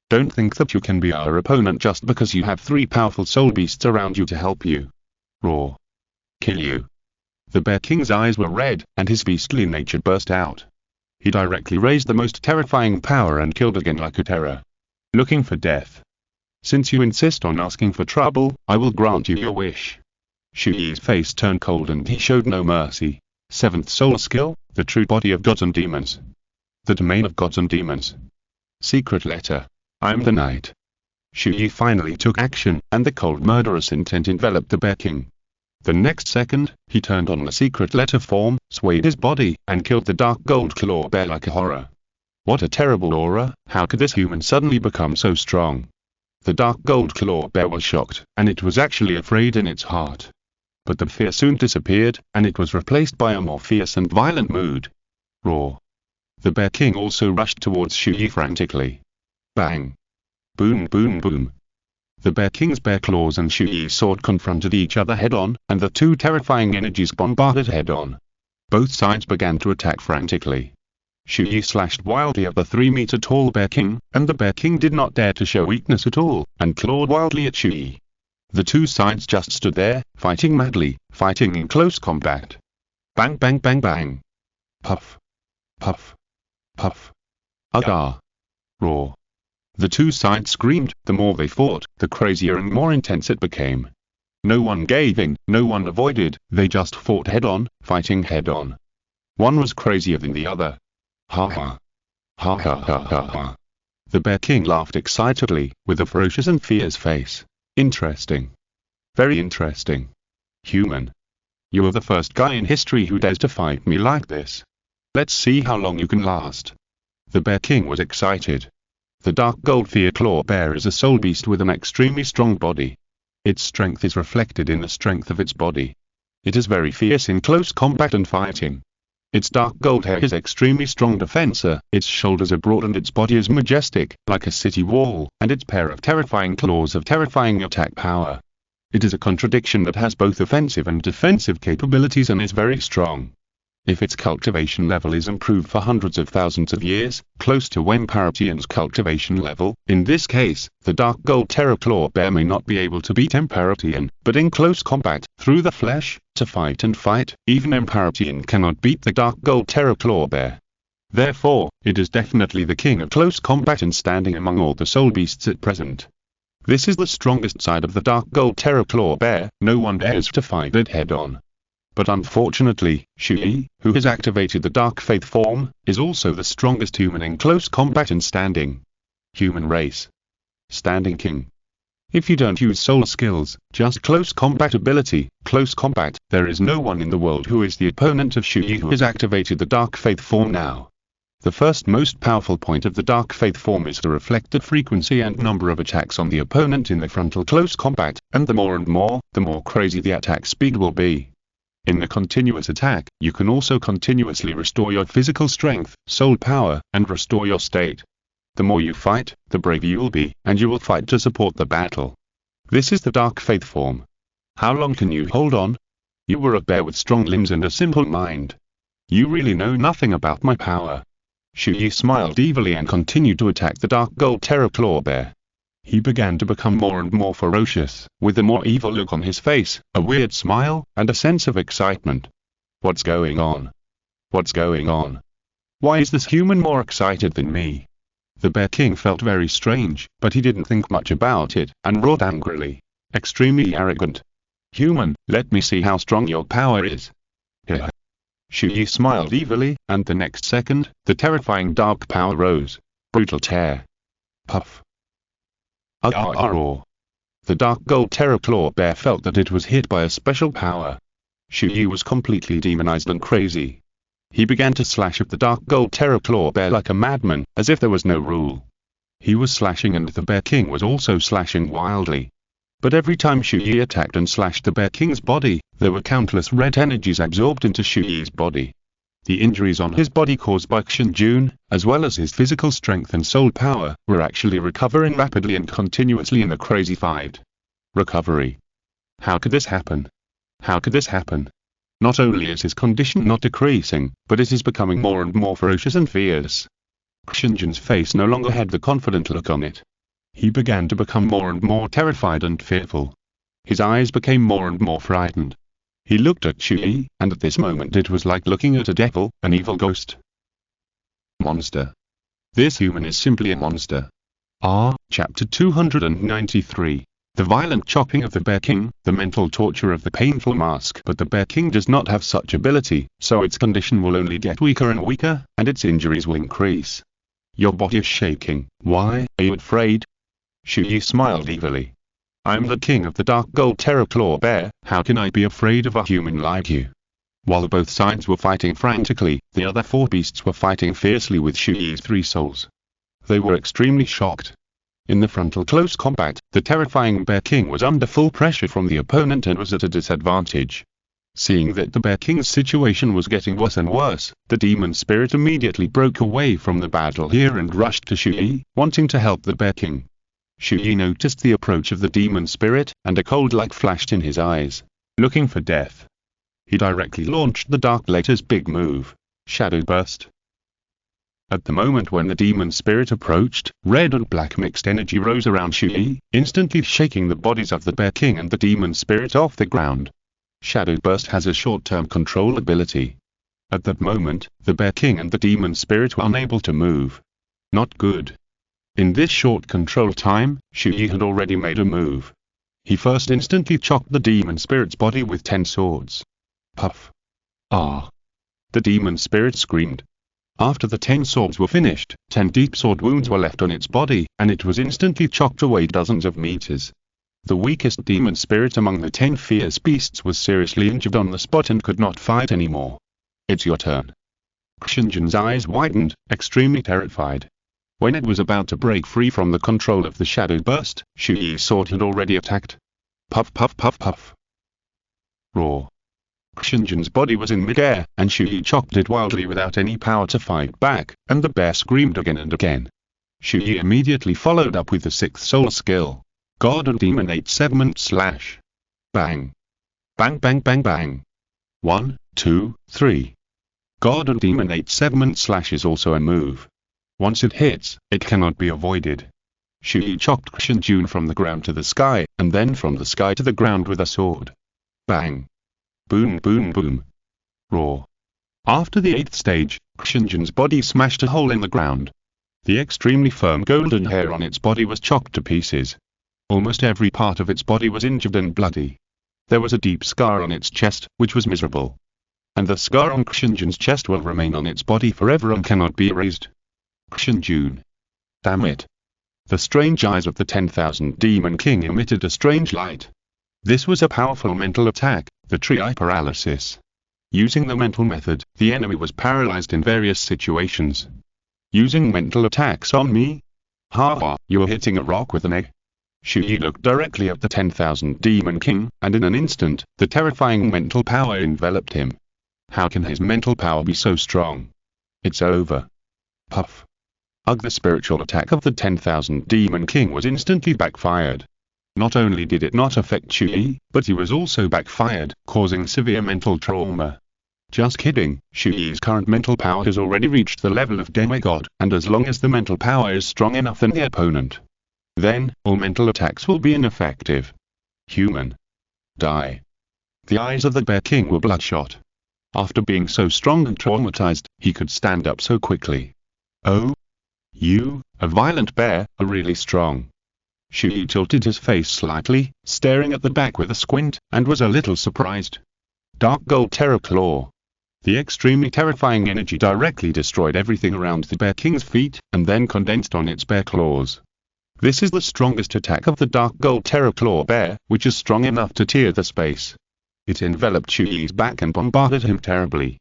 Don't think that you can be our opponent just because you have 3 powerful soul beasts around you to help you. Roar. Kill you. The Bear King's eyes were red, and his beastly nature burst out. He directly raised the most terrifying power and killed again like a terror. Looking for death. Since you insist on asking for trouble, I will grant you your wish. Chu Ye's face turned cold and he showed no mercy. 7th soul skill, the true body of gods and demons. The domain of gods and demons. Secret letter. I'm the knight. Chu Ye finally took action, and the cold murderous intent enveloped the Bear King. The next second, he turned on the secret letter form, swayed his body, and killed the dark gold claw bear like a horror. What a terrible aura, how could this human suddenly become so strong? The dark gold claw bear was shocked, and it was actually afraid in its heart. But the fear soon disappeared, and it was replaced by a more fierce and violent mood. Roar. The Bear King also rushed towards Chu Ye frantically. Bang. Boom boom boom. The Bear King's bear claws and Chu Ye's sword confronted each other head-on, and the 2 terrifying energies bombarded head-on. Both sides began to attack frantically. Chu Ye slashed wildly at the 3-meter-tall Bear King, and the Bear King did not dare to show weakness at all, and clawed wildly at Chu Ye. The 2 sides just stood there, fighting madly, fighting in close combat. Bang bang bang bang. Puff. Puff. Puff. Agar. Roar. The two sides screamed. The more they fought, the crazier and more intense it became. No one gave in, no one avoided, they just fought head-on, fighting head-on. One was crazier than the other. Ha ha. Ha ha ha ha ha. The Bear King laughed excitedly, with a ferocious and fierce face. Interesting. Very interesting. Human. You are the first guy in history who dares to fight me like this. Let's see how long you can last. The Bear King was excited. The dark gold fear claw bear is a soul beast with an extremely strong body. Its strength is reflected in the strength of its body. It is very fierce in close combat and fighting. Its dark gold hair is extremely strong defensor, its shoulders are broad and its body is majestic, like a city wall, and its pair of terrifying claws of terrifying attack power. It is a contradiction that has both offensive and defensive capabilities and is very strong. If its cultivation level is improved for hundreds of thousands of years, close to Emperatian's cultivation level, in this case, the dark gold terror claw bear may not be able to beat Emperatian, but in close combat, through the flesh, to fight and fight, even Emperatian cannot beat the dark gold terror claw bear. Therefore, it is definitely the king of close combat and standing among all the soul beasts at present. This is the strongest side of the dark gold terror claw bear, no one dares to fight it head-on. But unfortunately, Chu Ye, who has activated the Dark Faith form, is also the strongest human in close combat and standing. Human race. Standing king. If you don't use soul skills, just close combat ability, close combat, there is no one in the world who is the opponent of Chu Ye who has activated the Dark Faith form now. The first most powerful point of the Dark Faith form is the reflected frequency and number of attacks on the opponent in the frontal close combat, and the more crazy the attack speed will be. In the continuous attack, you can also continuously restore your physical strength, soul power, and restore your state. The more you fight, the braver you will be, and you will fight to support the battle. This is the Dark Faith form. How long can you hold on? You were a bear with strong limbs and a simple mind. You really know nothing about my power. Chu Ye smiled evilly and continued to attack the dark gold terror claw bear. He began to become more and more ferocious, with a more evil look on his face, a weird smile, and a sense of excitement. What's going on? What's going on? Why is this human more excited than me? The Bear King felt very strange, but he didn't think much about it, and roared angrily. Extremely arrogant. Human, let me see how strong your power is. Here. Chu Ye smiled evilly, and the next second, the terrifying dark power rose. Brutal tear. Puff. The dark gold terror claw bear felt that it was hit by a special power. Chu Ye was completely demonized and crazy. He began to slash at the dark gold terror claw bear like a madman, as if there was no rule. He was slashing and the Bear King was also slashing wildly. But every time Chu Ye attacked and slashed the Bear King's body, there were countless red energies absorbed into Chu Ye's body. The injuries on his body caused by Qian Renxue, as well as his physical strength and soul power, were actually recovering rapidly and continuously in the crazy fight. Recovery. How could this happen? How could this happen? Not only is his condition not decreasing, but it is becoming more and more ferocious and fierce. Qian Renxue's face no longer had the confident look on it. He began to become more and more terrified and fearful. His eyes became more and more frightened. He looked at Chu Ye, and at this moment it was like looking at a devil, an evil ghost. Monster. This human is simply a monster. Chapter 293. The violent chopping of the Bear King, the mental torture of the painful mask. But the Bear King does not have such ability, so its condition will only get weaker and weaker, and its injuries will increase. Your body is shaking. Why, are you afraid? Chu Ye smiled evilly. I'm the king of the dark gold terror claw bear, how can I be afraid of a human like you? While both sides were fighting frantically, the other four beasts were fighting fiercely with Chu Ye's three souls. They were extremely shocked. In the frontal close combat, the terrifying Bear King was under full pressure from the opponent and was at a disadvantage. Seeing that the Bear King's situation was getting worse and worse, the demon spirit immediately broke away from the battle here and rushed to Chu Ye, wanting to help the Bear King. Chu Ye noticed the approach of the demon spirit, and a cold light flashed in his eyes. Looking for death. He directly launched the Dark Blader's big move, Shadow Burst. At the moment when the demon spirit approached, red and black mixed energy rose around Chu Ye, instantly shaking the bodies of the Bear King and the demon spirit off the ground. Shadow Burst has a short-term control ability. At that moment, the Bear King and the demon spirit were unable to move. Not good. In this short control time, Chu Ye had already made a move. He first instantly chopped the demon spirit's body with 10 swords. Puff. Ah. The demon spirit screamed. After the 10 swords were finished, 10 deep sword wounds were left on its body, and it was instantly chopped away dozens of meters. The weakest demon spirit among the 10 fierce beasts was seriously injured on the spot and could not fight anymore. It's your turn. Qianjun's eyes widened, extremely terrified. When it was about to break free from the control of the shadow burst, Chu Ye's sword had already attacked. Puff puff puff puff. Roar. Qianjun's body was in midair, and Chu Ye chopped it wildly without any power to fight back, and the bear screamed again and again. Chu Ye immediately followed up with the 6th soul skill. God and Demon 8 segment slash. Bang. Bang bang bang bang. 1, 2, 3. God and Demon 8 segment slash is also a move. Once it hits, it cannot be avoided. Chu Ye chopped Qianjun from the ground to the sky, and then from the sky to the ground with a sword. Bang. Boom boom boom. Roar. After the 8th stage, Qianjun's body smashed a hole in the ground. The extremely firm golden hair on its body was chopped to pieces. Almost every part of its body was injured and bloody. There was a deep scar on its chest, which was miserable. And the scar on Qianjun's chest will remain on its body forever and cannot be erased. Qianjun. Damn it. The strange eyes of the 10,000 Demon King emitted a strange light. This was a powerful mental attack, the Tri paralysis. Using the mental method, the enemy was paralyzed in various situations. Using mental attacks on me? Ha, you're hitting a rock with an egg. Chu Ye looked directly at the 10,000 Demon King, and in an instant, the terrifying mental power enveloped him. How can his mental power be so strong? It's over. Puff. Ugh, the spiritual attack of the 10,000 Demon King was instantly backfired. Not only did it not affect Chu Ye, but he was also backfired, causing severe mental trauma. Just kidding, Chu Ye's current mental power has already reached the level of demigod, and as long as the mental power is strong enough than the opponent, then, all mental attacks will be ineffective. Human. Die. The eyes of the Bear King were bloodshot. After being so strong and traumatized, he could stand up so quickly. Oh? You, a violent bear, are really strong. Chu Ye tilted his face slightly, staring at the back with a squint, and was a little surprised. Dark Gold Terror Claw. The extremely terrifying energy directly destroyed everything around the Bear King's feet, and then condensed on its bear claws. This is the strongest attack of the Dark Gold Terror Claw bear, which is strong enough to tear the space. It enveloped Chu Ye's back and bombarded him terribly.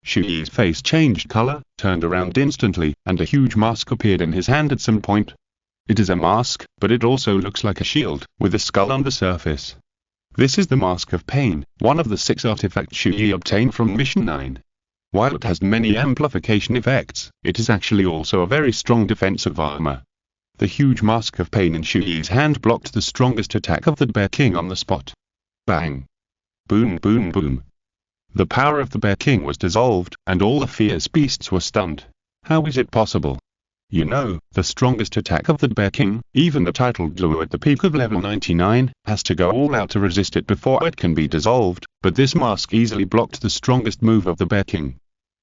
Chu Ye's face changed color, turned around instantly, and a huge mask appeared in his hand at some point. It is a mask, but it also looks like a shield, with a skull on the surface. This is the Mask of Pain, one of the 6 artifacts Chu Ye obtained from Mission 9. While it has many amplification effects, it is actually also a very strong defensive armor. The huge Mask of Pain in Chu Ye's hand blocked the strongest attack of the Bear King on the spot. Bang. Boom boom boom. The power of the Bear King was dissolved, and all the fierce beasts were stunned. How is it possible? You know, the strongest attack of the Bear King, even the titled Douluo at the peak of level 99, has to go all out to resist it before it can be dissolved, but this mask easily blocked the strongest move of the Bear King.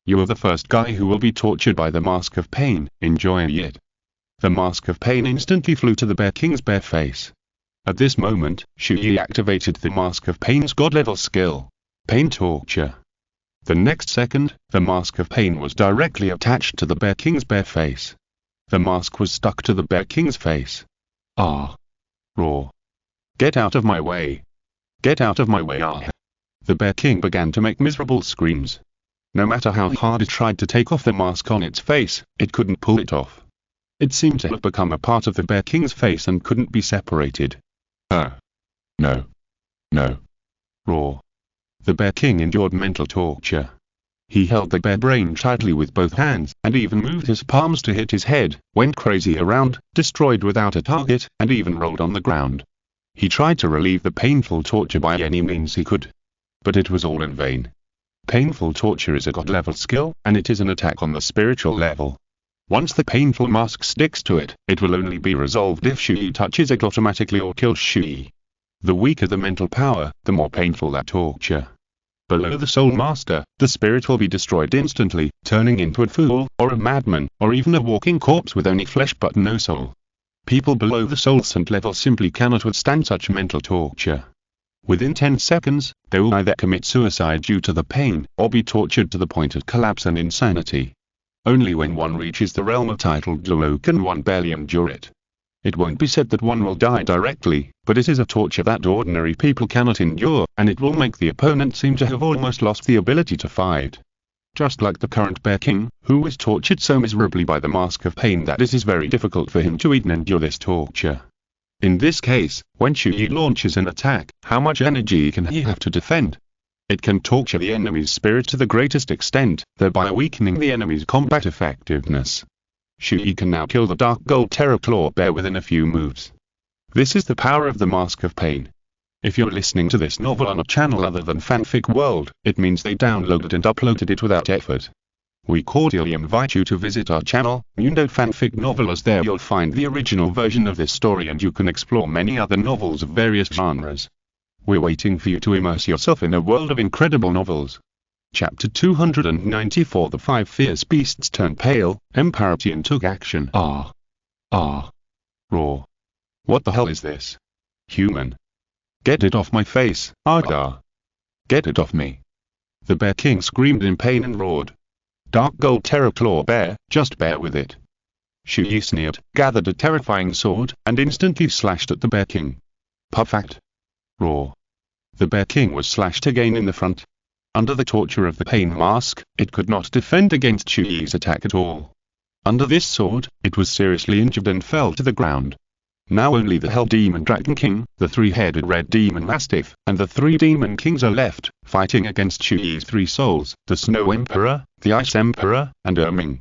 You are the first guy who will be tortured by the Mask of Pain, enjoy it. The Mask of Pain instantly flew to the Bear King's bare face. At this moment, Chu Ye activated the Mask of Pain's god-level skill. Pain Torture. The next second, the Mask of Pain was directly attached to the Bear King's bare face. The mask was stuck to the Bear King's face. Ah. Roar. Get out of my way. Get out of my way, ah. The Bear King began to make miserable screams. No matter how hard it tried to take off the mask on its face, it couldn't pull it off. It seemed to have become a part of the Bear King's face and couldn't be separated. No. No. Roar. The Bear King endured mental torture. He held the bear brain tightly with both hands, and even moved his palms to hit his head, went crazy around, destroyed without a target, and even rolled on the ground. He tried to relieve the painful torture by any means he could. But it was all in vain. Painful torture is a god-level skill, and it is an attack on the spiritual level. Once the painful mask sticks to it, it will only be resolved if Chu Ye touches it automatically or kills Chu Ye. The weaker the mental power, the more painful that torture. Below the Soul Master, the spirit will be destroyed instantly, turning into a fool, or a madman, or even a walking corpse with only flesh but no soul. People below the soul scent level simply cannot withstand such mental torture. Within 10 seconds, they will either commit suicide due to the pain, or be tortured to the point of collapse and insanity. Only when one reaches the realm of titled Douluo can one barely endure it. It won't be said that one will die directly, but it is a torture that ordinary people cannot endure, and it will make the opponent seem to have almost lost the ability to fight. Just like the current Bear King, who was tortured so miserably by the mask of pain that it is very difficult for him to even endure this torture. In this case, when Chu Ye launches an attack, how much energy can he have to defend? It can torture the enemy's spirit to the greatest extent, thereby weakening the enemy's combat effectiveness. Chu Ye can now kill the Dark Gold Terror Claw Bear within a few moves. This is the power of the Mask of Pain. If you're listening to this novel on a channel other than Fanfic World, it means they downloaded and uploaded it without effort. We cordially invite you to visit our channel, Mundo Fanfic Novel, as there you'll find the original version of this story and you can explore many other novels of various genres. We're waiting for you to immerse yourself in a world of incredible novels. Chapter 294. The 5 fierce beasts turned pale. Emperor Qian took action. Ah. Roar. What the hell is this? Human. Get it off my face. Ah. Get it off me. The Bear King screamed in pain and roared. Dark Gold Terror Claw Bear, just bear with it. Chu Ye sneered, gathered a terrifying sword, and instantly slashed at the Bear King. Perfect. Roar. The Bear King was slashed again in the front. Under the torture of the pain mask, it could not defend against Chu Ye's attack at all. Under this sword, it was seriously injured and fell to the ground. Now only the Hell Demon Dragon King, the 3-headed Red Demon Mastiff, and the 3 Demon Kings are left, fighting against Chu Ye's 3 souls, the Snow Emperor, the Ice Emperor, and Erming.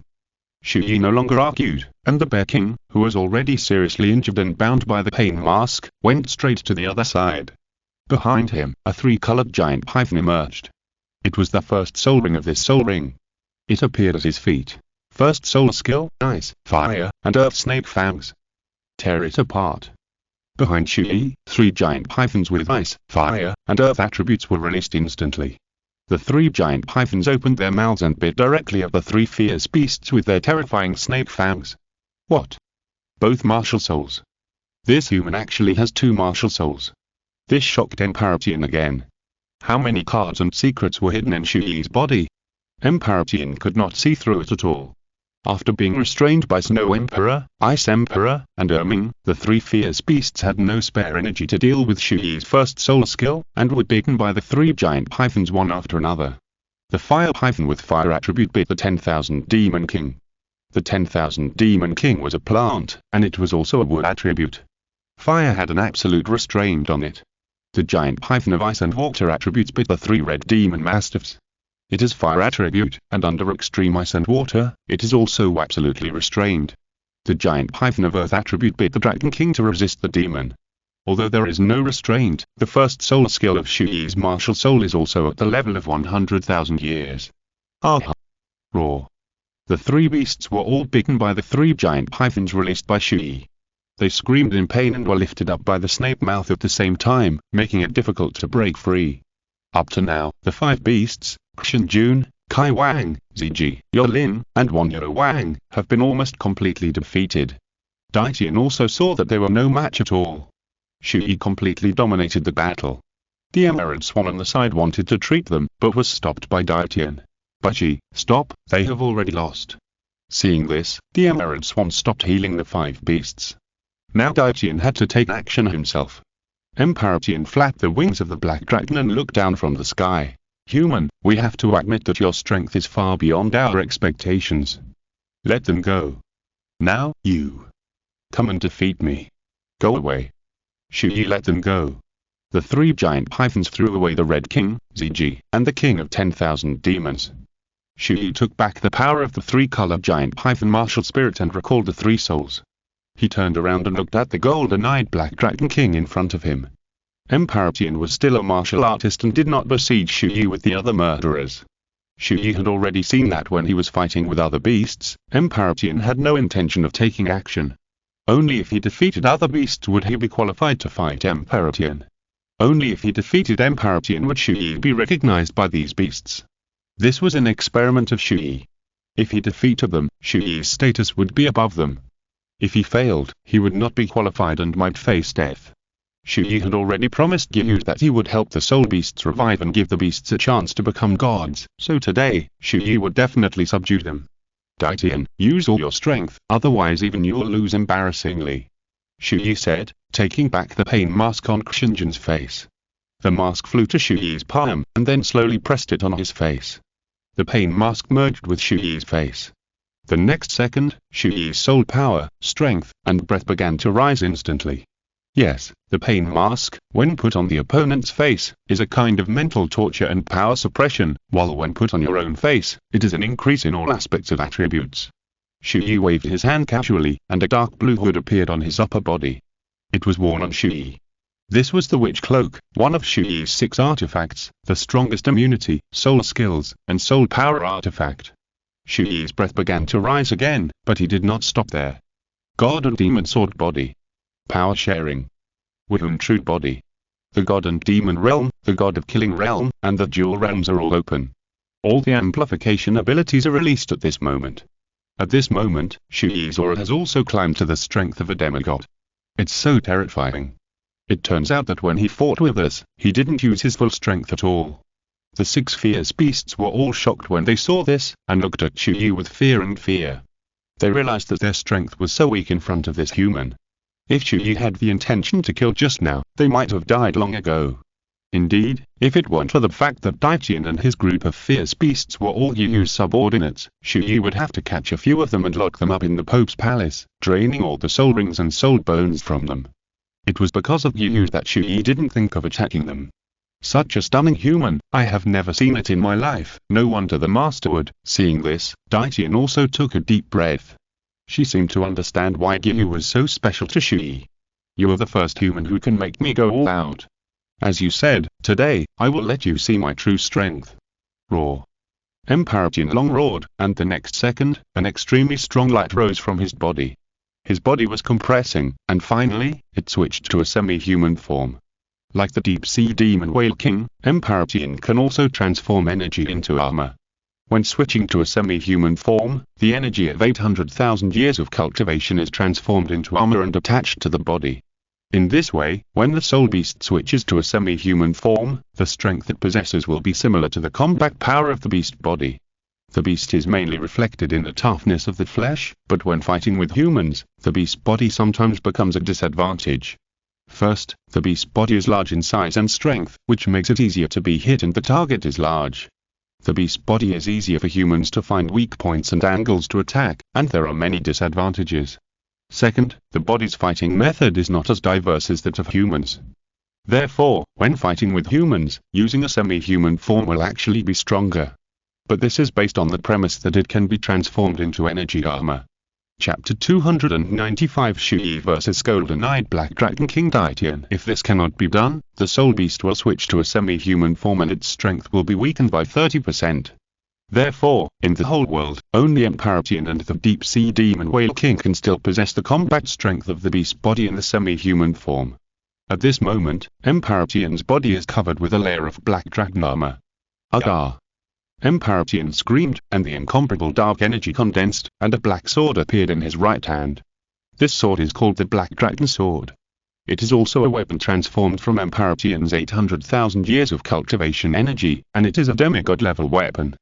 Chu Ye no longer argued, and the Bear King, who was already seriously injured and bound by the pain mask, went straight to the other side. Behind him, a 3-colored giant python emerged. It was the first soul ring of this soul ring. It appeared at his feet. First soul skill, Ice, Fire, and Earth Snake Fangs. Tear it apart. Behind Chu Ye, 3 giant pythons with Ice, Fire, and Earth attributes were released instantly. The 3 giant pythons opened their mouths and bit directly at the 3 fierce beasts with their terrifying snake fangs. What? Both martial souls. This human actually has 2 martial souls. This shocked Emperor Qian again. How many cards and secrets were hidden in Chu Ye's body? Emperor Qian could not see through it at all. After being restrained by Snow Emperor, Ice Emperor, and Erming, the 3 fierce beasts had no spare energy to deal with Chu Ye's first soul skill, and were beaten by the 3 giant pythons one after another. The Fire Python with Fire attribute beat the 10,000 Demon King. The 10,000 Demon King was a plant, and it was also a wood attribute. Fire had an absolute restraint on it. The giant python of Ice and Water attributes beat the 3 red demon mastiffs. It is Fire attribute, and under extreme Ice and Water, it is also absolutely restrained. The giant python of Earth attribute beat the Dragon King to resist the demon. Although there is no restraint, the first soul skill of Chu Ye's martial soul is also at the level of 100,000 years. Ah! Roar. The 3 beasts were all bitten by the 3 giant pythons released by Chu Ye. They screamed in pain and were lifted up by the snake mouth at the same time, making it difficult to break free. Up to now, the 5 beasts, Xian Jun, Kai Wang, Ziji, Yolin, and Wanyo Wang, have been almost completely defeated. Daitian also saw that they were no match at all. Chu Ye completely dominated the battle. The Emerald Swan on the side wanted to treat them, but was stopped by Daitian. Baji, stop, they have already lost. Seeing this, the Emerald Swan stopped healing the 5 beasts. Now Daitian had to take action himself. Emperor Qian flapped the wings of the black dragon and looked down from the sky. Human, we have to admit that your strength is far beyond our expectations. Let them go. Now, you. Come and defeat me. Go away. Chu Ye let them go. The 3 giant pythons threw away the Red King, Ziji, and the King of 10,000 Demons. Chu Ye took back the power of the 3-colored giant python martial spirit and recalled the 3 souls. He turned around and looked at the golden-eyed Black Dragon King in front of him. Emperor Qian was still a martial artist and did not besiege Chu Ye with the other murderers. Chu Ye had already seen that when he was fighting with other beasts, Emperor Qian had no intention of taking action. Only if he defeated other beasts would he be qualified to fight Emperor Qian. Only if he defeated Emperor Qian would Chu Ye be recognized by these beasts. This was an experiment of Chu Ye. If he defeated them, Chu Ye's status would be above them. If he failed, he would not be qualified and might face death. Chu Ye had already promised Yu that he would help the soul beasts revive and give the beasts a chance to become gods, so today, Chu Ye would definitely subdue them. Daitian, use all your strength, otherwise even you'll lose embarrassingly. Chu Ye said, taking back the pain mask on Qian's face. The mask flew to Chu Ye's palm, and then slowly pressed it on his face. The pain mask merged with Chu Ye's face. The next second, Chu Ye's soul power, strength, and breath began to rise instantly. Yes, the pain mask, when put on the opponent's face, is a kind of mental torture and power suppression, while when put on your own face, it is an increase in all aspects of attributes. Chu Ye waved his hand casually, and a dark blue hood appeared on his upper body. It was worn on Chu Ye. This was the Witch Cloak, one of Chu Ye's 6 artifacts, the strongest immunity, soul skills, and soul power artifact. Chu Ye's breath began to rise again, but he did not stop there. God and Demon Sword Body. Power sharing. Within True Body. The God and Demon Realm, the God of Killing Realm, and the Dual Realms are all open. All the amplification abilities are released at this moment. At this moment, Chu Ye's aura has also climbed to the strength of a demigod. It's so terrifying. It turns out that when he fought with us, he didn't use his full strength at all. The 6 fierce beasts were all shocked when they saw this, and looked at Chu Ye with fear and fear. They realized that their strength was so weak in front of this human. If Chu Ye had the intention to kill just now, they might have died long ago. Indeed, if it weren't for the fact that Daitian and his group of fierce beasts were all Yu's subordinates, Chu Ye would have to catch a few of them and lock them up in the Pope's palace, draining all the soul rings and soul bones from them. It was because of Yu that Chu Ye didn't think of attacking them. Such a stunning human, I have never seen it in my life. No wonder the master would. Seeing this, Daitian also took a deep breath. She seemed to understand why Yu was so special to Chu Ye. You are the first human who can make me go all out. As you said, today, I will let you see my true strength. Roar. Emperor Qian long roared, and the next second, an extremely strong light rose from his body. His body was compressing, and finally, it switched to a semi-human form. Like the deep-sea demon Whale King, Emperor Qian can also transform energy into armor. When switching to a semi-human form, the energy of 800,000 years of cultivation is transformed into armor and attached to the body. In this way, when the soul beast switches to a semi-human form, the strength it possesses will be similar to the combat power of the beast body. The beast is mainly reflected in the toughness of the flesh, but when fighting with humans, the beast body sometimes becomes a disadvantage. First, the beast body is large in size and strength, which makes it easier to be hit and the target is large. The beast body is easier for humans to find weak points and angles to attack, and there are many disadvantages. Second, the body's fighting method is not as diverse as that of humans. Therefore, when fighting with humans, using a semi-human form will actually be stronger. But this is based on the premise that it can be transformed into energy armor. Chapter 295 Chu Ye vs Golden-Eyed Black Dragon King Daitian. If this cannot be done, the soul beast will switch to a semi-human form and its strength will be weakened by 30%. Therefore, in the whole world, only Emperor Qian and the deep-sea demon Whale King can still possess the combat strength of the beast body in the semi-human form. At this moment, Emperor Qian's body is covered with a layer of black dragon armor. Agar! Emperor Qian screamed, and the incomparable dark energy condensed, and a black sword appeared in his right hand. This sword is called the Black Dragon Sword. It is also a weapon transformed from Emperor Qian's 800,000 years of cultivation energy, and it is a demigod-level weapon.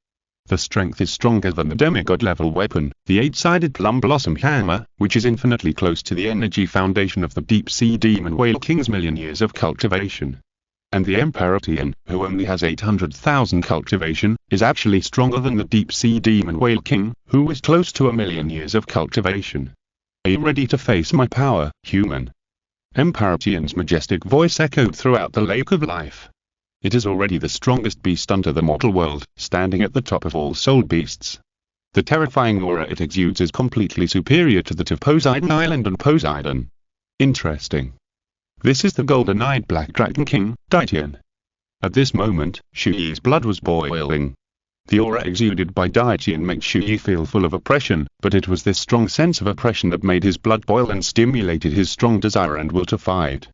The strength is stronger than the demigod-level weapon, the 8-sided Plum Blossom Hammer, which is infinitely close to the energy foundation of the deep-sea demon Whale King's million years of cultivation. And the Emperor Qian, who only has 800,000 cultivation, is actually stronger than the deep-sea demon Whale King, who is close to 1,000,000 years of cultivation. Are you ready to face my power, human? Emperor Qian's majestic voice echoed throughout the Lake of Life. It is already the strongest beast under the mortal world, standing at the top of all soul beasts. The terrifying aura it exudes is completely superior to that of Poseidon Island and Poseidon. Interesting. This is the Golden-Eyed Black Dragon King, Daitian. At this moment, Chu Ye's blood was boiling. The aura exuded by Daitian makes Chu Ye feel full of oppression, but it was this strong sense of oppression that made his blood boil and stimulated his strong desire and will to fight.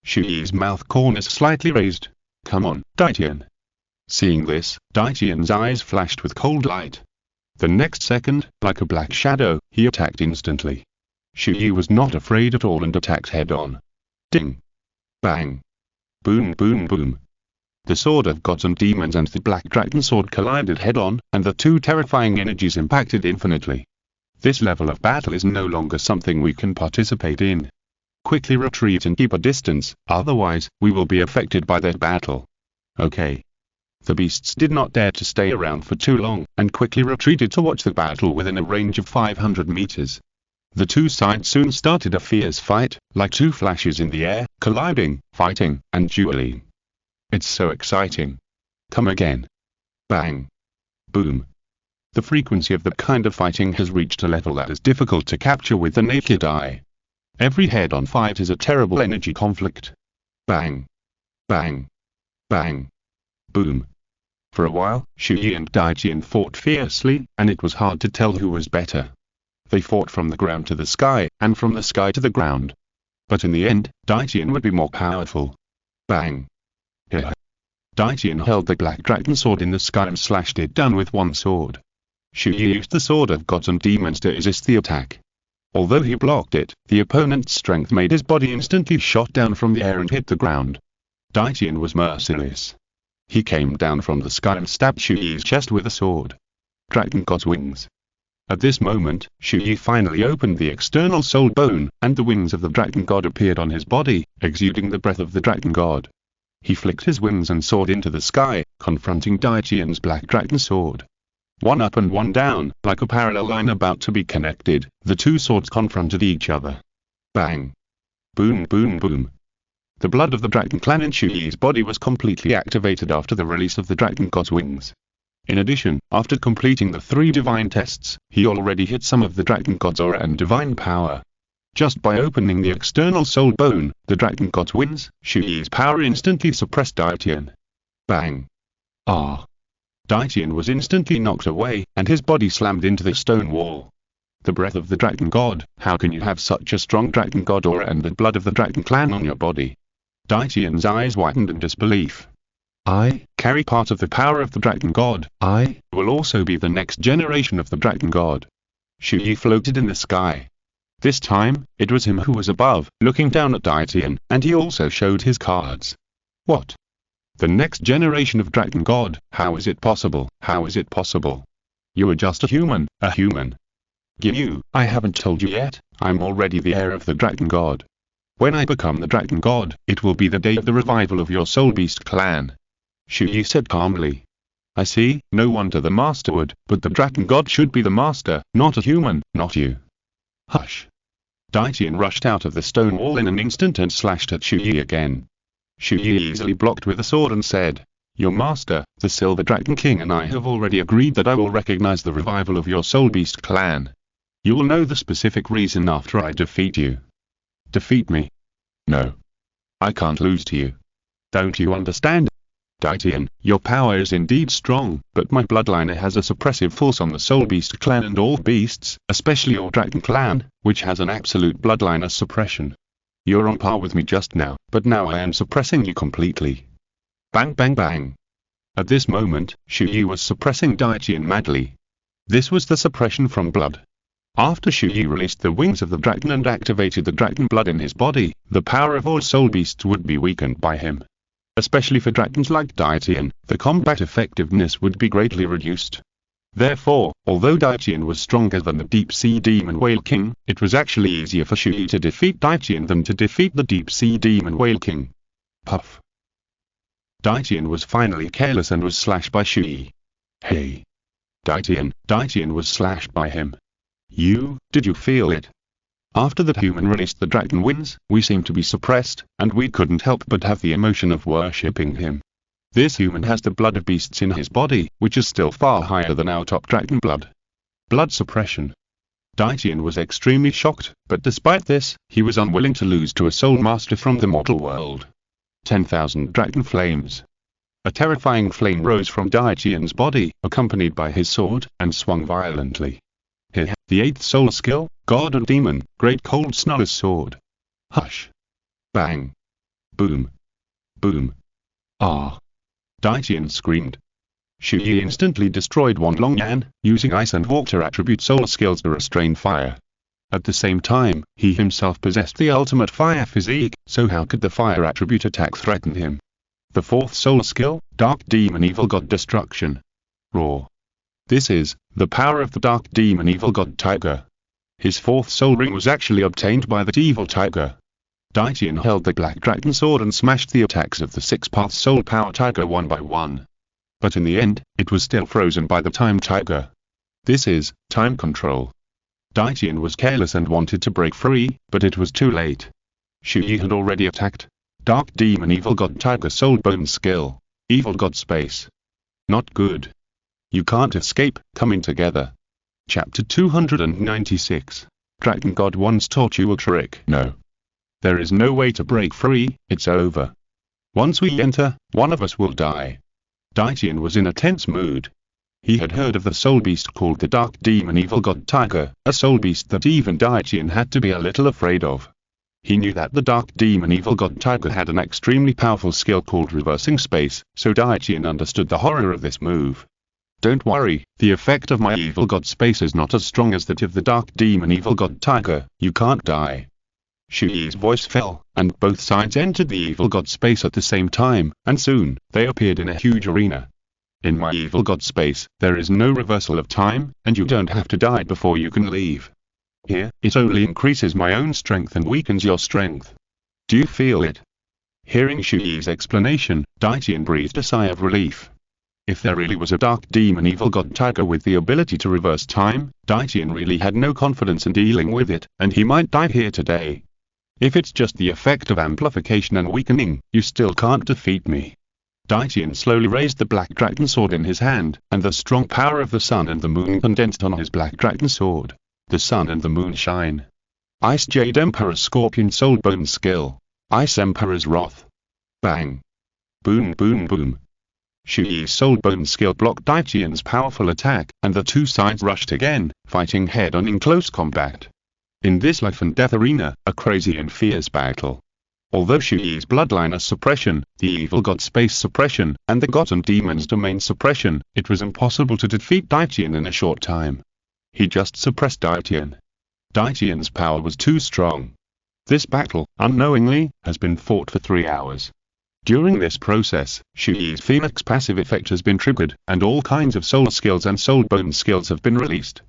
Chu Ye's mouth corners slightly raised. Come on, Daitian. Seeing this, Daitian's eyes flashed with cold light. The next second, like a black shadow, he attacked instantly. Chu Ye was not afraid at all and attacked head-on. Ding! Bang! Boom boom boom! The Sword of Gods and Demons and the Black Dragon Sword collided head-on, and the two terrifying energies impacted infinitely. This level of battle is no longer something we can participate in. Quickly retreat and keep a distance, otherwise, we will be affected by that battle. Okay. The beasts did not dare to stay around for too long, and quickly retreated to watch the battle within a range of 500 meters. The two sides soon started a fierce fight, like two flashes in the air, colliding, fighting, and dueling. It's so exciting. Come again. Bang. Boom. The frequency of that kind of fighting has reached a level that is difficult to capture with the naked eye. Every head-on fight is a terrible energy conflict. Bang. Bang. Bang. Boom. For a while, Chu Ye and Qian fought fiercely, and it was hard to tell who was better. They fought from the ground to the sky, and from the sky to the ground. But in the end, Qian would be more powerful. Bang. Here. Qian held the Black Dragon Sword in the sky and slashed it down with one sword. Chu Ye used the Sword of Gods and Demons to resist the attack. Although he blocked it, the opponent's strength made his body instantly shot down from the air and hit the ground. Qian was merciless. He came down from the sky and stabbed Chu Ye's chest with a sword. Dragon God's wings. At this moment, Chu Ye finally opened the external soul bone, and the wings of the Dragon God appeared on his body, exuding the breath of the Dragon God. He flicked his wings and soared into the sky, confronting Qian's Black Dragon Sword. One up and one down, like a parallel line about to be connected, the two swords confronted each other. Bang! Boom boom boom! The blood of the Dragon Clan in Chu Ye's body was completely activated after the release of the Dragon God's wings. In addition, after completing the 3 divine tests, he already hit some of the Dragon God's aura and divine power. Just by opening the external soul bone, the Dragon God's wings, Chu Ye's power instantly suppressed Qian. Bang! Ah! Qian was instantly knocked away, and his body slammed into the stone wall. The breath of the Dragon God, how can you have such a strong Dragon God aura and the blood of the Dragon Clan on your body? Qian's eyes widened in disbelief. I carry part of the power of the Dragon God. I will also be the next generation of the Dragon God. Chu Ye floated in the sky. This time, it was him who was above, looking down at Qian, and he also showed his cards. What? The next generation of Dragon God? How is it possible? How is it possible? You are just a human, a human. You, I haven't told you yet, I'm already the heir of the Dragon God. When I become the Dragon God, it will be the day of the revival of your Soul Beast clan. Chu Ye said calmly. I see, no wonder the master would, but the Dragon God should be the master, not a human, not you. Hush. Qian rushed out of the stone wall in an instant and slashed at Chu Ye again. Chu Ye easily blocked with a sword and said, Your master, the Silver Dragon King, and I have already agreed that I will recognize the revival of your Soul Beast clan. You will know the specific reason after I defeat you. Defeat me? No. I can't lose to you. Don't you understand? Qian, your power is indeed strong, but my bloodline has a suppressive force on the Soul Beast clan and all beasts, especially your Dragon clan, which has an absolute bloodline suppression. You're on par with me just now, but now I am suppressing you completely. Bang bang bang. At this moment, Chu Ye was suppressing Qian madly. This was the suppression from blood. After Chu Ye released the wings of the dragon and activated the dragon blood in his body, the power of all soul beasts would be weakened by him. Especially for dragons like Qian, the combat effectiveness would be greatly reduced. Therefore, although Qian was stronger than the Deep-Sea Demon Whale King, it was actually easier for Chu Ye to defeat Qian than to defeat the Deep-Sea Demon Whale King. Puff. Qian was finally careless and was slashed by Chu Ye. Hey. Qian was slashed by him. Did you feel it? After the human released the dragon wings, we seemed to be suppressed, and we couldn't help but have the emotion of worshipping him. This human has the blood of beasts in his body, which is still far higher than our top dragon blood. Blood suppression. Qian was extremely shocked, but despite this, he was unwilling to lose to a soul master from the mortal world. 10,000 dragon flames. A terrifying flame rose from Qian's body, accompanied by his sword, and swung violently. Here, the 8th soul skill, God and Demon, Great Cold Snar's Sword. Hush. Bang. Boom. Boom. Ah. Qian screamed. Chu Ye instantly destroyed one Long Yan, using ice and water attribute soul skills to restrain fire. At the same time, he himself possessed the ultimate fire physique, so how could the fire attribute attack threaten him? The fourth soul skill, Dark Demon Evil God Destruction. Roar. This is the power of the Dark Demon Evil God Tiger. His fourth soul ring was actually obtained by that evil tiger. Daitian held the Black Dragon Sword and smashed the attacks of the six-path soul power tiger one by one. But in the end, it was still frozen by the Time Tiger. This is time control. Daitian was careless and wanted to break free, but it was too late. Chu Ye had already attacked. Dark Demon Evil God Tiger Soul Bone Skill. Evil God Space. Not good. You can't escape, coming together. Chapter 296. Dragon God once taught you a trick. No. There is no way to break free, it's over. Once we enter, one of us will die. Daitian was in a tense mood. He had heard of the soul beast called the Dark Demon Evil God Tiger, a soul beast that even Daitian had to be a little afraid of. He knew that the Dark Demon Evil God Tiger had an extremely powerful skill called reversing space, so Daitian understood the horror of this move. Don't worry, the effect of my Evil God Space is not as strong as that of the Dark Demon Evil God Tiger, you can't die. Chu Ye's voice fell, and both sides entered the Evil God Space at the same time, and soon, they appeared in a huge arena. In my Evil God Space, there is no reversal of time, and you don't have to die before you can leave. Here, it only increases my own strength and weakens your strength. Do you feel it? Hearing Chu Ye's explanation, Daitian breathed a sigh of relief. If there really was a Dark Demon Evil God Tiger with the ability to reverse time, Daitian really had no confidence in dealing with it, and he might die here today. If it's just the effect of amplification and weakening, you still can't defeat me. Daitian slowly raised the Black Dragon Sword in his hand, and the strong power of the sun and the moon condensed on his Black Dragon Sword. The sun and the moon shine. Ice Jade Emperor's Scorpion Soul Bone Skill. Ice Emperor's Wrath. Bang. Boom boom boom. Chu Ye's Soul Bone Skill blocked Daitian's powerful attack, and the two sides rushed again, fighting head-on in close combat. In this life and death arena, a crazy and fierce battle. Although Chu Ye's bloodline is suppression, the Evil God Space suppression, and the God and Demon's domain suppression, it was impossible to defeat Daitian in a short time. He just suppressed Daitian. Daitian's power was too strong. This battle, unknowingly, has been fought for 3 hours. During this process, Chu Ye's Phoenix passive effect has been triggered, and all kinds of soul skills and soul bone skills have been released.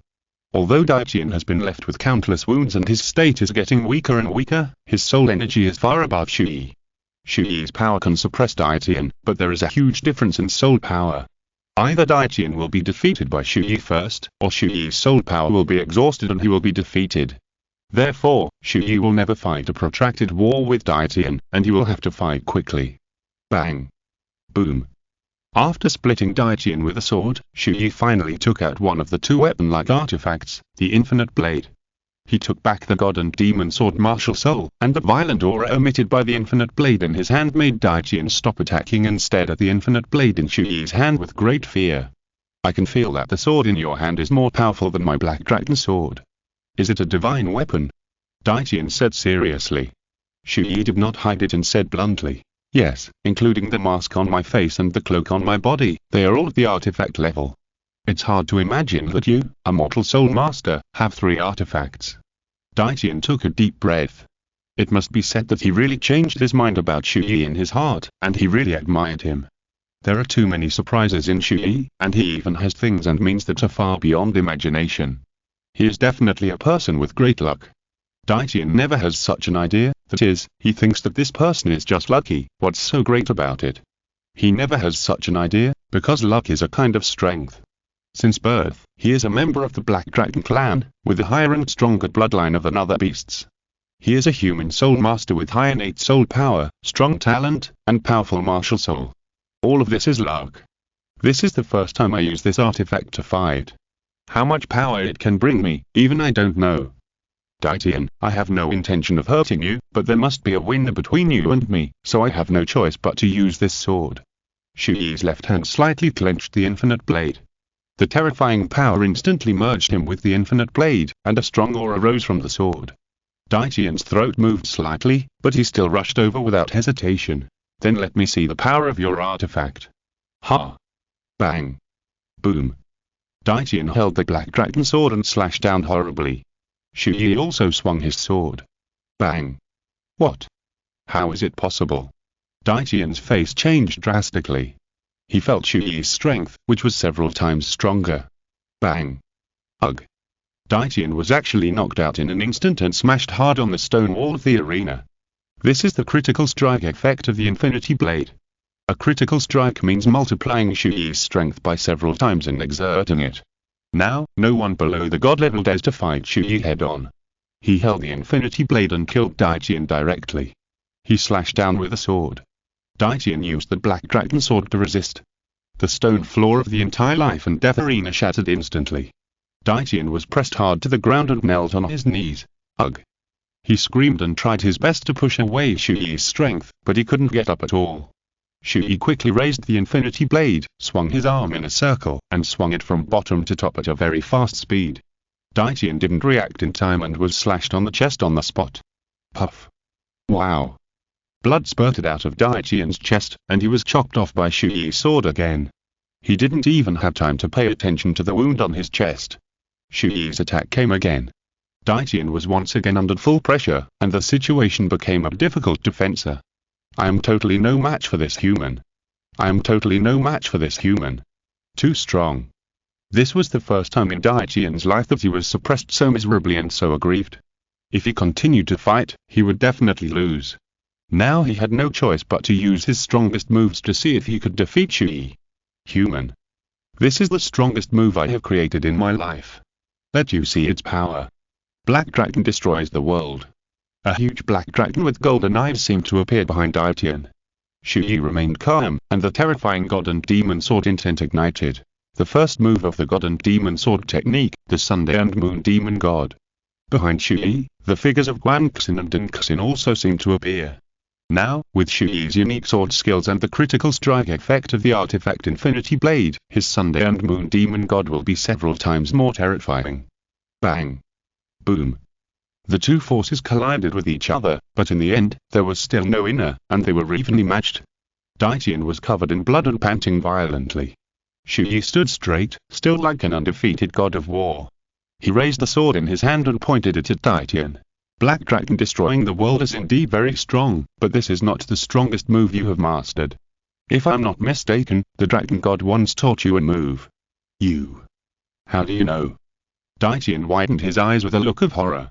Although Daitian has been left with countless wounds and his state is getting weaker and weaker, his soul energy is far above Chu Ye. Chu Ye's power can suppress Daitian, but there is a huge difference in soul power. Either Daitian will be defeated by Chu Ye first, or Chu Ye's soul power will be exhausted and he will be defeated. Therefore, Chu Ye will never fight a protracted war with Daitian, and he will have to fight quickly. Bang. Boom. After splitting Daitian with a sword, Chu Ye finally took out one of the two weapon-like artifacts, the Infinite Blade. He took back the God and Demon Sword Martial Soul, and the violent aura emitted by the Infinite Blade in his hand made Daitian stop attacking and stared at the Infinite Blade in Chu Ye's hand with great fear. I can feel that the sword in your hand is more powerful than my Black Dragon Sword. Is it a divine weapon? Daitian said seriously. Chu Ye did not hide it and said bluntly. Yes, including the mask on my face and the cloak on my body, they are all at the artifact level. It's hard to imagine that you, a mortal soul master, have 3 artifacts. Daitian took a deep breath. It must be said that he really changed his mind about Chu Ye in his heart, and he really admired him. There are too many surprises in Chu Ye, and he even has things and means that are far beyond imagination. He is definitely a person with great luck. Daitian never has such an idea, that is, he thinks that this person is just lucky. What's so great about it? He never has such an idea, because luck is a kind of strength. Since birth, he is a member of the Black Dragon clan, with a higher and stronger bloodline of than other beasts. He is a human soul master with high innate soul power, strong talent, and powerful martial soul. All of this is luck. This is the first time I use this artifact to fight. How much power it can bring me, even I don't know. Daitian, I have no intention of hurting you, but there must be a winner between you and me, so I have no choice but to use this sword. Chu Ye's left hand slightly clenched the Infinite Blade. The terrifying power instantly merged him with the Infinite Blade, and a strong aura rose from the sword. Daitian's throat moved slightly, but he still rushed over without hesitation. Then let me see the power of your artifact. Ha! Bang! Boom! Daitian held the Black Dragon Sword and slashed down horribly. Chu Ye also swung his sword. Bang! What? How is it possible? Dai Tian's face changed drastically. He felt Chu Ye's strength, which was several times stronger. Bang! Ugh! Dai Tian was actually knocked out in an instant and smashed hard on the stone wall of the arena. This is the critical strike effect of the Infinity Blade. A critical strike means multiplying Chu Ye's strength by several times and exerting it. Now, no one below the god level dares to fight Chu Ye head-on. He held the Infinity Blade and killed Dai Tian directly. He slashed down with a sword. Dai Tian used the Black Dragon Sword to resist. The stone floor of the entire life and death arena shattered instantly. Dai Tian was pressed hard to the ground and knelt on his knees. Ugh! He screamed and tried his best to push away Chu Ye's strength, but he couldn't get up at all. Chu Ye quickly raised the Infinity Blade, swung his arm in a circle, and swung it from bottom to top at a very fast speed. Dai Tian didn't react in time and was slashed on the chest on the spot. Puff! Wow! Blood spurted out of Dai Tian's chest, and he was chopped off by Chu Ye's sword again. He didn't even have time to pay attention to the wound on his chest. Chu Ye's attack came again. Dai Tian was once again under full pressure, and the situation became a difficult defense. I am totally no match for this human. I am totally no match for this human. Too strong. This was the first time in Dai Tian's life that he was suppressed so miserably and so aggrieved. If he continued to fight, he would definitely lose. Now he had no choice but to use his strongest moves to see if he could defeat Chu Ye. Human. This is the strongest move I have created in my life. Let you see its power. Black Dragon destroys the world. A huge black dragon with golden eyes seemed to appear behind Dai Tian. Chu Ye remained calm, and the terrifying God and Demon Sword intent ignited. The first move of the God and Demon Sword technique, the Sunday and Moon Demon God. Behind Chu Ye, the figures of Guanxin and Dunxin also seemed to appear. Now, with Chu Ye's unique sword skills and the critical strike effect of the artifact Infinity Blade, his Sunday and Moon Demon God will be several times more terrifying. Bang! Boom! The two forces collided with each other, but in the end, there was still no winner, and they were evenly matched. Dai Tian was covered in blood and panting violently. Chu Ye stood straight, still like an undefeated god of war. He raised the sword in his hand and pointed it at Dai Tian. Black Dragon destroying the world is indeed very strong, but this is not the strongest move you have mastered. If I'm not mistaken, the Dragon God once taught you a move. You. How do you know? Dai Tian widened his eyes with a look of horror.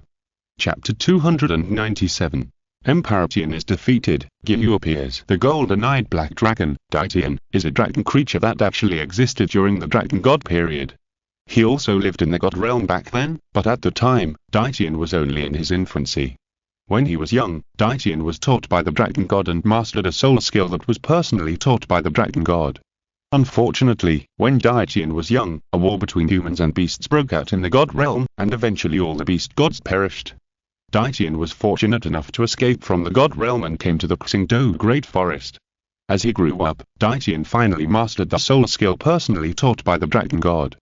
Chapter 297. Emperor Tian is defeated. Qian appears. The golden-eyed black dragon, Dai Tian, is a dragon creature that actually existed during the Dragon God period. He also lived in the God realm back then, but at the time, Dai Tian was only in his infancy. When he was young, Dai Tian was taught by the Dragon God and mastered a soul skill that was personally taught by the Dragon God. Unfortunately, when Dai Tian was young, a war between humans and beasts broke out in the God realm, and eventually all the beast gods perished. Dai Tian was fortunate enough to escape from the God realm and came to the Xingdou Great Forest. As he grew up, Dai Tian finally mastered the soul skill personally taught by the Dragon God.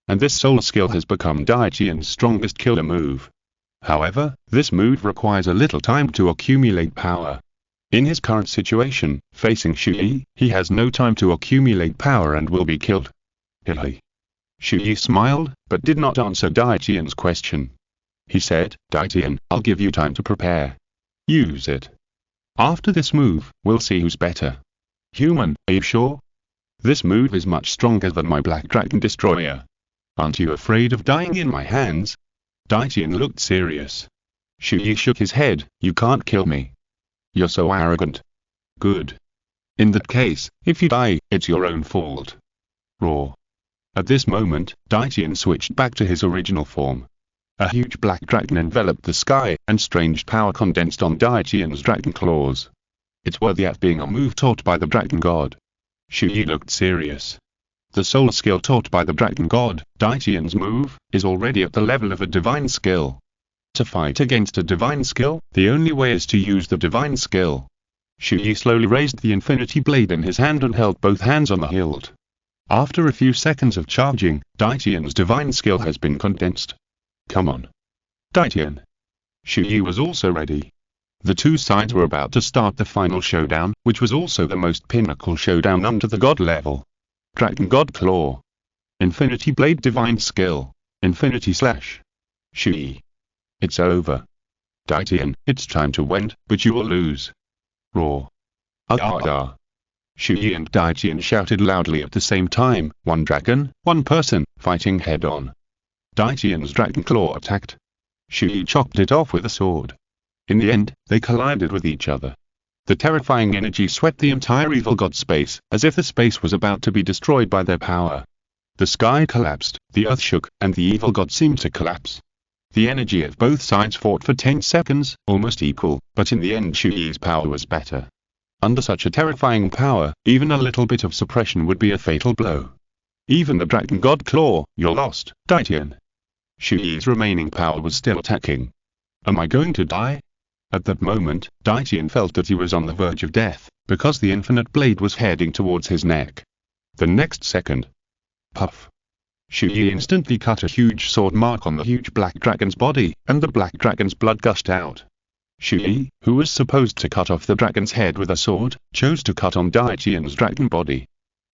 And this soul skill has become Dai Tian's strongest killer move. However, this move requires a little time to accumulate power. In his current situation, facing Chu Ye, he has no time to accumulate power and will be killed. Hilly. Chu Ye smiled, but did not answer Dai Tian's question. He said, Dai Tian, I'll give you time to prepare. Use it. After this move, we'll see who's better. Human, are you sure? This move is much stronger than my Black Dragon Destroyer. Aren't you afraid of dying in my hands? Dai Tian looked serious. Chu Ye shook his head, you can't kill me. You're so arrogant. Good. In that case, if you die, it's your own fault. Roar. At this moment, Dai Tian switched back to his original form. A huge black dragon enveloped the sky, and strange power condensed on Dai Tian's dragon claws. It's worthy at being a move taught by the Dragon God. Chu Ye looked serious. The soul skill taught by the Dragon God, Dai Tian's move, is already at the level of a divine skill. To fight against a divine skill, the only way is to use the divine skill. Chu Ye slowly raised the Infinity Blade in his hand and held both hands on the hilt. After a few seconds of charging, Dai Tian's divine skill has been condensed. Come on. Dai Tian. Chu Ye was also ready. The two sides were about to start the final showdown, which was also the most pinnacle showdown under the God level. Dragon God Claw. Infinity Blade Divine Skill. Infinity Slash. Chu Ye. It's over. Daitian, it's time to win, but you will lose. Roar. Ah ah ah. Chu Ye and Daitian shouted loudly at the same time, one dragon, one person, fighting head-on. Daitian's dragon claw attacked. Chu Ye chopped it off with a sword. In the end, they collided with each other. The terrifying energy swept the entire evil god space, as if the space was about to be destroyed by their power. The sky collapsed, the earth shook, and the evil god seemed to collapse. The energy of both sides fought for 10 seconds, almost equal, but in the end Chu Ye's power was better. Under such a terrifying power, even a little bit of suppression would be a fatal blow. Even the dragon god claw, you're lost, Daitian. Chu Ye's remaining power was still attacking. Am I going to die? At that moment, Daitian felt that he was on the verge of death, because the infinite blade was heading towards his neck. The next second. Puff. Chu Ye instantly cut a huge sword mark on the huge black dragon's body, and the black dragon's blood gushed out. Chu Ye, who was supposed to cut off the dragon's head with a sword, chose to cut on Daitian's dragon body.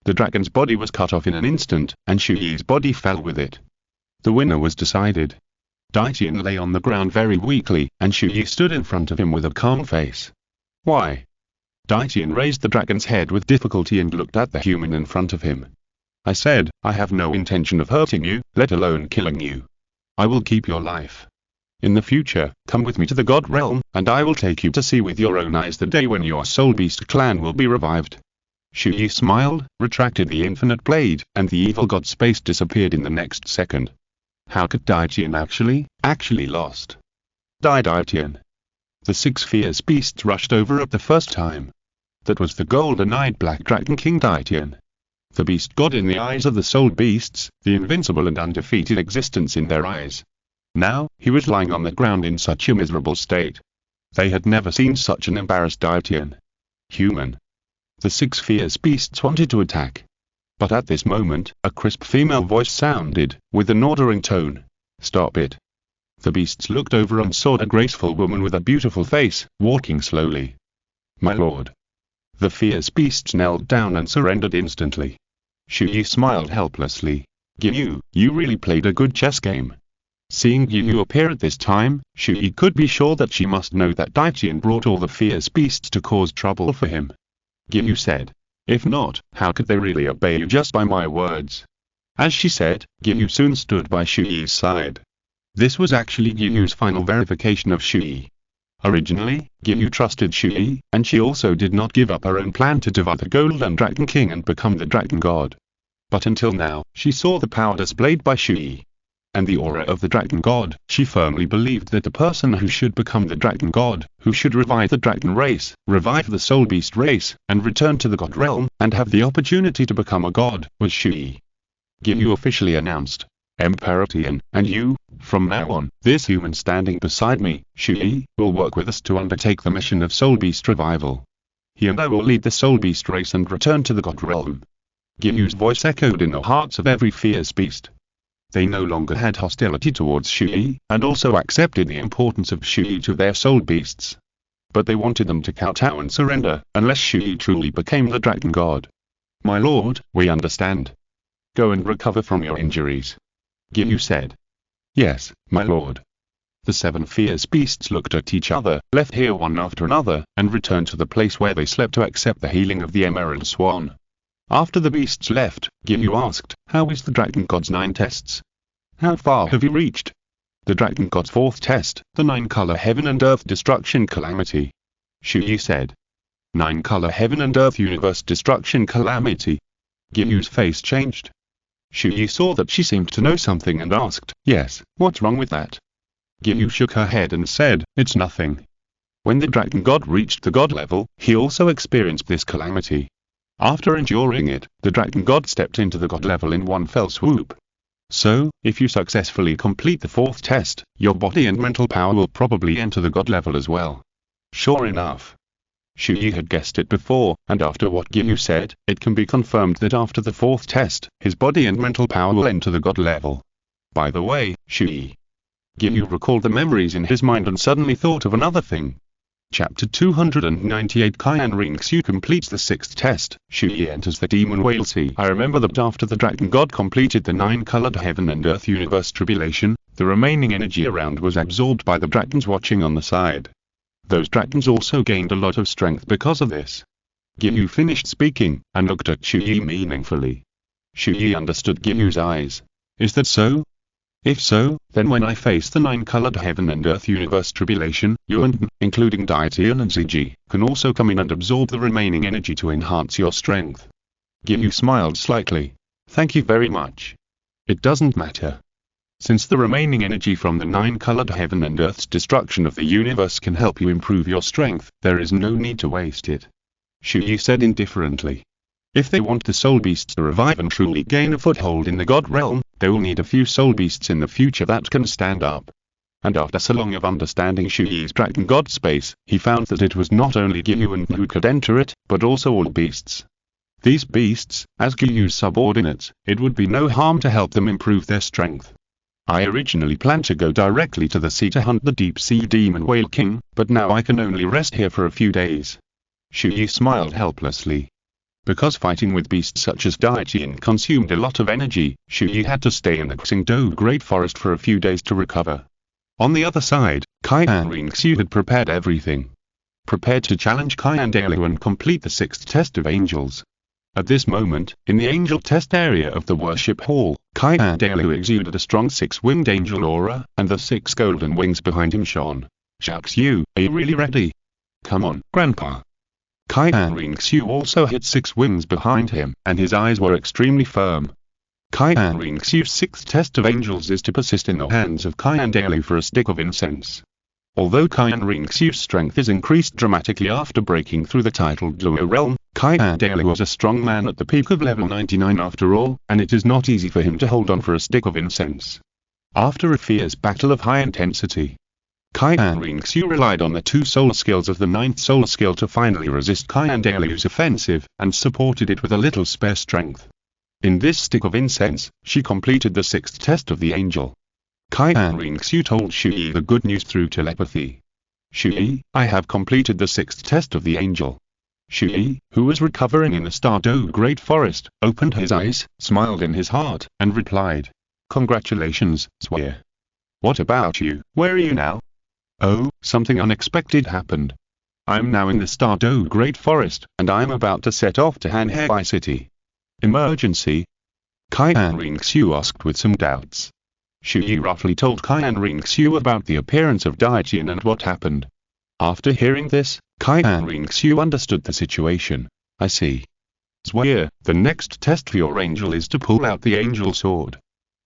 The dragon's body was cut off in an instant, and Chu Ye's body fell with it. The winner was decided. Daitian lay on the ground very weakly, and Chu Ye stood in front of him with a calm face. Why? Daitian raised the dragon's head with difficulty and looked at the human in front of him. I said, I have no intention of hurting you, let alone killing you. I will keep your life. In the future, come with me to the God realm, and I will take you to see with your own eyes the day when your soul beast clan will be revived. Chu Ye smiled, retracted the infinite blade, and the evil god space disappeared in the next second. How could Daitian actually lost? Daitian. The 6 fierce beasts rushed over at the first time. That was the golden-eyed black dragon King Daitian. The beast god in the eyes of the soul beasts, the invincible and undefeated existence in their eyes. Now, he was lying on the ground in such a miserable state. They had never seen such an embarrassed Daitian. Human. The 6 fierce beasts wanted to attack. But at this moment, a crisp female voice sounded, with an ordering tone. Stop it. The beasts looked over and saw a graceful woman with a beautiful face, walking slowly. My lord. The fierce beasts knelt down and surrendered instantly. Chu Ye smiled helplessly. You really played a good chess game. Seeing you appear at this time, Chu Ye could be sure that she must know that Daitian brought all the fierce beasts to cause trouble for him. You said. If not, how could they really obey you just by my words? As she said, Yu soon stood by Chu Ye's side. This was actually Yu's final verification of Chu Ye. Originally, Yu trusted Chu Ye, and she also did not give up her own plan to divide the Golden Dragon King and become the Dragon God. But until now, she saw the power displayed by Chu Ye. And the aura of the Dragon God, she firmly believed that the person who should become the Dragon God, who should revive the Dragon race, revive the Soul Beast race, and return to the God realm, and have the opportunity to become a god, was Chu Ye. Yu officially announced. Emperor Tian, and you, from now on, this human standing beside me, Chu Ye, will work with us to undertake the mission of Soul Beast revival. He and I will lead the Soul Beast race and return to the God realm. Yu's voice echoed in the hearts of every fierce beast. They no longer had hostility towards Chu Ye, and also accepted the importance of Chu Ye to their soul beasts. But they wanted them to kowtow and surrender, unless Chu Ye truly became the Dragon God. My lord, we understand. Go and recover from your injuries. Yu said. Yes, my lord. The 7 fierce beasts looked at each other, left here one after another, and returned to the place where they slept to accept the healing of the Emerald Swan. After the beasts left, Yu asked, how is the Dragon God's 9 tests? How far have you reached? The Dragon God's 4th test, the 9-color heaven and earth destruction calamity. Chu Ye said. 9-color heaven and earth universe destruction calamity. Yu's face changed. Chu Ye saw that she seemed to know something and asked, yes, what's wrong with that? Yu shook her head and said, it's nothing. When the Dragon God reached the God level, he also experienced this calamity. After enduring it, the Dragon God stepped into the God level in one fell swoop. So, if you successfully complete the 4th test, your body and mental power will probably enter the God level as well. Sure enough. Chu Ye had guessed it before, and after what Yu said, it can be confirmed that after the 4th test, his body and mental power will enter the God level. By the way, Chu Ye. Yu recalled the memories in his mind and suddenly thought of another thing. Chapter 298 Qian Renxue completes the 6th test, Chu Ye enters the Demon Whale Sea. I remember that after the Dragon God completed the 9-colored heaven and earth universe tribulation, The remaining energy around was absorbed by the dragons watching on the side. Those dragons also gained a lot of strength because of this. Qian finished speaking, and looked at Chu Ye meaningfully. Chu Ye understood Qian's eyes. Is that so? If so, then when I face the nine-colored heaven and earth universe tribulation, you and, including Daitian and Ziji, can also come in and absorb the remaining energy to enhance your strength. Qian smiled slightly. Thank you very much. It doesn't matter. Since the remaining energy from the nine-colored heaven and earth's destruction of the universe can help you improve your strength, there is no need to waste it. Chu Ye said indifferently. If they want the soul beasts to revive and truly gain a foothold in the god realm, they will need a few soul beasts in the future that can stand up. And after so long of understanding Chu Ye's dragon god space, he found that it was not only Qian who could enter it, but also all beasts. These beasts, as Qian's subordinates, it would be no harm to help them improve their strength. I originally planned to go directly to the sea to hunt the deep-sea demon whale king, but now I can only rest here for a few days. Chu Ye smiled helplessly. Because fighting with beasts such as Daitian consumed a lot of energy, Chu Ye had to stay in the Xingdou Great Forest for a few days to recover. On the other side, Qian Renxue had prepared everything. Prepared to challenge Qian Dalu and complete the sixth test of angels. At this moment, in the angel test area of the worship hall, Qian Dalu exuded a strong six-winged angel aura, and the 6 golden wings behind him shone. Xiaoxiu, are you really ready? Come on, Grandpa. Qian Renxue also had 6 wings behind him, and his eyes were extremely firm. Qian Renxue's sixth test of angels is to persist in the hands of Qian Dalu for a stick of incense. Although Qian Renxue's strength is increased dramatically after breaking through the titled Douluo realm, Qian Dalu was a strong man at the peak of level 99 after all, and it is not easy for him to hold on for a stick of incense. After a fierce battle of high intensity, Qian Renxue relied on the 2 solar skills of the 9th solar skill to finally resist Qian Dalu's offensive, and supported it with a little spare strength. In this stick of incense, she completed the 6th test of the angel. Qian Renxue told Chu Ye the good news through telepathy. Chu Ye, I have completed the 6th test of the angel. Chu Ye, who was recovering in the Stardew Great Forest, opened his eyes, smiled in his heart, and replied. Congratulations, Chu Ye. What about you, where are you now? Oh, something unexpected happened. I'm now in the Stardew Great Forest, and I'm about to set off to Hanhei City. Emergency? Qian Renxue asked with some doubts. Chu Ye roughly told Qian Renxue about the appearance of Daitian and what happened. After hearing this, Qian Renxue understood the situation. I see. Chu Ye, the next test for your angel is to pull out the angel sword.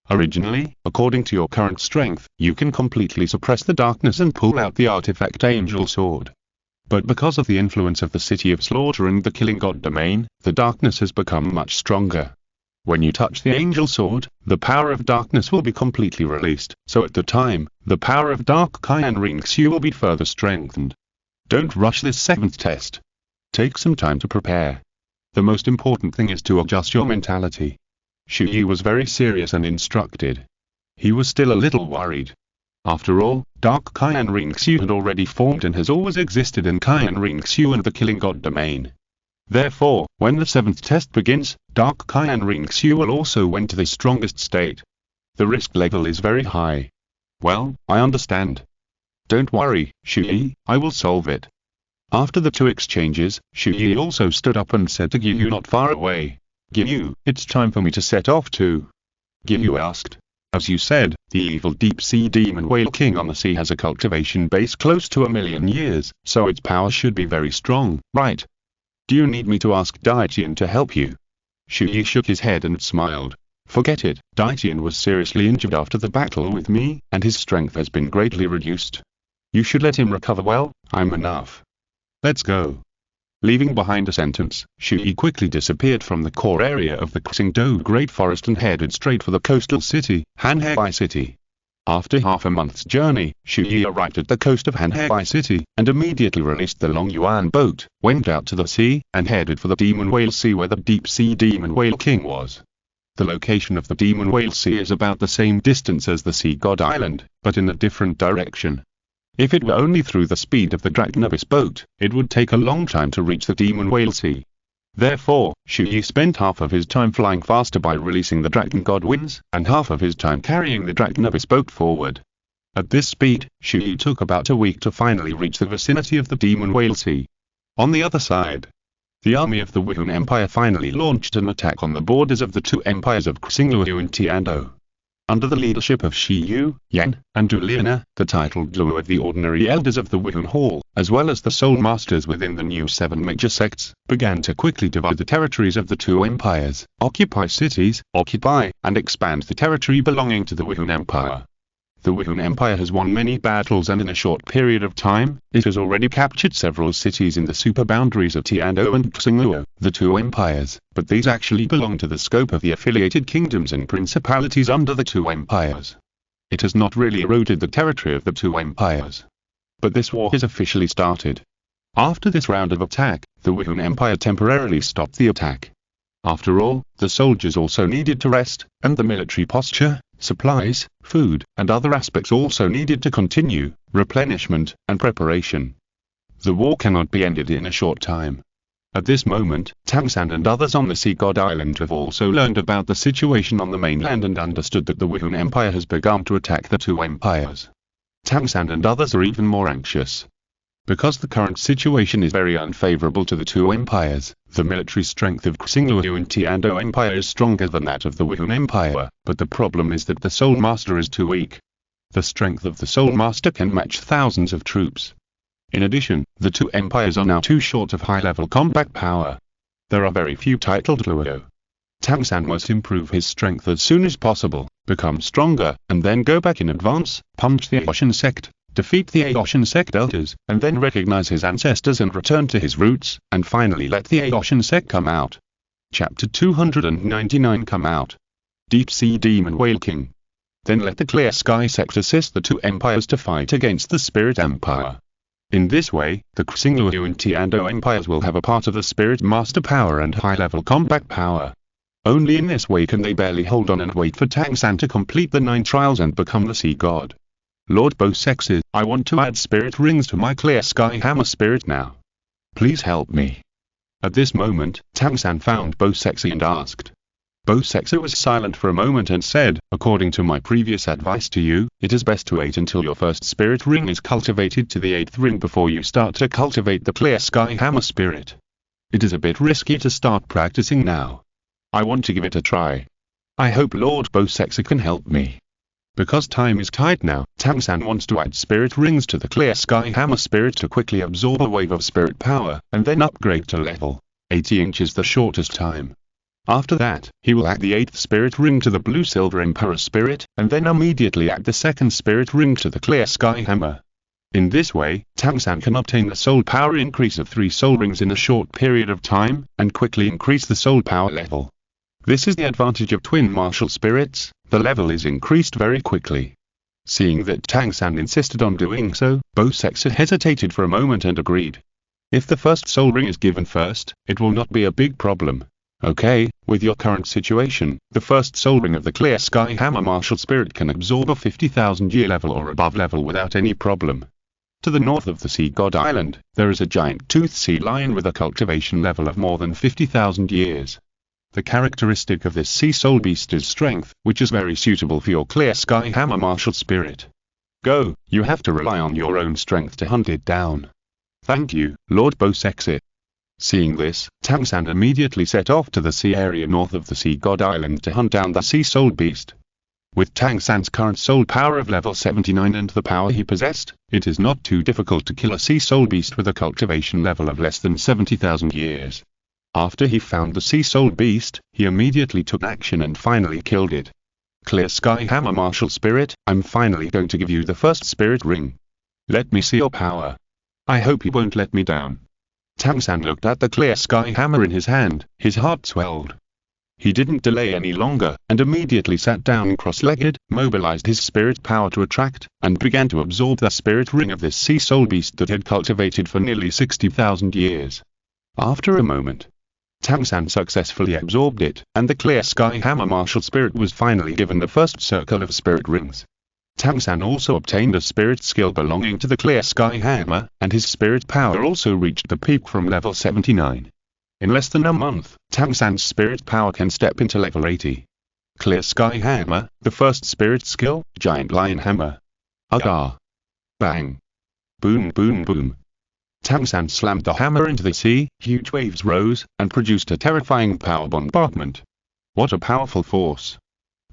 Originally, according to your current strength, you can completely suppress the darkness and pull out the artifact angel sword. But because of the influence of the City of Slaughter and the Killing God domain, the darkness has become much stronger. When you touch the angel sword, the power of darkness will be completely released, so at the time, the power of Dark Qian Renxue will be further strengthened. Don't rush this 7th test. Take some time to prepare. The most important thing is to adjust your mentality. Chu Ye was very serious and instructed. He was still a little worried. After all, Dark Qian Renxue had already formed and has always existed in Qian Renxue and the Killing God domain. Therefore, when the 7th test begins, Dark Qian Renxue will also enter the strongest state. The risk level is very high. Well, I understand. Don't worry, Chu Ye, I will solve it. After the 2 exchanges, Chu Ye also stood up and said to Qian not far away. Qian, it's time for me to set off too. Qian asked. As you said, the evil deep-sea demon whale king on the sea has a cultivation base close to 1,000,000 years, so its power should be very strong, right? Do you need me to ask Daitian to help you? Chu Ye shook his head and smiled. Forget it, Daitian was seriously injured after the battle with me, and his strength has been greatly reduced. You should let him recover well, I'm enough. Let's go. Leaving behind a sentence, Chu Ye quickly disappeared from the core area of the Xingdou Great Forest and headed straight for the coastal city, Hanhei City. After half a month's journey, Chu Ye arrived at the coast of Hanhei City, and immediately released the Long Yuan boat, went out to the sea, and headed for the Demon Whale Sea where the deep-sea Demon Whale King was. The location of the Demon Whale Sea is about the same distance as the Sea God Island, but in a different direction. If it were only through the speed of the Dragon Abyss boat, it would take a long time to reach the Demon Whale Sea. Therefore, Chu Ye spent half of his time flying faster by releasing the Dragon God Winds, and half of his time carrying the Dragon Abyss boat forward. At this speed, Chu Ye took about a week to finally reach the vicinity of the Demon Whale Sea. On the other side, the army of the Wuhan Empire finally launched an attack on the borders of the two empires of Xingluo and Tiando. Under the leadership of Shi Yu, Yan, and Duliana, the titled Luo of the ordinary elders of the Wuhan Hall, as well as the soul masters within the new 7 major sects, began to quickly divide the territories of the two empires, occupy cities, occupy, and expand the territory belonging to the Wuhan Empire. The Wuhan Empire has won many battles, and in a short period of time, it has already captured several cities in the super boundaries of Tiando and Xingluo, the two empires, but these actually belong to the scope of the affiliated kingdoms and principalities under the two empires. It has not really eroded the territory of the two empires. But this war has officially started. After this round of attack, the Wuhan Empire temporarily stopped the attack. After all, the soldiers also needed to rest, and the military posture, supplies, food, and other aspects also needed to continue, replenishment, and preparation. The war cannot be ended in a short time. At this moment, Tangsan and others on the Sea God Island have also learned about the situation on the mainland and understood that the Wuhan Empire has begun to attack the two empires. Tangsan and others are even more anxious. Because the current situation is very unfavorable to the two empires, the military strength of Xingluo and Tiando Empire is stronger than that of the Wuhan Empire, but the problem is that the Soul Master is too weak. The strength of the Soul Master can match thousands of troops. In addition, the two empires are now too short of high-level combat power. There are very few titled Luo. Tangsan must improve his strength as soon as possible, become stronger, and then go back in advance, punch the Aoshan sect, defeat the Aoshan sect elders, and then recognize his ancestors and return to his roots, and finally let the Aoshan sect come out. Chapter 299 Come Out. Deep Sea Demon Whale King. Then let the Clear Sky sect assist the two empires to fight against the Spirit Empire. In this way, the Xingluo and Tiando empires will have a part of the Spirit Master power and high-level combat power. Only in this way can they barely hold on and wait for Tangsan to complete the 9 trials and become the Sea God. Lord Bosexes, I want to add spirit rings to my Clear Sky Hammer spirit now. Please help me. At this moment, Tangsan found Bosexes and asked. Bosexes was silent for a moment and said, according to my previous advice to you, it is best to wait until your first spirit ring is cultivated to the 8th ring before you start to cultivate the Clear Sky Hammer spirit. It is a bit risky to start practicing now. I want to give it a try. I hope Lord Bosexes can help me. Because time is tight now, Tangsan wants to add spirit rings to the Clear Sky Hammer spirit to quickly absorb a wave of spirit power, and then upgrade to level 80 inches the shortest time. After that, he will add the 8th spirit ring to the Blue Silver Emperor spirit, and then immediately add the 2nd spirit ring to the Clear Sky Hammer. In this way, Tangsan can obtain the soul power increase of 3 soul rings in a short period of time, and quickly increase the soul power level. This is the advantage of twin martial spirits, the level is increased very quickly. Seeing that Tangsan insisted on doing so, Bosexes hesitated for a moment and agreed. If the first soul ring is given first, it will not be a big problem. Okay, with your current situation, the first soul ring of the Clear Sky Hammer martial spirit can absorb a 50,000 year level or above level without any problem. To the north of the Sea God Island, there is a giant toothed sea lion with a cultivation level of more than 50,000 years. The characteristic of this sea soul beast is strength, which is very suitable for your Clear Sky Hammer martial spirit. Go, you have to rely on your own strength to hunt it down. Thank you, Lord Bosexes. Seeing this, Tangsan immediately set off to the sea area north of the Sea God Island to hunt down the sea soul beast. With Tangsan's current soul power of level 79 and the power he possessed, it is not too difficult to kill a sea soul beast with a cultivation level of less than 70,000 years. After he found the sea soul beast, he immediately took action and finally killed it. Clear Sky Hammer martial spirit, I'm finally going to give you the first spirit ring. Let me see your power. I hope you won't let me down. Tangsan looked at the Clear Sky Hammer in his hand, his heart swelled. He didn't delay any longer, and immediately sat down cross-legged, mobilized his spirit power to attract, and began to absorb the spirit ring of this sea soul beast that had cultivated for nearly 60,000 years. After a moment, Tangsan successfully absorbed it, and the Clear Sky Hammer martial spirit was finally given the first circle of spirit rings. Tangsan also obtained a spirit skill belonging to the Clear Sky Hammer, and his spirit power also reached the peak from level 79. In less than a month, Tang San's spirit power can step into level 80. Clear Sky Hammer, the first spirit skill, Giant Lion Hammer. Aga. Bang. Boom boom boom. Tang San slammed the hammer into the sea, huge waves rose, and produced a terrifying power bombardment. What a powerful force.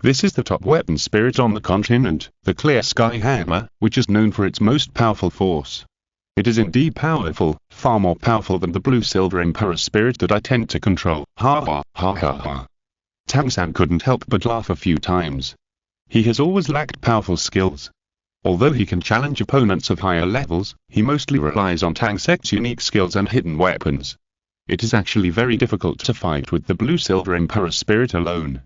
This is the top weapon spirit on the continent, the Clear Sky Hammer, which is known for its most powerful force. It is indeed powerful, far more powerful than the Blue Silver Emperor spirit that I tend to control. Ha ha ha ha ha. Tang San couldn't help but laugh a few times. He has always lacked powerful skills. Although he can challenge opponents of higher levels, he mostly relies on Tang Sec's unique skills and hidden weapons. It is actually very difficult to fight with the Blue Silver Emperor spirit alone.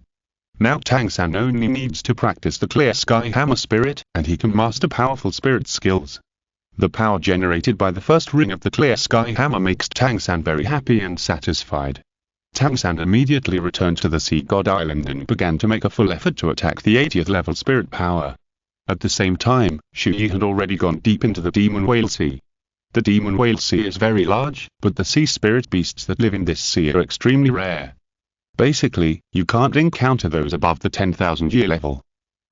Now Tang San only needs to practice the Clear Sky Hammer spirit, and he can master powerful spirit skills. The power generated by the first ring of the Clear Sky Hammer makes Tang San very happy and satisfied. Tang San immediately returned to the Sea God Island and began to make a full effort to attack the 80th level spirit power. At the same time, Chu Ye had already gone deep into the Demon Whale Sea. The Demon Whale Sea is very large, but the sea spirit beasts that live in this sea are extremely rare. Basically, you can't encounter those above the 10,000-year level.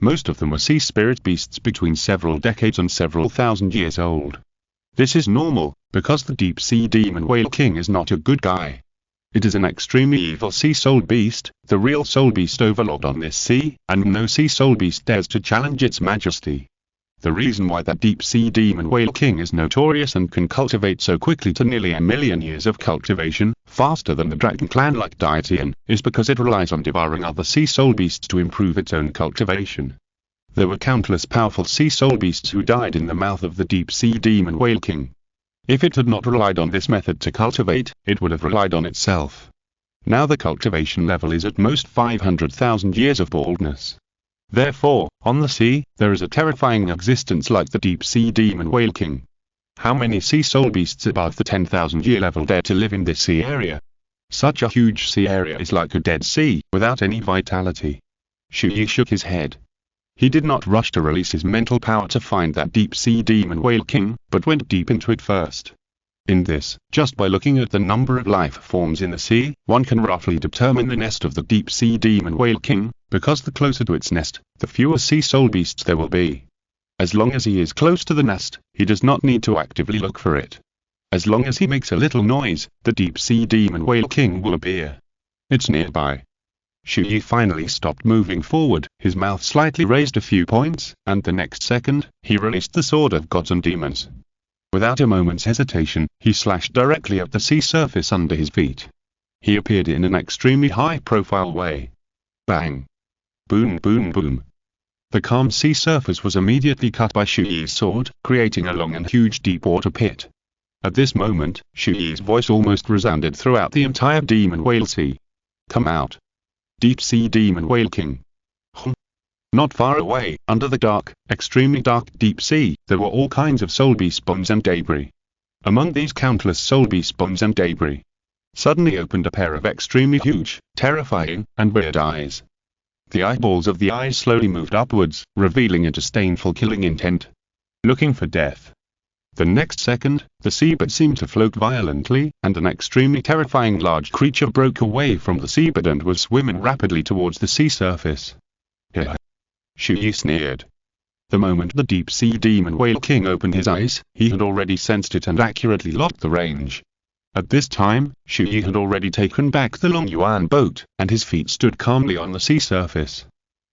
Most of them are sea spirit beasts between several decades and several thousand years old. This is normal, because the deep sea demon whale king is not a good guy. It is an extremely evil sea soul beast, the real soul beast overlord on this sea, and no sea soul beast dares to challenge its majesty. The reason why that deep sea demon whale king is notorious and can cultivate so quickly to nearly 1,000,000 years of cultivation, faster than the dragon clan-like Daitian, is because it relies on devouring other sea soul beasts to improve its own cultivation. There were countless powerful sea soul beasts who died in the mouth of the deep sea demon whale king. If it had not relied on this method to cultivate, it would have relied on itself. Now the cultivation level is at most 500,000 years of baldness. Therefore, on the sea, there is a terrifying existence like the deep sea demon whale king. How many sea soul beasts above the 10,000-year level dare to live in this sea area? Such a huge sea area is like a dead sea, without any vitality. Chu Ye shook his head. He did not rush to release his mental power to find that deep sea demon whale king, but went deep into it first. In this, just by looking at the number of life forms in the sea, one can roughly determine the nest of the deep sea demon whale king, because the closer to its nest, the fewer sea soul beasts there will be. As long as he is close to the nest, he does not need to actively look for it. As long as he makes a little noise, the deep sea demon whale king will appear. It's nearby. Chu Ye finally stopped moving forward, his mouth slightly raised a few points, and the next second, he released the Sword of Gods and Demons. Without a moment's hesitation, he slashed directly at the sea surface under his feet. He appeared in an extremely high-profile way. Bang! Boom boom boom! The calm sea surface was immediately cut by Chu Ye's sword, creating a long and huge deep water pit. At this moment, Chu Ye's voice almost resounded throughout the entire demon whale sea. Come out! Deep sea demon whale king. Not far away, under the dark, extremely dark deep sea, there were all kinds of soul beast bones and debris. Among these countless soul beast bones and debris, suddenly opened a pair of extremely huge, terrifying, and weird eyes. The eyeballs of the eyes slowly moved upwards, revealing a disdainful killing intent. Looking for death. The next second, the seabed seemed to float violently, and an extremely terrifying large creature broke away from the seabed and was swimming rapidly towards the sea surface. Here. Chu Ye sneered. The moment the deep sea demon whale king opened his eyes, he had already sensed it and accurately locked the range. At this time, Chu Ye had already taken back the Long Yuan boat, and his feet stood calmly on the sea surface.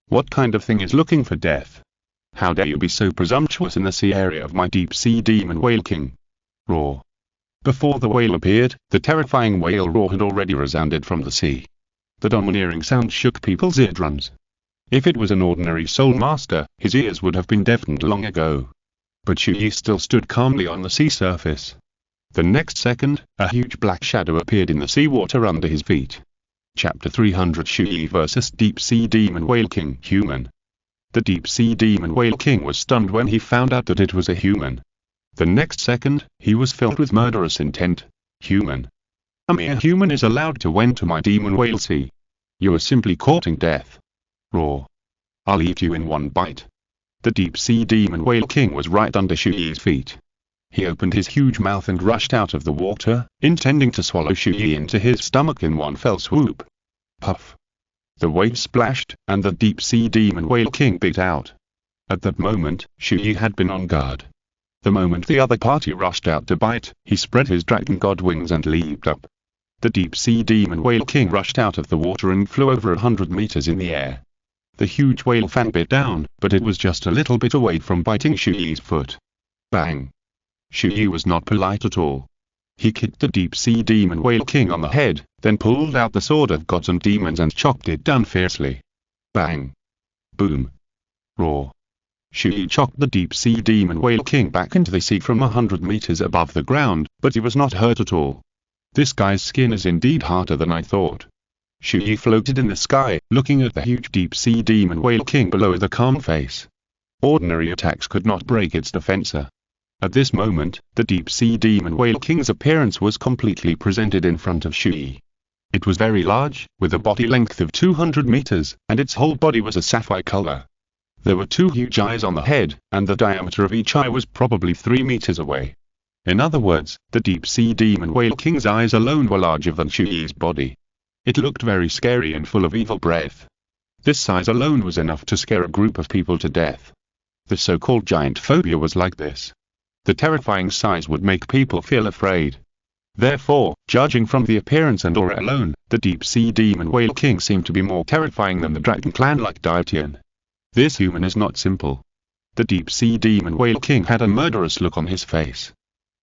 What kind of thing is looking for death? How dare you be so presumptuous in the sea area of my deep sea demon whale king? Roar. Before the whale appeared, the terrifying whale roar had already resounded from the sea. The domineering sound shook people's eardrums. If it was an ordinary soul master, his ears would have been deafened long ago. But Chu Ye still stood calmly on the sea surface. The next second, a huge black shadow appeared in the seawater under his feet. Chapter 300 Chu Ye vs. Deep Sea Demon Whale King Human. The Deep Sea Demon Whale King was stunned when he found out that it was a human. The next second, he was filled with murderous intent. Human. A mere human is allowed to enter my demon whale sea. You are simply courting death. Roar. I'll eat you in one bite. The Deep Sea Demon Whale King was right under Chu Ye's feet. He opened his huge mouth and rushed out of the water, intending to swallow Chu Ye into his stomach in one fell swoop. Puff! The waves splashed, and the deep-sea demon whale king bit out. At that moment, Chu Ye had been on guard. The moment the other party rushed out to bite, he spread his dragon god wings and leaped up. The deep-sea demon whale king rushed out of the water and flew over 100 meters in the air. The huge whale fan bit down, but it was just a little bit away from biting Chu Ye's foot. Bang! Chu Ye was not polite at all. He kicked the deep-sea demon whale king on the head, then pulled out the sword of gods and demons and chopped it down fiercely. Bang! Boom! Roar! Chu Ye chopped the deep-sea demon whale king back into the sea from 100 meters above the ground, but he was not hurt at all. This guy's skin is indeed harder than I thought. Chu Ye floated in the sky, looking at the huge deep-sea demon whale king below with a calm face. Ordinary attacks could not break its defense. At this moment, the deep-sea demon whale king's appearance was completely presented in front of Chu Ye. It was very large, with a body length of 200 meters, and its whole body was a sapphire color. There were 2 huge eyes on the head, and the diameter of each eye was probably 3 meters away. In other words, the deep-sea demon whale king's eyes alone were larger than Chu Ye's body. It looked very scary and full of evil breath. This size alone was enough to scare a group of people to death. The so-called giant phobia was like this. The terrifying size would make people feel afraid. Therefore, judging from the appearance and aura alone, the deep-sea demon whale king seemed to be more terrifying than the dragon clan-like Qian. This human is not simple. The deep-sea demon whale king had a murderous look on his face.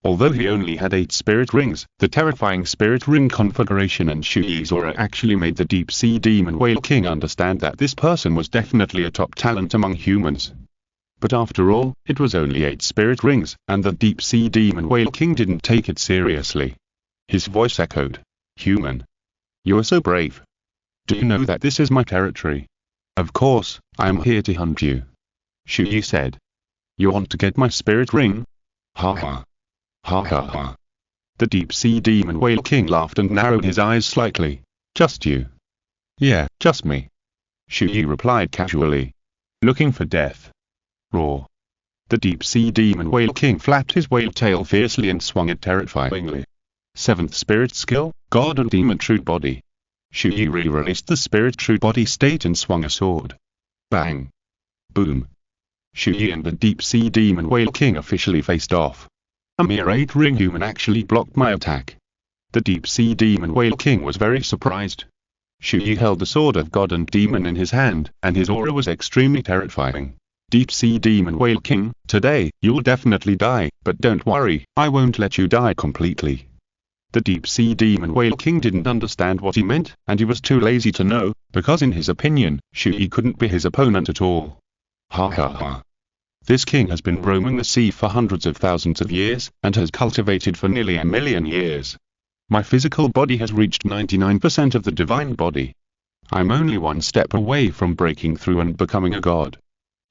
Although he only had 8 spirit rings, the terrifying spirit ring configuration and Chu Ye's aura actually made the deep-sea demon whale king understand that this person was definitely a top talent among humans. But after all, it was only 8 spirit rings, and the deep-sea demon whale king didn't take it seriously. His voice echoed. Human. You are so brave. Do you know that this is my territory? Of course, I am here to hunt you. Chu Ye said. You want to get my spirit ring? Ha ha. Ha ha ha. The deep-sea demon whale king laughed and narrowed his eyes slightly. Just you? Yeah, just me. Chu Ye replied casually. Looking for death? Roar. The deep-sea demon whale king flapped his whale tail fiercely and swung it terrifyingly. 7th spirit skill, god and demon true body. Chu Ye re-released the spirit true body state and swung a sword. Bang. Boom. Chu Ye and the deep-sea demon whale king officially faced off. A mere 8-ring human actually blocked my attack. The deep-sea demon whale king was very surprised. Chu Ye held the sword of god and demon in his hand, and his aura was extremely terrifying. Deep-sea demon whale king, today, you'll definitely die, but don't worry, I won't let you die completely. The deep-sea demon whale king didn't understand what he meant, and he was too lazy to know, because in his opinion, Chu Ye couldn't be his opponent at all. Ha ha ha. This king has been roaming the sea for hundreds of thousands of years, and has cultivated for nearly 1,000,000 years. My physical body has reached 99% of the divine body. I'm only one step away from breaking through and becoming a god.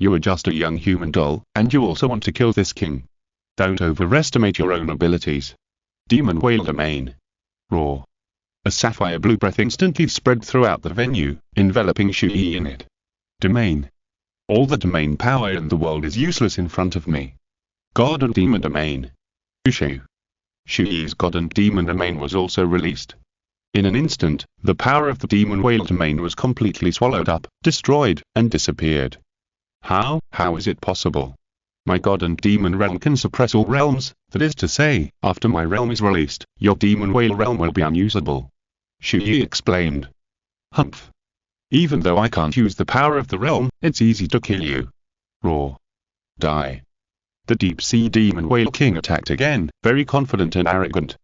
You are just a young human doll, and you also want to kill this king. Don't overestimate your own abilities. Demon whale domain. Roar. A sapphire blue breath instantly spread throughout the venue, enveloping Chu Ye in it. Domain. All the domain power in the world is useless in front of me. God and demon domain. Ushu. Chu Ye's god and demon domain was also released. In an instant, the power of the demon whale domain was completely swallowed up, destroyed, and disappeared. How is it possible? My god and demon realm can suppress all realms, that is to say, after my realm is released, your demon whale realm will be unusable. Chu Ye explained. Humph. Even though I can't use the power of the realm, it's easy to kill you. Roar. Die. The deep-sea demon whale king attacked again, very confident and arrogant.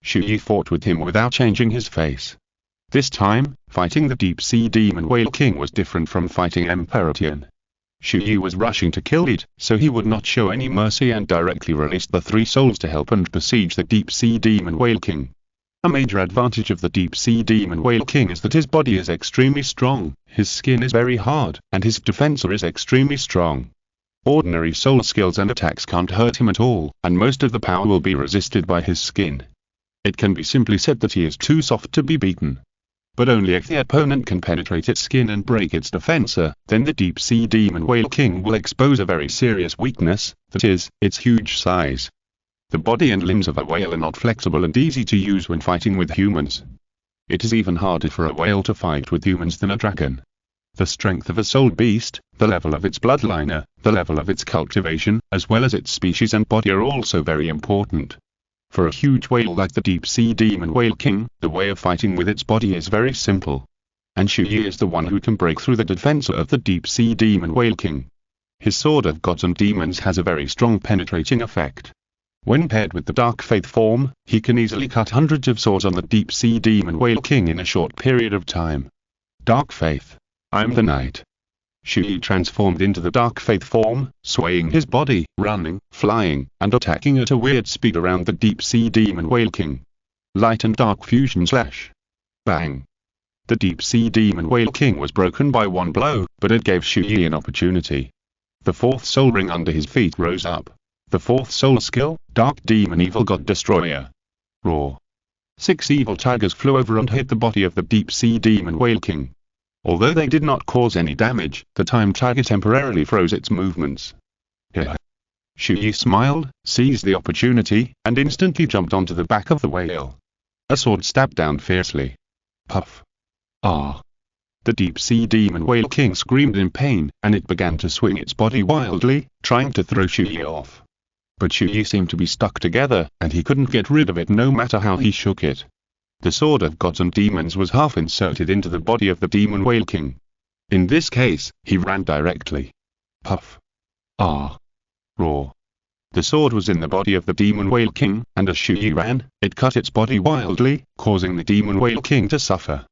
Chu Ye fought with him without changing his face. This time, fighting the deep-sea demon whale king was different from fighting Emperor Qian. Chu Ye was rushing to kill it, so he would not show any mercy and directly released the 3 souls to help and besiege the deep-sea demon whale king. A major advantage of the deep-sea demon whale king is that his body is extremely strong, his skin is very hard, and his defense is extremely strong. Ordinary soul skills and attacks can't hurt him at all, and most of the power will be resisted by his skin. It can be simply said that he is too soft to be beaten. But only if the opponent can penetrate its skin and break its defense, then the deep-sea demon whale king will expose a very serious weakness, that is, its huge size. The body and limbs of a whale are not flexible and easy to use when fighting with humans. It is even harder for a whale to fight with humans than a dragon. The strength of a soul beast, the level of its bloodline, the level of its cultivation, as well as its species and body are also very important. For a huge whale like the deep-sea demon whale king, the way of fighting with its body is very simple. And Chu Ye is the one who can break through the defense of the deep-sea demon whale king. His sword of gods and demons has a very strong penetrating effect. When paired with the dark faith form, he can easily cut hundreds of swords on the deep-sea demon whale king in a short period of time. Dark faith. I'm the knight. Chu Ye transformed into the dark faith form, swaying his body, running, flying, and attacking at a weird speed around the deep-sea demon whale king. Light and dark fusion slash. Bang. The deep-sea demon whale king was broken by one blow, but it gave Chu Ye an opportunity. The fourth soul ring under his feet rose up. The fourth soul skill, Dark Demon Evil God Destroyer. Roar. 6 evil tigers flew over and hit the body of the deep-sea demon whale king. Although they did not cause any damage, the time tiger temporarily froze its movements. Chu Ye smiled, seized the opportunity, and instantly jumped onto the back of the whale. A sword stabbed down fiercely. Puff. Ah. The deep-sea demon whale king screamed in pain, and it began to swing its body wildly, trying to throw Chu Ye off. But Chu Ye seemed to be stuck together, and he couldn't get rid of it no matter how he shook it. The sword of gods and demons was half inserted into the body of the demon whale king. In this case, he ran directly. Puff. Ah. Roar. The sword was in the body of the demon whale king, and as Chu Ye ran, it cut its body wildly, causing the demon whale king to suffer.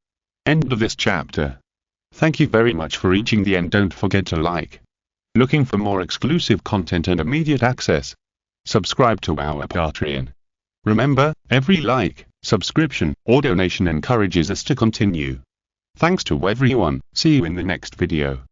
End of this chapter. Thank you very much for reaching the end. Don't forget to like. Looking for more exclusive content and immediate access? Subscribe to our Patreon. Remember, every like, subscription, or donation encourages us to continue. Thanks to everyone. See you in the next video.